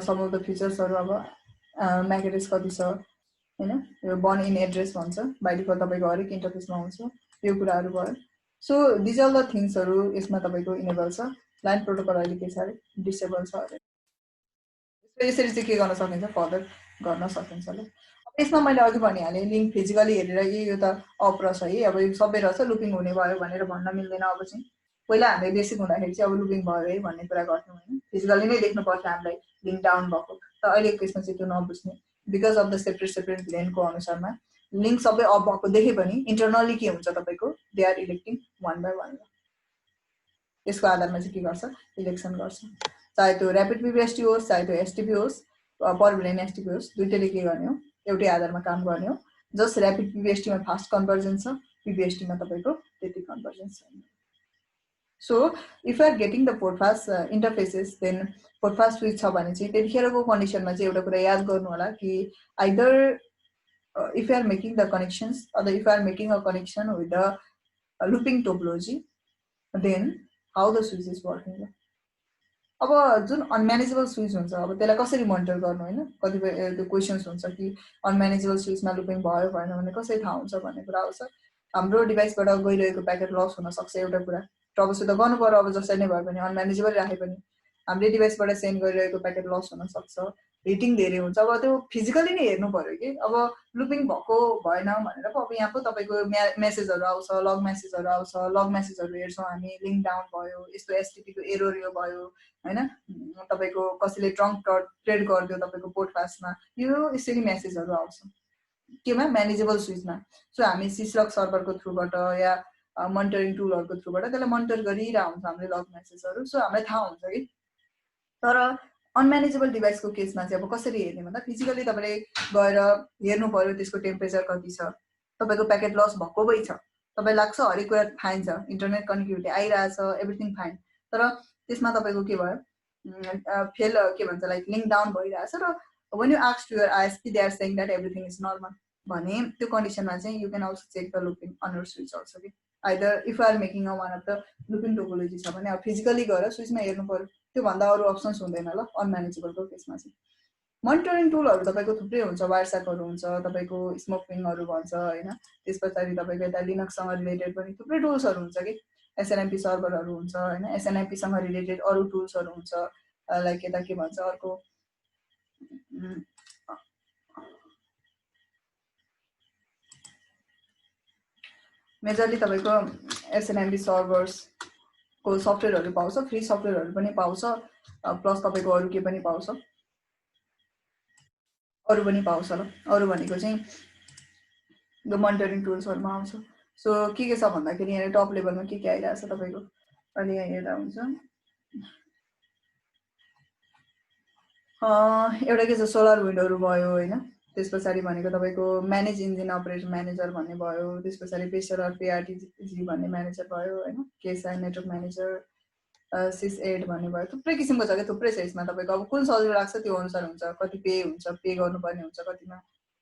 सम अफ द फिचर्सहरू अब म्याक एड्रेस कति छ होइन यो बर्न इन एड्रेस भन्छ बाइ डिफल्ट तपाईँको हरेक इन्टरफेसमा हुन्छ यो कुराहरू भयो सो दिज आर द थिङ्सहरू यसमा तपाईँको इनेबल छ लाइन प्रोटोकल अहिले के छ अरे डिसेबल छ अरे यसरी चाहिँ के गर्न सकिन्छ फर्दर गर्न सकिन्छ ल यसमा मैले अघि भनिहालेँ लिङ्क फिजिकली हेरेर यो त अप रहेछ है अब यो सबै रहेछ लुपिङ हुने भयो भनेर भन्न मिल्दैन अब चाहिँ पहिला हामीले बेसिक हुँदाखेरि चाहिँ अब लुपिङ भयो है भन्ने कुरा गर्थ्यौँ होइन फिजिकली नै देख्नु पर्थ्यो हामीलाई लिङ्क डाउन भएको त अहिलेको केसमा चाहिँ त्यो नबुझ्ने बिकज अफ द सेपरेट भिलेनको अनुसारमा लिङ्क सबै अफ भएको देखे पनि इन्टरनली के हुन्छ तपाईँको they are electing one by one यसको आधारमा चाहिँ के गर्छ इलेक्सन गर्छ चाहे त्यो ऱ्यापिड पीबीएसटी होस् चाहे त्यो एसटिपी होस् पर भिलेन एसटिपी होस् दुइटैले के गर्ने हो एउटै आधारमा काम गर्ने हो जस्ट ऱ्यापिड पीबीएसटीमा फास्ट कन्भर्जन छ पीबीएसटीमा तपाईँको त्यति कन्भर्जन छैन so if are getting the portfast interfaces then portfast switch छ भने चाहिँ त्यतिखेरको कन्डिसनमा चाहिँ एउटा कुरा याद गर्नु होला कि either if are making the connections अथवा if are making a connection with the looping topology then how the switch is working अब जुन अनम्यानेजेबल स्विच हुन्छ अब त्यसलाई कसरी मोनिटर गर्नु होइन कतिपय त्यो क्वेसन्स हुन्छ कि अनम्यानेजेबल स्विचमा लुपिङ भयो भएन भने कसरी थाहा हुन्छ भन्ने कुरा आउँछ हाम्रो डिभाइसबाट गइरहेको प्याकेट लस हुनसक्छ एउटा कुरा ट्रबल त गर्नु पर्यो अब जसरी नै भयो भने अनम्यानेजेबल राखे पनि हामीले डिभाइसबाट सेन्ड गरिरहेको प्याकेट लस हुनसक्छ हिटिङ धेरै हुन्छ अब त्यो फिजिकली नै हेर्नु पर्यो कि अब लुपिङ भएको भएन भनेर पो अब यहाँ पो तपाईँको मेसेजहरू आउँछ लग मेसेजहरू हेर्छौँ हामी लिङ्क डाउन भयो यस्तो एसटिपीको एरर यो भयो होइन तपाईँको कसैले ट्रङ्क ट्रेड गरिदियो तपाईँको पोडकास्टमा यो यसरी मेसेजहरू आउँछ केमा म्यानेजेबल स्विचमा सो हामी सिस्लक सर्भरको थ्रुबाट या मोनिटरिङ टुलहरूको थ्रुबाट त्यसलाई मोनिटर गरिरहेको हुन्छ हामीले लग मेसेजहरू सो हामीलाई थाहा हुन्छ कि तर अनम्यानेजेबल डिभाइसको केसमा चाहिँ अब कसरी हेर्ने भन्दा फिजिकली तपाईँले गएर हेर्नु पर्यो त्यसको टेम्परेचर कति छ तपाईँको प्याकेट लस भएको भइ छ तपाईँ लाग्छ हरेक कुरा फाइन छ इन्टरनेट कनेक्टिभिटी आइरहेछ एभ्रिथिङ फाइन तर त्यसमा तपाईँको के भयो फेल के भन्छ लाइक लिङ्क डाउन भइरहेछ र when you ask to your ISP they are saying that everything is normal भने त्यो कन्डिसनमा चाहिँ you can also check the looping on your switch also कि either if are making a one of the looping topology छ भने अब physically गएर स्विचमा हेर्नु पर्यो, त्योभन्दा अरू अप्सन्स हुँदैन ल अनम्यानेजेबलको केसमा चाहिँ। मोनिटरिङ टुलहरू तपाईँको थुप्रै हुन्छ, वायरस्याकहरू हुन्छ, तपाईँको स्मोकिङहरू भन्छ होइन, त्यस पछाडि तपाईँको यता लिनक्ससँग रिलेटेड पनि थुप्रै टुल्सहरू हुन्छ कि, एसएनएमपी सर्भरहरू हुन्छ होइन, एसएनएमपीसँग रिलेटेड अरू टुल्सहरू हुन्छ, लाइक यता के भन्छ अर्को मेजरली तपाईँको एसएनएमपी सर्भर्सको सफ्टवेयरहरू पाउँछ, फ्री सफ्टवेयरहरू पनि पाउँछ, प्लस तपाईँको अरू के पनि पाउँछ, अरू पनि पाउँछ ल। अरू भनेको चाहिँ यो मोनिटरिङ टुल्सहरूमा आउँछ। सो के छ भन्दाखेरि यहाँ टप लेभलमा के आइरहेछ तपाईँको, अहिले यहाँ हेर्दा हुन्छ एउटा के छ सोलर विन्डोहरू भयो होइन, त्यस पछाडि भनेको तपाईँको म्यानेज इन्जिन अपरेसन म्यानेजर भन्ने भयो, त्यस पछाडि पेसर पिआरटिजी भन्ने म्यानेजर भयो होइन, केएसआई नेटवर्क म्यानेजर, सिस8 भन्ने भयो, थुप्रै किसिमको छ क्या, थुप्रै छ यसमा। तपाईँको अब कुन सजिलो लाग्छ त्यो अनुसार हुन्छ, कति पे हुन्छ, पे गर्नुपर्ने हुन्छ,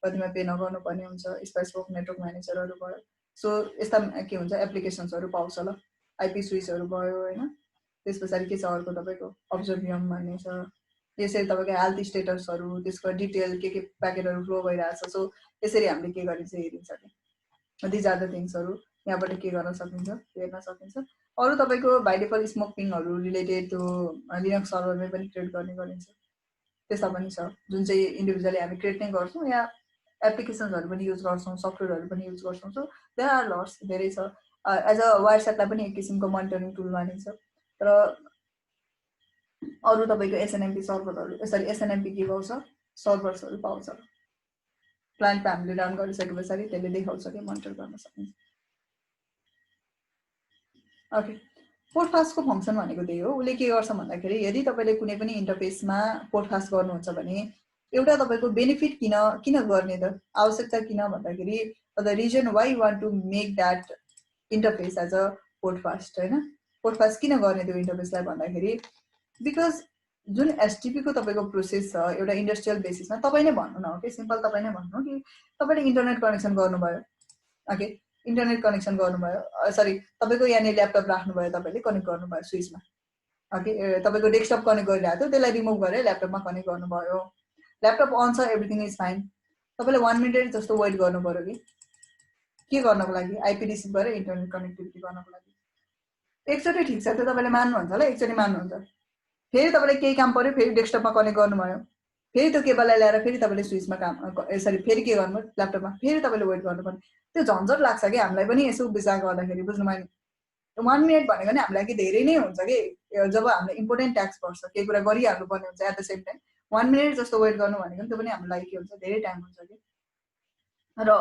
कतिमा पे नगर्नुपर्ने हुन्छ, स्पाइसपोक नेटवर्क म्यानेजरहरू भयो। सो यस्ता के हुन्छ एप्लिकेसन्सहरू पाउँछ ल, आइपी स्विचहरू भयो होइन, त्यस पछाडि के छ अर्को तपाईँको अब्जर्भियम भन्ने छ, यसरी तपाईँको हेल्थ स्टेटसहरू, त्यसको डिटेल के प्याकेटहरू फ्लो भइरहेछ, सो यसरी हामीले के गरिन्छ हेरिन्छ कि दिज आर द थिङ्सहरू यहाँबाट के गर्न सकिन्छ हेर्न सकिन्छ। अरू तपाईँको बाइ डिफल्ट स्मोकिङहरू रिलेटेड त्यो लिनक्स सर्भरमै पनि क्रिएट गर्ने गरिन्छ, त्यस्ता पनि छ जुन चाहिँ इन्डिभिजुअली हामी क्रिएट नै गर्छौँ या एप्लिकेसन्सहरू पनि युज गर्छौँ, सफ्टवेयरहरू पनि युज गर्छौँ। सो देयर आर लट्स, धेरै छ। एज अ वायरस्याकलाई पनि एक किसिमको मोनिटरिङ टुल मानिन्छ। र अरू तपाईँको एसएनएमपी सर्भरहरू, यसरी एसएनएमपी के पाउँछ सर्भर्सहरू पाउँछ, प्लान्टमा हामीले रन गरिसके पछाडि त्यसले देखाउँछ कि मोनिटर गर्न सकिन्छ। ओके, पोडकास्टको फङ्सन भनेको त्यही हो। उसले के गर्छ भन्दाखेरि यदि तपाईँले कुनै पनि इन्टरफेसमा पोडकास्ट गर्नुहुन्छ भने एउटा तपाईँको बेनिफिट किन गर्ने त, आवश्यकता किन भन्दाखेरि the reason why you want to make that interface as a podcast होइन। पोडकास्ट किन गर्ने त्यो इन्टरफेसलाई भन्दाखेरि बिकज जुन एसटिपीको तपाईँको प्रोसेस छ एउटा इन्डस्ट्रियल बेसिसमा, तपाईँ नै भन्नु न, ओके सिम्पल तपाईँ नै भन्नु कि तपाईँले इन्टरनेट कनेक्सन गर्नुभयो, ओके इन्टरनेट कनेक्सन गर्नुभयो, सरी तपाईँको यहाँनिर ल्यापटप राख्नुभयो, तपाईँले कनेक्ट गर्नुभयो स्विचमा, ओके तपाईँको डेस्कटप कनेक्ट गरिरहेको थियो, त्यसलाई रिमुभ गरेर ल्यापटपमा कनेक्ट गर्नुभयो, ल्यापटप अन छ, एभ्रिथिङ इज फाइन। तपाईँले 1 मिनट जस्तो वेट गर्नु पऱ्यो कि के गर्नको लागि, आइपी रिसिभ गरेर इन्टरनेट कनेक्टिभिटी गर्नको लागि। एकचोटि ठिक छ, त्यो तपाईँले मान्नुहुन्छ होला, एकचोटि मान्नुहुन्छ, फेरि तपाईँले केही काम पऱ्यो, फेरि डेस्कटपमा कनेक्ट गर्नुभयो, फेरि त्यो केबललाई ल्याएर फेरि तपाईँले स्विचमा काम यसरी फेरि के गर्नुभयो ल्यापटपमा, फेरि तपाईँले वेट गर्नुपर्ने, त्यो झन्झट लाग्छ कि हामीलाई पनि यसो विचार गर्दाखेरि, बुझ्नुभयो नि। 1 मिनट भनेको नि हामीलाई कि धेरै नै हुन्छ कि, जब हामीलाई इम्पोर्टेन्ट ट्याक्स पर्छ, केही कुरा गरिहाल्नु पर्ने हुन्छ at the same time 1 minute जस्तो वेट गर्नु भनेको त्यो पनि हाम्रो लागि के हुन्छ, धेरै टाइम हुन्छ कि। र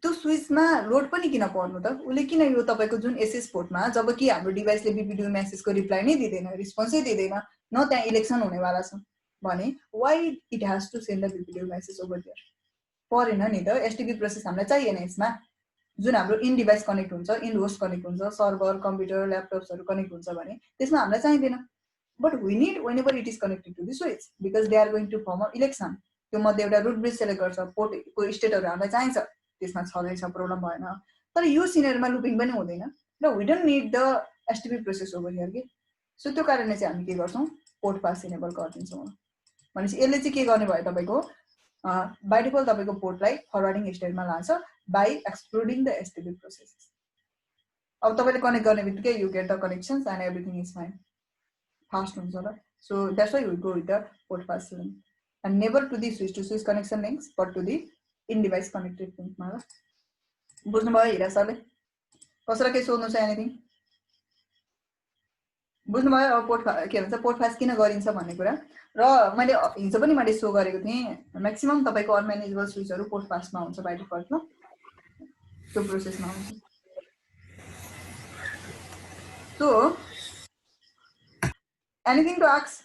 त्यो स्विचमा लोड पनि किन पर्नु त, उसले किन यो तपाईँको जुन एसएस पोर्टमा, जबकि हाम्रो डिभाइसले बिपिडियू मेसेजको रिप्लाई नै दिँदैन, रिस्पोन्सै दिँदैन, न त्यहाँ इलेक्सन हुनेवाला छ भने why it has to send the BPDU message over there, परेन नि त। एसटिपी प्रोसेस हामीलाई चाहिएन यसमा। जुन हाम्रो इन डिभाइस कनेक्ट हुन्छ, इन होस्ट कनेक्ट हुन्छ, सर्भर कम्प्युटर ल्यापटप्सहरू कनेक्ट हुन्छ भने त्यसमा हामीलाई चाहिँदैन। But we need whenever it is connected to the switch because they are going to form a election. त्यो मध्ये एउटा रुट ब्रिज सेलेक्ट गर्छ, पोर्टको स्टेटहरू हामीलाई चाहिन्छ, त्यसमा छँदैछ, प्रब्लम भएन। तर यो सिनेरीमा लुपिङ पनि हुँदैन र we don't need the STP process over here कि। सो त्यो कारणले चाहिँ हामी के गर्छौँ, पोर्ट पास इनेबल गरिदिन्छौँ। भनेपछि यसले चाहिँ के गर्ने भयो तपाईँको बाइ डिफल्ट तपाईँको पोर्टलाई फरवर्डिङ स्टेटमा लान्छ by excluding the STP process. अब तपाईँले कनेक्ट गर्ने बित्तिकै you get the connections and everything is fine, fast हुन्छ ल। So that's why we go with the port fast link and never to the switch to switch connection links but to the end device connected लिङ्कमा ल। बुझ्नुभयो हिरा सरले? कसैलाई केही सोध्नु छ एनिथिङ? बुझ्नुभयो अब पोर्ट के भन्छ पोर्ट पास किन गरिन्छ भन्ने कुरा। र मैले हिजो पनि मैले सो गरेको थिएँ, म्याक्सिमम तपाईँको अनम्यानेजेबल स्विचहरू पोर्ट पासमा हुन्छ बाइ डिफल्ट ल, त्यो प्रोसेसमा हुन्छ। सो एनिथिङ टु आस्क,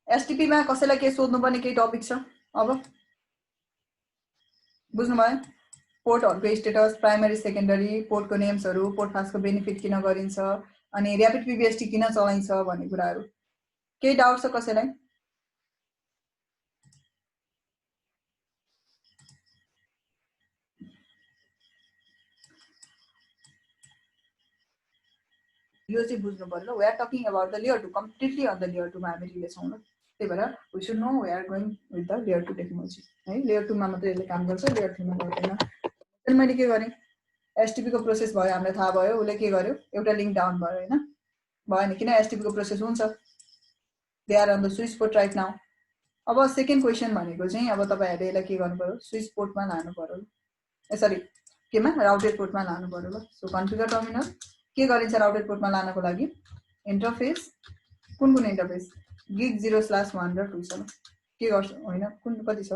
एसटिपीमा कसैलाई के सोध्नुपर्ने केही टपिक छ? अब बुझ्नुभयो पोर्टहरूको स्टेटस, प्राइमरी सेकेन्डरी, पोर्टको नेम्सहरू, पोर्ट पासको बेनिफिट किन गरिन्छ, अनि ऱ्यापिड पिबिएसटी किन चलाइन्छ भन्ने कुराहरू। केही डाउट छ कसैलाई? यो चाहिँ बुझ्नु पर्यो। We are talking about the layer 2 completely on the layer 2 मा हामी रिले छौँ ल। त्यही भएर we should no we are going with the layer 2 technology है। लेयर 2 मा मात्रै यसले काम गर्छ, लेयर 3 मा गर्दैन। अनि मैले के गरेँ, एसटिपी को प्रोसेस भयो, हामीलाई थाहा भयो उसले के गर्यो, एउटा लिङ्क डाउन भयो हैन, भएन किन एसटिपी को प्रोसेस हुन्छ, they are on the switch port right now. अब सेकेन्ड क्वेसन भनेको चाहिँ अब तपाईहरुले यसलाई के गर्नु पर्यो, स्विच पोर्टमा लानु पर्यो, सरी केमा राउटेड पोर्टमा लानु पर्यो ल। सो कन्फिगर टर्मिनल के गरिन्छ राउटेड पोर्टमा लानको लागि, इन्टरफेस कुन कुन इन्टरफेस गिग 0/1 र 2 छ ल। के गर्छ हैन, कुन कति छ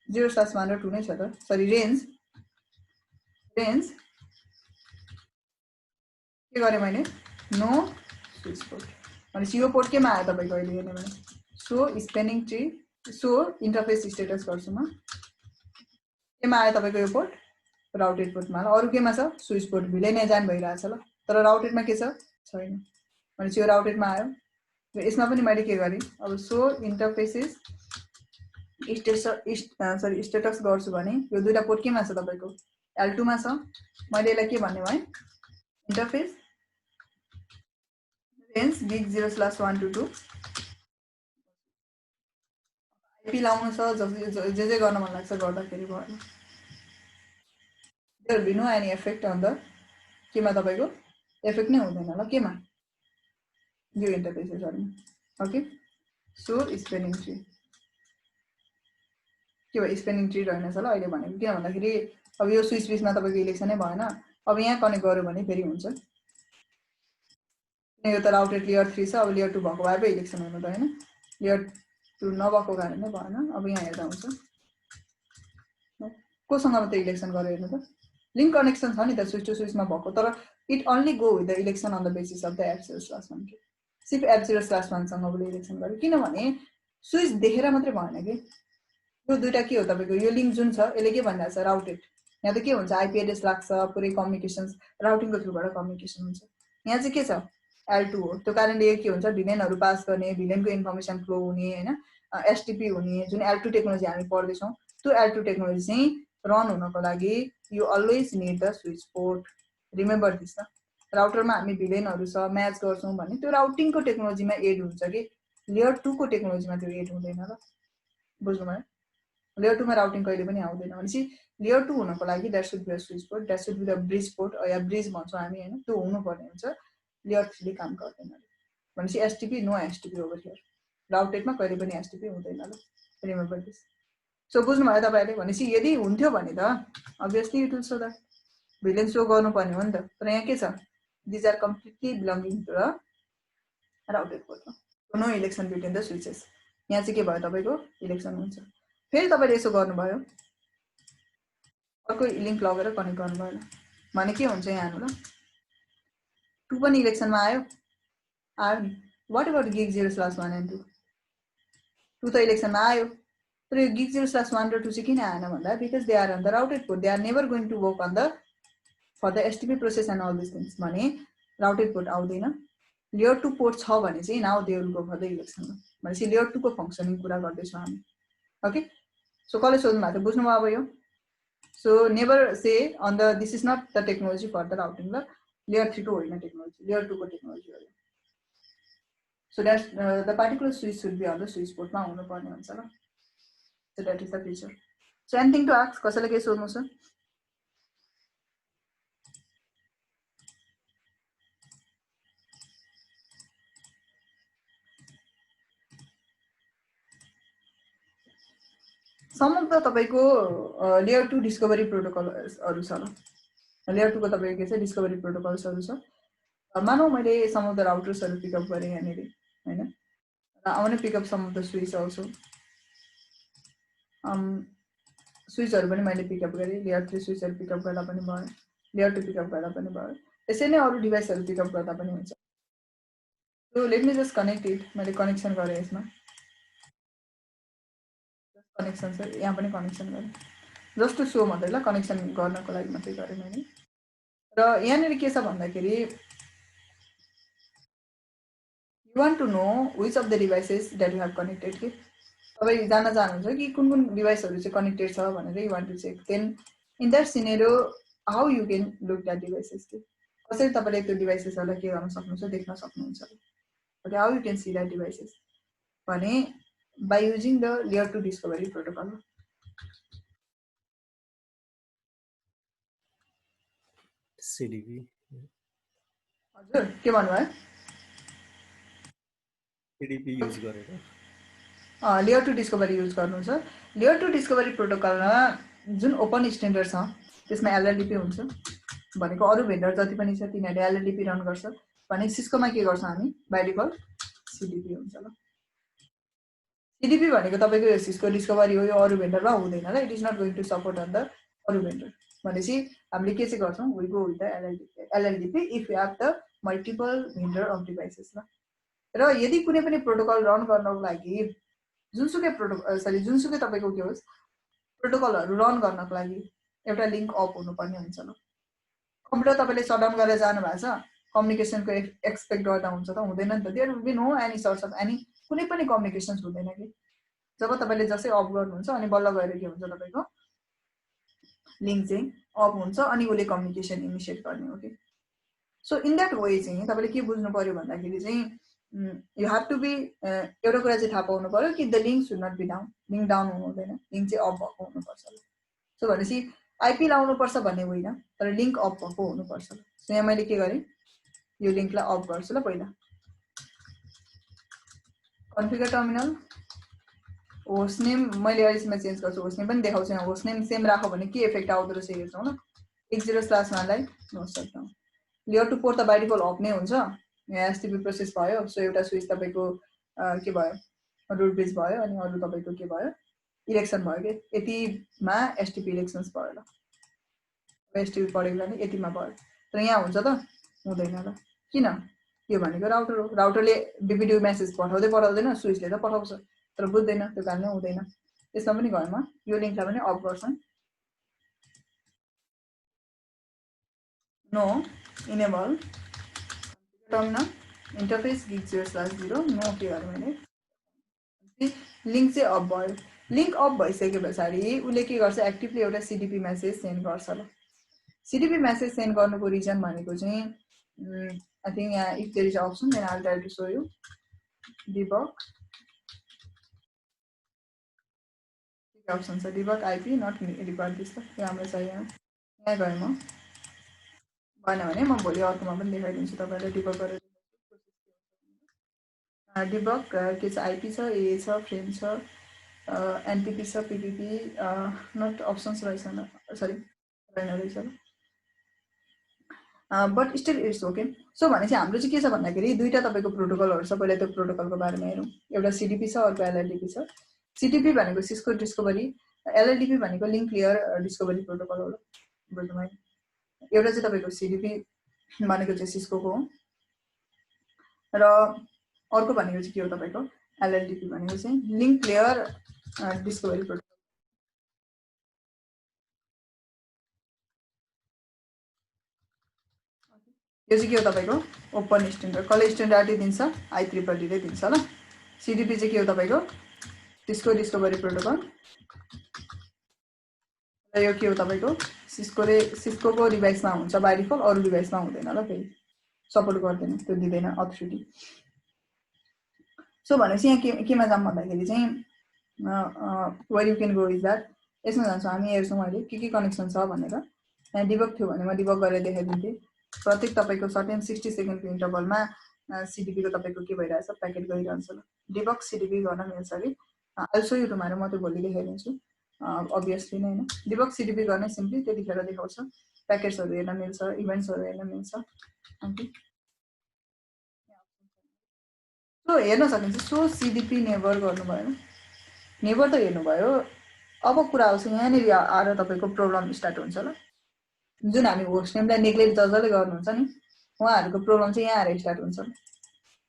0/1 र 2 नै छ त, सरी रेन्ज के गरे मैले, नो स्विच पोर्ट भनेपछि यो पोर्ट केमा आयो तपाईको अहिले हेर्ने भने, show spanning tree, show interface status गर्छु म, केमा आयो तपाईको यो पोर्ट, राउटेड पोर्टमा ल। अरु केमा छ, स्विच पोर्ट भिलेन जान भइरहेछ ल, तर राउटेडमा के छ, छैन भनेपछि यो राउटेडमा आयो। यसमा पनि मैले के गरे, अब सो इन्टरफेसेस स्टेटस गर्छु भने यो दुईटा पोर्ट केमा छ तपाईको, L2 मा छ। मैले यसलाई के भन्ने भए, interface range gig 0/1 to 2 IP लाउनु छ, जे गर्न मन लाग्छ गर्दाखेरि भयो। There be no any effect on the, केमा तपाईको इफेक्ट नै हुँदैन ल, केमा यो इन्टरफेसेसहरुमा। ओके सो स्पेनिङ ट्री के भयो, स्पेनिङ ट्री रहेनछ ल अहिले भनेको, किन भन्दाखेरि अब यो स्विच बिचमा तपाईको इलेक्सनै भएन। अब यहाँ कनेक्ट गर्यो भने फेरि हुन्छ, यो त राउटेड लेयर 3 छ, अब लेयर 2 भएको भए पो इलेक्सन हुनु त हैन, लेयर 2 नभएको कारणले भएन। अब यहाँ हेर्दा हुन्छ कोसँग मात्रै इलेक्सन गरेर हेर्नु त, लिङ्क कनेक्सन छ नि त स्विच टु स्विचमा भएको, तर it only go with the election on the basis of the F0/1 के, सिर्फ F0/1 सँग उसले इलेक्सन गर्यो, किनभने स्विच देखेर मात्रै भएन कि। यो दुईटा के हो तपाईको, यो लिङ्क जुन छ यसले के भनिरहेछ, राउटेड, यहाँ त के हुन्छ आइपी एड्रेस लाग्छ, पुरै कम्युनिकेसन्स राउटिङको थ्रुबाट कम्युनिकेसन हुन्छ। यहाँ चाहिँ के छ, L2 हो, त्यो कारणले के हुन्छ, भिलेनहरु पास गर्ने, भिलेनको इन्फर्मेसन फ्लो हुने हैन, एसटिपी हुने, जुन L2 टेक्नोलोजी हामी पढ्दै छौं, त्यो L2 टेक्नोलोजी चाहिँ रन हुनको लागि you always need the switch port, remember this त। राउटरमा हामी भिलेनहरु छ म्याच गर्छौं भने त्यो राउटिङको टेक्नोलोजीमा एड हुन्छ कि लेयर 2 को टेक्नोलोजीमा त्यो एड हुँदैन ल, बुझ्नु भयो। लेयर 2 मा राउटिङ कहिले पनि आउँदैन भनेपछि लेयर 2 हुनको लागि that should be a switch port, that should be the bridge port या ब्रिज भन्छौं हामी हैन, त्यो हुनु पर्ने हुन्छ। लेयर 3 ले काम गर्दैन भनेपछि STP no STP over here, राउटेडमा कहिले पनि एसटिपी हुँदैन ल, रिमेम्बर दिस। सो बुझ्नु भयो तपाईहरुले, भनेपछि यदि हुन्थ्यो भने त obviously it will show that villain show गर्नुपर्ने हो नि त, तर यहाँ के छ, these are completely belonging to the routed port, no election between the switches। यहाँ चाहिँ के भयो तपाईको इलेक्सन हुन्छ। फेरि तपाईले यसो गर्नुभयो, अर्को लिंक लगेर कनेक्ट गर्नुभयो भने के हुन्छ यहाँ हेर्नु ल, 2 पनि इलेक्सनमा आयो नि, व्हाट अबाउट गिग 0/1 and 2, 2 त इलेक्सनमा आयो, तर यो गिग 0/1 र 2 चाहिँ किन आएन भन्दा, because they are on the routed port, they are never going to work on the for the STP process and all this things, भने राउटेड पोर्ट आउँदैन। लेयर 2 पोर्ट छ भने चाहिँ now they will go for the election, भनेपछि layer 2 को फंक्सनिङ कुरा गर्दैछौं हामी। ओके सो कसले सोध्नु भएको बुझ्नु भयो अब यो। So never say on the this is not the technology for the routing ल, लेयर 3 को होइन टेक्नोलोजी, लेयर 2 को टेक्नोलोजी हो। So that the particular switch should be on the switch पोर्टमा हुनु पर्ने हुन्छ ल। So that is the feature. So anything to ask, कसैले के सोध्नु छ? सम अफ द तपाईको लेयर 2 डिस्कभरी प्रोटोकलहरु छ ल, लेयर 2 को तपाईको के छ, डिस्कभरी प्रोटोकल्सहरु छ। मानौ मैले सम अफ द राउटर्सहरु पिकअप गरे यहाँनेरि हैन, र आउने pick up some of the switch also, स्विचहरु पनि मैले पिकअप गरे, लेयर 3 स्विचहरु पिकअप गर्दा पनि भयो, लेयर 2 पिकअप गर्दा पनि भयो, त्यसै नै अरु डिभाइसहरु पिकअप गर्दा पनि हुन्छ। So let me just connect it, मैले कनेक्सन गरे यसमा, कनेक्सन छ यहाँ पनि कनेक्सन गरे, जस्ट टु शो मात्रै ल, कनेक्सन गर्नको लागि मात्रै गरे मैले। र यहाँनेरि के छ भन्दाखेरि, you want to know which of the devices that you have connected के, तपाई जान्न चाहनुहुन्छ कि कुन कुन डिभाइसहरु चाहिँ कनेक्टेड छ भनेर, you want to check, then in that scenario how you can look that devices के, कसरी तपाईले त्यो डिभाइसेसहरुलाई के गर्न सक्नुहुन्छ देख्न सक्नुहुन्छ okay how you can see that devices भने by using the layer 2 discovery protocol CDP हजुर के भन्नुभयो CDP युज गरेर layer 2 discovery युज गर्नुहुन्छ layer 2 discovery protocol मा जुन ओपन स्ट्यान्डर्ड छ त्यसमा LLDP हुन्छ भनेको अरु भेन्डर जति पनि छ तिनीहरुले LLDP रन गर्छ भने सिस्कोमा के गर्छ हामी बाइ डिफल्ट CDP हुन्छ ल CDP भनेको तपाईको यो सिस्को डिस्कभरी हो यो अरु भेन्डरमा हुँदैन ल it is not going to support on the अरु भेन्डर भनेपछि हामीले के चाहिँ गर्छौं we go with the LLDP if you have the multiple vendor of devices ल र यदि कुनै पनि प्रोटोकल रन गर्नको लागि जुनसुकै प्रोटोकल सरी जुनसुकै तपाईको के होस् प्रोटोकलहरु रन गर्नको लागि एउटा लिंक अफ हुनुपर्ने हुन्छ ल कम्प्युटर तपाईले शटडाउन गरेर जानु भएको छ कम्युनिकेसनको एक्सपेक्ट गर्दा हुन्छ त हुँदैन नि त there will be no any source of any कुनै पनि कम्युनिकेसन्स हुँदैन कि जब तपाईले जसै अफ गर्नुहुन्छ अनि बल्ल गएर के हुन्छ तपाईको लिंक चाहिँ अफ हुन्छ अनि उले कम्युनिकेसन इनिशिएट गर्ने हो कि सो इन दैट वे चाहिँ तपाईले के बुझ्नु पर्यो भन्दाखेरि चाहिँ यु हैव टु बी एउटा कुरा चाहिँ थाहा पाउनु पर्यो कि the link should not be down link down हुनु हुँदैन लिंक चाहिँ अफ भएको हुनुपर्छ सो भनेपछि आईपी लाउनु पर्छ भन्ने होइन तर लिंक अफ भएको हुनुपर्छ सो यहाँ मैले के गरे यो लिंकलाई अफ गर्छु ल पहिला कन्फिगर टर्मिनल होस्ट नेम मैले यसमा चेन्ज गर्छु होस्ट नेम पनि देखाउँछु यहाँ होस्ट नेम सेम राखौ भने के इफेक्ट आउँदो रहेछ हेर्छौं ल 10/1 लाई नो शटडाउन लेयर 2 पोर्ट त बाइ डिफल्ट अफ नै हुन्छ यहाँ एसटीपी प्रोसेस भयो सो एउटा स्विच तपाईको के भयो रुट ब्रिज भयो अनि अरु तपाईको के भयो इलेक्सन भयो के यतिमा एसटीपी इलेक्सन्स भयो ल एसटीपी पढेको नि यतिमा भयो तर यहाँ हुन्छ त हुँदैन ल किन यो भनेको राउटर हो राउटरले बीपीडीयू मेसेज पठाउँदैन स्विचले त पठाउँछ तर बुझ्दैन त्यो कारणले हुँदैन त्यसमा पनि घरमा यो लिंकलाई पनि अफ गर्छन् no enable terminal interface git0/0 no के गरे मैले लिंक चाहिँ अफ भयो लिंक अफ भइसकेपछि उले के गर्छ एक्टिभली एउटा सीडीपी मेसेज सेन्ड गर्छ ल सीडीपी मेसेज सेन्ड गर्नुको रिजन भनेको चाहिँ I think if there is an option then I'll try to show you debug option so debug IP not record this यहाँ हाम्रो छ यहाँ गए म भएन भने म भोलि अर्कोमा पनि देखाइदिन्छु तपाईलाई डिबग गरेर डिबग के छ IP छ AA छ फ्रेम छ NTP छ PPP नट अप्सन्स रहेछ सरी रहेन रहेछ but still it's okay so भने चाहिँ हाम्रो चाहिँ के छ भन्दाखेरि दुईटा तपाईको प्रोटोकलहरु छ पहिला त्यो प्रोटोकलको बारेमा हेरौं एउटा CDP छ अर्को LLDP छ CDP भनेको सिस्को डिस्कभरी LLDP भनेको लिंक लेयर डिस्कभरी प्रोटोकल हो बुझ्नु भयो एउटा चाहिँ तपाईको CDP भनेको चाहिँ सिस्कोको हो र अर्को भनेको चाहिँ के हो तपाईको LLDP भनेको चाहिँ लिंक लेयर डिस्कभरी प्रोटोकल यो चाहिँ के हो तपाईको ओपन स्ट्यान्डर्ड कसले स्ट्यान्डर्ड दिन्छ IEEE ले दिन्छ ल CDP चाहिँ के हो तपाईको सिस्को डिस्कभरी प्रोटोकल र यो के हो तपाईको सिस्कोको डिभाइसमा हुन्छ बाइ डिफल्ट अरु डिभाइसमा हुँदैन ल फेरि सपोर्ट गर्दैन त्यो दिदैन अथोरिटी सो भनेपछि यहाँ केमा जाम भन्दाखेरि चाहिँ where you can go is that यसमा जान्छौं हामी हेर्छौं अहिले के कनेक्सन छ भनेर यहाँ डिबग थियो भने म डिबग गरेर देखाइदिन्थे प्रत्येक तपाईको सर्टेन 60 सेकेन्डको इन्टरभलमा सीडीपी को तपाईको के भइराछ प्याकेट गइरहन्छ ल डिबग सीडीपी गर्न मिल्छ कि अल्सो यो टुमारो म त्यो भोलि देखाइदिन्छु obviously नै हैन डिबग सीडीपी गर्ने सिम्पली त्यतिखेर देखाउँछ प्याकेट्सहरु हेर्न मिल्छ इभेन्ट्सहरु हेर्न मिल्छ ओके सो हेर्न सकिन्छ सो सीडीपी नेभर गर्नु भयो नेभर त हेर्नु भयो अब कुरा आउँछ यहाँ नि आएर तपाईको प्रब्लम स्टार्ट हुन्छ ल जुन हामी होस्ट नेमलाई नेग्लेक्ट जसले गर्नुहुन्छ नि उहाँहरुको प्रब्लम चाहिँ यहाँ आएर स्टार्ट हुन्छ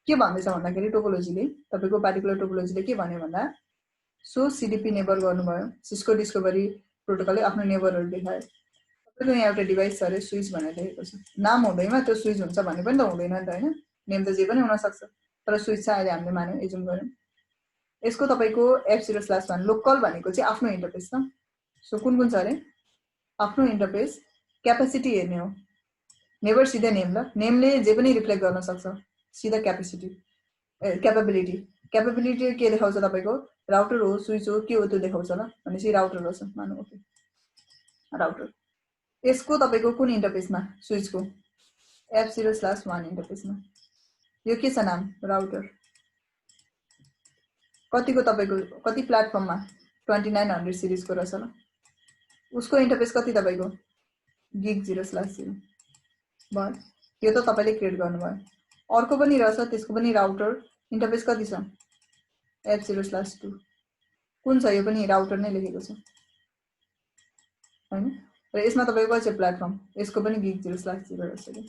के भन्दैछ भन्दाखेरि टोपोलोजीले तपाईको पार्टिकुलर टोपोलोजीले के भन्यो भन्दा सो सीडीपी नेबर गर्नुभयो सिस्को डिस्कभरी प्रोटोकलले आफ्नो नेबरहरु देखायो तपाईको यहाँ एउटा डिभाइस छ रे स्विच भनेर लेखेको छ नाम हुँदैमा त्यो स्विच हुन्छ भन्ने पनि त हुँदैन नि त हैन नेम त जे पनि हुन सक्छ तर स्विच चाहिँ अहिले हामीले मान्यौ एजुम गर्यौं यसको तपाईको F0/1 लोकल भनेको चाहिँ आफ्नो इन्टरफेस छ सो कुन छ रे आफ्नो इन्टरफेस क्यापेसिटी हेर्ने हो नेभर सिधै नेम ल नेमले जे पनि रिफ्लेक्ट गर्न सक्छ सिधा क्यापेसिटी क्यापेबिलिटी क्यापेबिलिटी के देखाउँछ तपाईको राउटर हो स्विच हो के हो त्यो देखाउँछ ल भनेपछि राउटर हो मानौ ओके राउटर यसको तपाईको कुन इन्टरफेसमा स्विचको F0/1 इन्टरफेसमा यो के छ नाम राउटर कतिको तपाईको कति प्लेटफर्ममा 2900 सिरिजको रहेछ ल उसको इन्टरफेस कति तपाईको gig 0/0 भयो यो त तपाईले क्रिएट गर्नुभयो अर्को पनि रहेछ त्यसको पनि राउटर इन्टरफेस कति छ F0/2 कुन छ यो पनि राउटर नै लेखेको छ हैन र यसमा तपाईको कति छ प्लेटफर्म यसको पनि gig 0/0 रहेछ के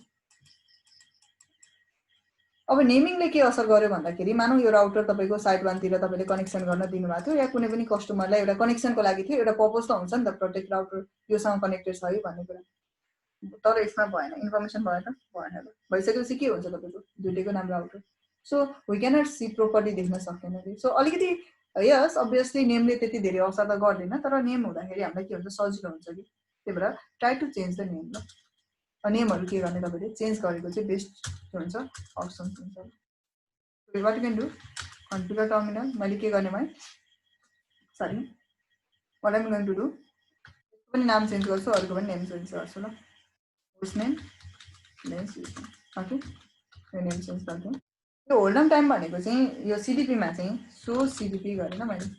अब नेमिङले के असर गर्यो भन्दाखेरि मानौ यो राउटर तपाईको साइड 1 तिर तपाईले कनेक्सन गर्न दिनुभएको थियो या कुनै पनि कस्टमरलाई एउटा कनेक्सनको लागि थियो एउटा पर्पस त हुन्छ नि त प्रोटेक्ट राउटर योसँग कनेक्टेड छ है भन्ने कुरा तर यसमा भएन इन्फर्मेसन भयो त भएन ल भइसकेपछि के हुन्छ तपाईको दुईटैको नाम router so we can not see properly देख्न सक्दैन के सो अलिकति यस अभियसली नेमले त्यति धेरै असर त गर्दैन तर नेम हुँदाखेरि हामीलाई के हुन्छ सजिलो हुन्छ कि त्यही भएर try to change the name ल नेमहरु के गर्ने तपाईले चेन्ज गरेको चाहिँ बेस्ट हुन्छ अप्सन हुन्छ what you can do configure terminal मैले के गर्ने भए sorry what I am going to do पनि नाम चेन्ज गर्छु अरूको पनि नेम चेन्ज गर्छु ल होस्ट नेम ओके यो नेम चेन्ज गर्छु यो होल्ड टाइम भनेको चाहिँ यो सीडीपी मा चाहिँ सो सीडीपी गरेन मैले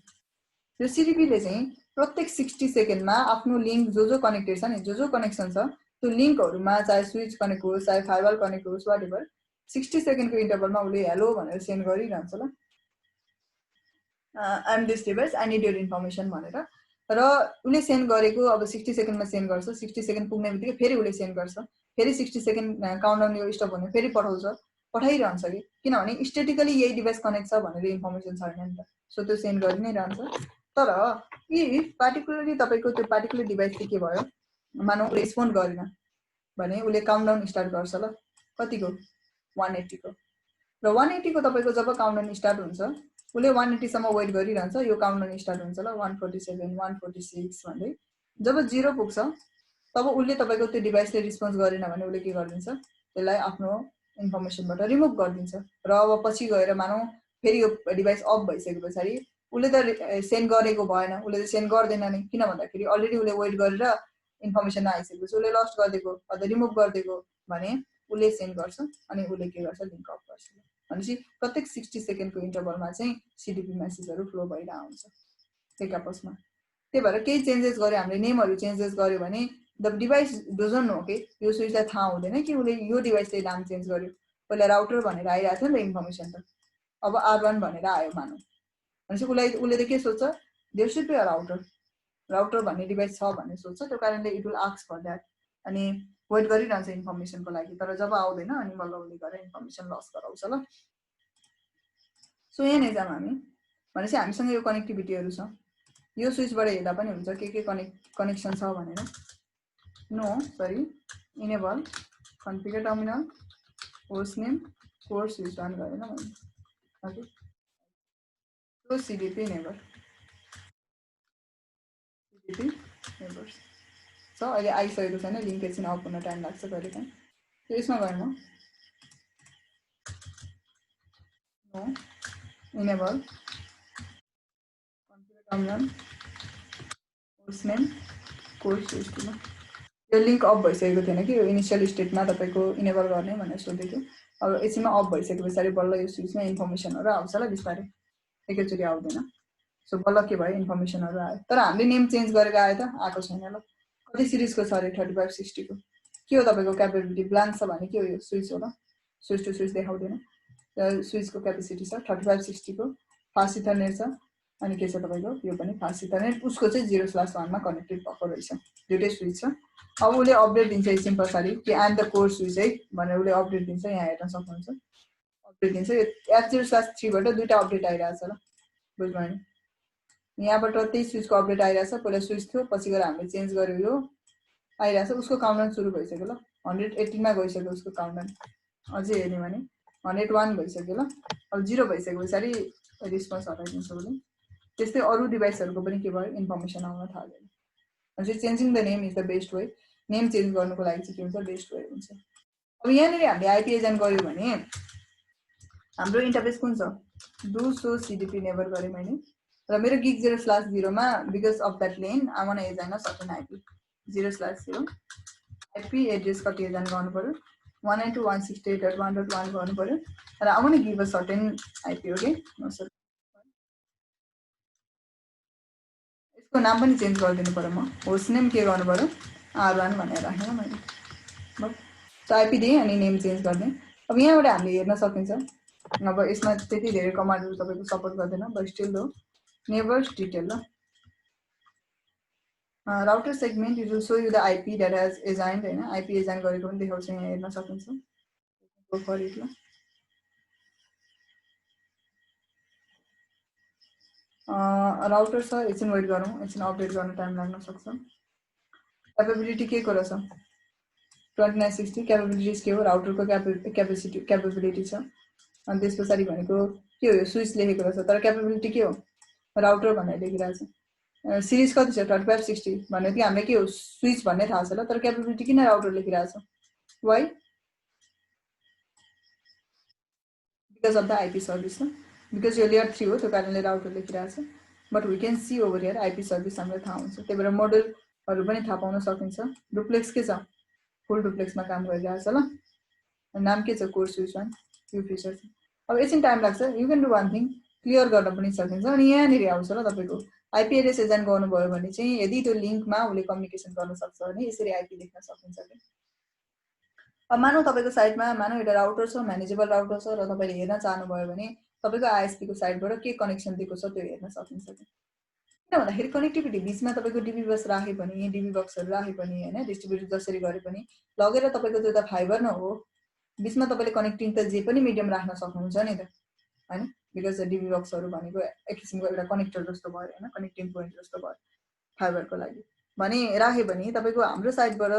यो सीडीपी ले चाहिँ प्रत्येक 60 सेकेन्डमा आफ्नो लिंक जो कनेक्टेड छ नि जो कनेक्सन छ त्यो लिंकहरुमा चाहे स्विच कनेक्ट होस् चाहे फायरवल कनेक्ट होस् व्हाटएभर 60 सेकेन्डको इन्टरभलमा उले हेलो भनेर सेन्ड गरिरहन्छ ल I am this device I need your information भनेर र उले सेन्ड गरेको अब 60 सेकेन्डमा सेन्ड गर्छ 60 सेकेन्ड पुग्नेबित्तिकै फेरि उले सेन्ड गर्छ फेरि 60 सेकेन्ड काउन्टडाउन यो स्टप हुने फेरि पठाइरहन्छ कि किनभने स्ट्याटिकली यही डिभाइस कनेक्ट छ भनेर इन्फर्मेसन छैन नि त सो त्यो सेन्ड गरि नै रहन्छ तर इफ पार्टिकुलरली तपाईको त्यो पार्टिकुलर डिभाइसले के भयो मानौ रेस्पोन्ड गरेन भने उले काउन्टडाउन स्टार्ट गर्छ ल कतिको 180 को र 180 को तपाईको जब काउन्टडाउन स्टार्ट हुन्छ उले 180 सम्म वेट गरिरहन्छ यो काउन्टडाउन स्टार्ट हुन्छ ल 147 146 भन्दै जब 0 पुग्छ तब उले तपाईको त्यो डिभाइसले रिस्पोन्स गरेन भने उले के गर्दिन्छ त्यसलाई आफ्नो इन्फर्मेसनबाट रिमुभ गर्दिन्छ र अब पछि गएर मानौ फेरि यो डिभाइस अफ भइसकेपछि उले त सेन्ड गरेको भएन उले त सेन्ड गर्दैन नि किन भन्दाखेरि अलरेडी उले वेट गरेर इन्फर्मेसन आइसकेपछि उले लस्ट गर्देको अथवा रिमुभ गर्देको भने उले सेन्ड गर्छ अनि उले के गर्छ लिंक अफ गर्छ भनेपछि प्रत्येक 60 सेकेन्डको इन्टरभलमा चाहिँ सीडीपी मेसेजहरु फ्लो भइरा हुन्छ एक आपसमा त्यही भएर केही चेन्जेस गरे हामीले नेमहरु चेन्जेस गर्यो भने द डिभाइस डजन्ट नो के यो स्विचलाई थाहा हुँदैन कि उले यो डिभाइसले नाम चेन्ज गर्यो पहिला राउटर भनेर आइराथ्यो नि त इन्फर्मेसन त अब R1 भनेर आयो मानौ भनेपछि उले त के सोच्छ there should be a router भन्ने डिभाइस छ भन्ने सोच्छ त्यो कारणले it will ask for that अनि वेट गरिरहन्छ इन्फर्मेसनको लागि तर जब आउँदैन अनि बल्ल उले गरेर इन्फर्मेसन लस गराउँछ ल सो यहाँ नै जाम हामी भनेपछि हामीसँग यो कनेक्टिभिटीहरु छ यो स्विचबाट हेर्दा पनि हुन्छ के कनेक्सन छ भनेर no sorry enable configure terminal host name core switch run गरेन मैले okay so CDP neighbor CDP neighbors so अहिले आइसकेको छैन लिंक एकछिन अफ हुन टाइम लाग्छ कहिलेकाहीँ त्यो यसमा गएँ म no enable configure terminal host name core switch यो लिंक अफ भइसकेको थिएन कि यो इनिशियल स्टेटमा तपाईको इनेबल गर्ने भनेर सोधेको अब यसैमा अफ भइसकेपछि बल्ल यो स्विचमा इन्फर्मेसनहरु आउँछ ल बिस्तारै एकैचोटी आउँदैन सो बल्ल के भयो इन्फर्मेसनहरु आयो तर हामीले नेम चेन्ज गरेको आयो त आको छैन ल कति सिरिजको छ रे 3560 को के हो तपाईको क्यापेबिलिटी ब्ल्याङ्क छ भने के हो यो स्विच हो ल स्विच टु स्विच देखाउँदैन स्विचको क्यापेसिटी छ 3560 को फास्ट इथरनेट छ अनि के छ तपाईको यो पनि फास्ट इथरनेट उसको चाहिँ 0/1 मा कनेक्टेड भएको रहेछ दुईटै स्विच छ अब उले अपडेट दिन्छ सिम्पल सारी कि I am the core switch है भनेर उले अपडेट दिन्छ यहाँ हेर्न सक्नुहुन्छ अपडेट दिन्छ F0/3 बाट दुईटा अपडेट आइराछ ल बुझ्नुभयो नि यहाँबाट त्यही स्विचको अपडेट आइराछ पहिला स्विच थियो पछि गएर हामीले चेन्ज गर्यो यो आइराछ उसको काउन्टडाउन सुरु भइसक्यो ल 118 मा गइसक्यो उसको काउन्टडाउन अझै हेर्ने भने 101 भइसक्यो ल अब 0 भइसकेपछि रिस्पोन्स हटाइदिन्छ उले त्यस्तै अरु डिभाइसहरुको पनि के भयो इन्फर्मेसन आउन थाल्यो अनि changing the name is the best way name change गर्नुको लागि चाहिँ के हुन्छ बेस्ट वे हुन्छ अब यहाँनिर हामीले आइपी एजेन्ट गर्यो भने हाम्रो इन्टरफेस कुन छ डु सो सिडिपी नेबर गरेँ मैले र मेरो गिग 0/0 मा because of that LAN I want assign a certain IP 0/0 IP address कति एजाइन गर्नु पर्यो 192.168.1.1 गर्नु पर्यो र I want give a certain IP okay यसको नाम पनि चेन्ज गरिदिनु पर्यो म होस्ट नेम के गर्नु पर्यो R1 भनेर राखेँ मैले ल सो आइपी दिएँ अनि नेम चेन्ज गरिदिएँ अब यहाँबाट हामीले हेर्न सकिन्छ अब यसमा त्यति धेरै कमान्डहरू तपाईँको सपोर्ट गर्दैन but still though neighbors detail ल router segment it will show you the IP that has assigned होइन आइपी एजाइन गरेको पनि देखाउँछ यहाँ हेर्न सकिन्छ गो फर इट ल राउटर छ एकछिन वेट गरौँ एकछिन अपडेट गर्न टाइम लाग्न सक्छ क्यापेबिलिटी के को रहेछ 2960 क्यापेबिलिटिज के हो राउटरको क्यापेबिलिटी छ अनि त्यस पछाडि भनेको के हो यो स्विच लेखेको रहेछ तर क्यापेबिलिटी के हो राउटर भनेर लेखिरहेछ सिरिज कति छ 2560 भनेको कि हामीलाई के हो स्विच भन्ने थाहा छ ल तर क्यापेबिलिटी किन राउटर लेखिरहेछ why because of the IP service ल बिकज यो लेयर 3 हो त्यो कारणले राउटर लेखिरहेछ but we can see over here IP service हामीलाई थाहा हुन्छ त्यही भएर मोडलहरू पनि थाहा पाउन सकिन्छ डुप्लेक्स के छ फुल डुप्लेक्समा काम गरिरहेछ ल नाम के छ कोर स्विच वान यो फिचर छ अब एकछिन टाइम लाग्छ you can do one thing clear गर्न पनि सकिन्छ अनि यहाँनिर आउँछ ल तपाईँको आइपी एड्रेस एजाइन गर्नुभयो भने चाहिँ यदि त्यो लिङ्कमा उसले कम्युनिकेसन गर्न सक्छ भने यसरी आइपी लेख्न सकिन्छ कि अब मानौ तपाईँको साइटमा मानौ एउटा राउटर छ म्यानेजेबल राउटर छ र तपाईँले हेर्न चाहनुभयो भने तपाईँको आइएसपीको साइटबाट के कनेक्सन दिएको छ त्यो हेर्न सकिन्छ कि किन भन्दाखेरि कनेक्टिभिटी बिचमा तपाईँको डिबी बस राखे पनि डिबी बक्सहरू राखे पनि होइन डिस्ट्रिब्युटर जसरी गरे पनि लगेर तपाईँको त्यो त फाइबर न हो बिचमा तपाईँले कनेक्टिङ त जे पनि मिडियम राख्न सक्नुहुन्छ नि त होइन बिकज डिबी बक्सहरू भनेको एक किसिमको एउटा कनेक्टर जस्तो भयो होइन कनेक्टिङ पोइन्ट जस्तो भयो फाइबरको लागि भने राख्यो भने तपाईँको हाम्रो साइडबाट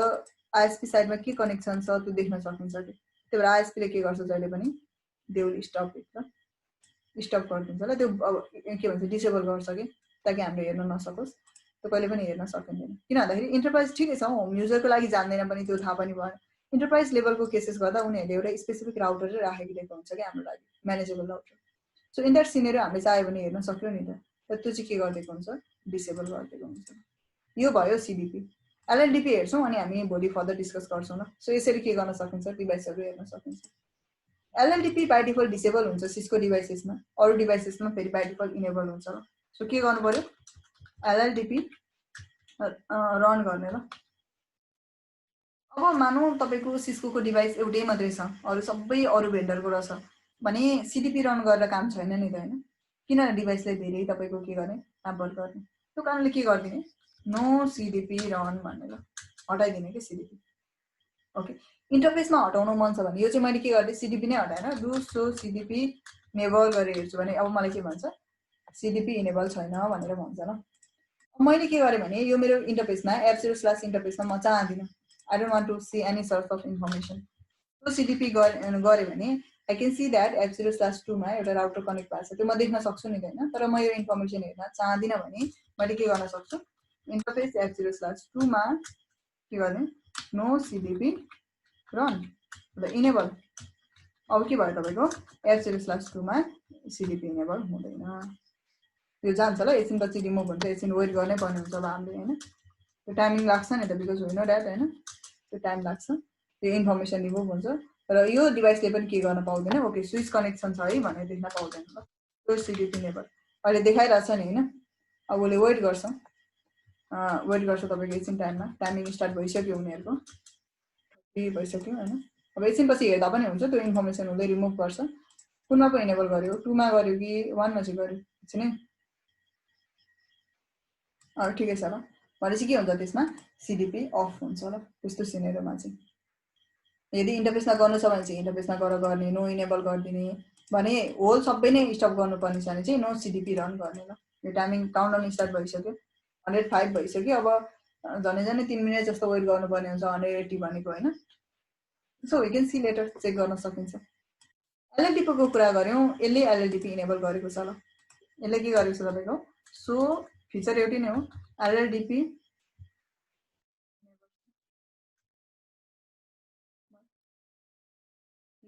आइएसपी साइडमा के कनेक्सन छ त्यो देख्न सकिन्छ कि त्यही भएर आइएसपीले के गर्छ जहिले पनि दे विल स्टप इट ल स्टप गरिदिन्छ ल त्यो अब के भन्छ डिसेबल गर्छ कि ताकि हामीले हेर्न नसकोस् त्यो कहिले पनि हेर्न सकिँदैन किन भन्दाखेरि इन्टरप्राइज ठिकै छ होम युजरको लागि जान्दैन पनि त्यो थाहा पनि भएन इन्टरप्राइज लेभलको केसेस गर्दा उनीहरूले एउटा स्पेसिफिक राउटरै राखेको दिएको हुन्छ कि हाम्रो लागि manageable router so in that scenario हामीले चाह्यो भने हेर्न सक्यो नि त त्यो चाहिँ के गरिदिएको हुन्छ डिसेबल गरिदिएको हुन्छ यो भयो सिडिपी एलएलडिपी हेर्छौँ अनि हामी भोलि फर्दर डिस्कस गर्छौँ ल सो यसरी के गर्न सकिन्छ डिभाइसहरू हेर्न सकिन्छ एलएलडिपी बाई डिफल्ट डिसेबल हुन्छ सिस्को डिभाइसेसमा अरू डिभाइसेसमा फेरि बाई डिफल्ट इनेबल हुन्छ ल सो के गर्नु पर्यो एलएलडिपी रन गर्ने ल अब मानौ तपाईँको सिस्को डिभाइस एउटै मात्रै छ अरू सबै अरू भेन्डरको रहेछ भने सिडिपी रन गरेर काम छैन नि त होइन किन डिभाइसलाई धेरै तपाईँको के गर्ने एबोर्ड गर्ने त्यो कारणले के गरिदिने नो सिडिपी रन भनेर हटाइदिने कि सिडिपी ओके इन्टरफेसमा हटाउनु मन छ भने यो चाहिँ मैले के गरेँ सिडिपी नै हटाएन डु सो सिडिपी नेभर गरेर हेर्छु भने अब मलाई के भन्छ सिडिपी इनेबल छैन भनेर भन्छ ल मैले के गरेँ भने यो मेरो इन्टरफेसमा F0/इन्टरफेसमा म चाहदिनँ I don't want to see any source of information त्यो सिडिपी गरेँ भने I can see that F0/2 मा एउटा राउटर कनेक्ट भएको छ त्यो म देख्न सक्छु नि होइन तर म यो इन्फर्मेसन हेर्न चाहदिनँ भने मैले के गर्न सक्छु इन्टरफेस F0/2 मा के गर्ने नो सिडिपी रन र इनेबल अब के भयो तपाईँको F0/2 मा सिडिपी इनेबल हुँदैन यो जान्छ ल एकछिन पछि रिमुभ हुन्छ एकछिन वेट गर्नै पर्ने हुन्छ अब हामीले होइन त्यो टाइमिङ लाग्छ नि त बिकज होइन ड्याट होइन त्यो टाइम लाग्छ त्यो इन्फर्मेसन रिमुभ हुन्छ र यो डिभाइसले पनि के गर्न पाउँदैन ओके स्विच कनेक्सन छ है भनेर देख्न पाउँदैन ल त्यो सिडिपी इनेबल अहिले देखाइरहेछ नि होइन अब उसले वेट गर्छ तपाईँको एकछिन टाइममा टाइमिङ स्टार्ट भइसक्यो उनीहरूको भइसक्यो होइन अब एकछिन पछि हेर्दा पनि हुन्छ त्यो इन्फर्मेसन उसले रिमुभ गर्छ कुनमा पो इनेबल गर्यो 2 मा गर्यो कि 1 मा चाहिँ गर्यो एकछिन है ठिकै छ ल भनेपछि के हुन्छ त्यसमा सिडिपी अफ हुन्छ ल त्यस्तो सिनेरियोमा चाहिँ यदि इन्टरफेसमा गर्नु छ भने चाहिँ इन्टरफेसमा गएर गर्ने नो इनेबल गरिदिने भने होल सबै नै स्टप गर्नुपर्ने छ भने चाहिँ नो सिडिपी रन गर्ने ल यो टाइमिङ काउन्टडाउन स्टार्ट भइसक्यो 105 भइसक्यो अब झनै 3 मिनट जस्तो वेट गर्नुपर्ने हुन्छ 180 भनेको होइन so we can see later check गर्न सकिन्छ एलएलडिपीको कुरा गऱ्यौँ यसले एलएलडिपी इनेबल गरेको छ ल यसले के गरेको छ तपाईँको सो फिचर एउटै नै हो एलएलडिपी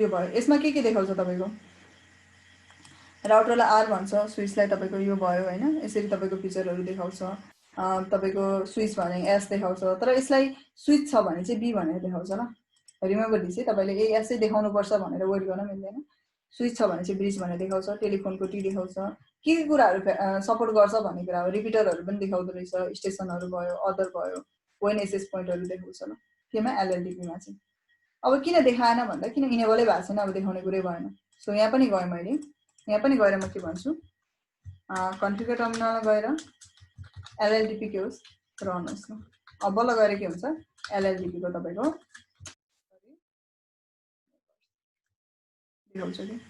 यो भयो यसमा के देखाउँछ तपाईको राउटरलाई आर भन्छ स्विचलाई तपाईको यो भयो हैन यसरी तपाईको फिचरहरु देखाउँछ तपाईको स्विच भने एस देखाउँछ तर यसलाई स्विच छ भने चाहिँ बी भनेर देखाउँछ ल रिमेम्बर दिस है तपाईले ए एस देखाउनु पर्छ भनेर वेट गर्न मिल्दैन स्विच छ भने चाहिँ ब्रिज भनेर देखाउँछ टेलिफोनको टी देखाउँछ के कुराहरु सपोर्ट गर्छ भन्ने कुरा हो रिपिटरहरु पनि देखाउँदो रहेछ स्टेशनहरु भयो अदर भयो ओएनएसएस पोइन्टहरु देखाउँछ ल केमा एलएलडीपी मा चाहिँ अब किन देखाएन भन्दा किन इनेबलै भएको छैन अब देखाउने कुरै भएन सो यहाँ पनि गए मैले यहाँ पनि गएर म के भन्छु कन्फिगर टर्मिनलमा गएर एलएलडीपी के होस् रन होस् न अब बल्ल गएर के हुन्छ एलएलडीपी को तपाईको देखाउँछ कि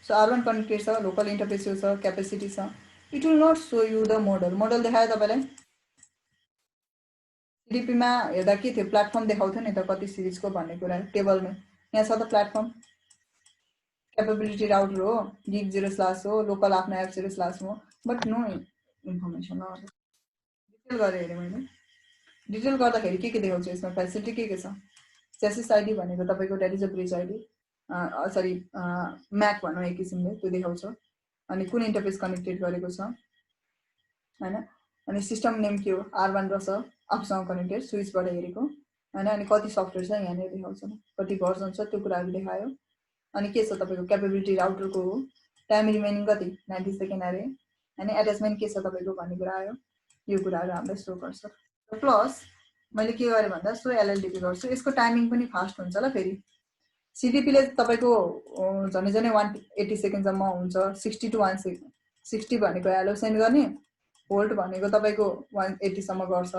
सो R1 कनेक्टेड छ लोकल इन्टरफेस छ क्यापेसिटी छ it will not show you the model देखायो तपाईलाई सीडीपी मा हेर्दा के थियो प्लेटफर्म देखाउँथ्यो नि त कति सिरिजको भन्ने कुरा टेबलमा यहाँ छ त प्लेटफर्म कैपेबिलिटी राउटर हो gig 0/ हो लोकल आफ्नो एप 0/ हो बट नो इन्फर्मेसन डिटेल गरे हेरे मैले डिटेल गर्दाखेरि के देखाउँछ यसमा फ्यासिलिटी के छ चेसिस आईडी भनेको तपाईको that is a bridge ID sorry MAC भनौं एक किसिमले त्यो देखाउँछ अनि कुन इन्टरफेस कनेक्टेड गरेको छ हैन अनि सिस्टम नेम के हो R1 रहेछ अपसँग कनेक्टेड स्विचबाट हेरेको हैन अनि कति सफ्टवेयर छ यहाँ देखाउँछ कति भर्जन छ त्यो कुराहरु देखायो अनि के छ तपाईको क्यापेबिलिटी राउटरको हो टाइम रिमेनिङ कति 90 सेकेन्ड अरे हैन अट्याचमेन्ट के छ तपाईको भन्ने कुरा आयो यो कुराहरु हामीले शो गर्छ प्लस मैले के गरे भन्दा सो एलएलडीपी गर्छु यसको टाइमिङ पनि फास्ट हुन्छ ल फेरि सीडीपी ले तपाईको झनै 180 सेकेन्ड सम्म हुन्छ 60 टु 160 भनेको एलो सेन्ड गर्ने होल्ड भनेको तपाईको 180 सम्म गर्छ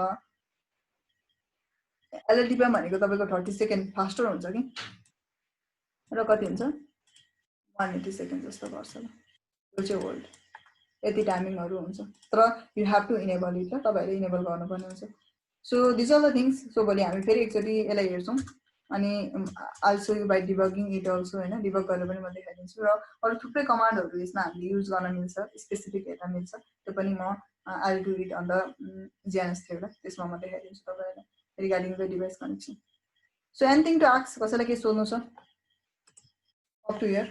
एलएलडीपी भनेको तपाईको 30 सेकेन्ड फास्टर हुन्छ कि र कति हुन्छ 180 सेकेन्ड जस्तो गर्छ ल यो चाहिँ होल्ड यति टाइमिङहरु हुन्छ तर you have to enable it ल तपाईले इनेबल गर्नुपर्ने हुन्छ so this are the things so भोलि हामी फेरि एकचोटी यसलाई हेर्छौं अनि I so you by debugging it also हैन डिबग गरेर पनि म देखाइदिन्छु र अरु थुप्रै कमान्डहरु यसमा हामीले युज गर्न मिल्छ स्पेसिफिक हेर्न मिल्छ त्यो पनि म I do it on the GNS थियो ल त्यसमा म देखाइदिन्छु तपाईहरुलाई regarding the device connection so anything to ask कसैलाई के सोध्नु छ अप टु हियर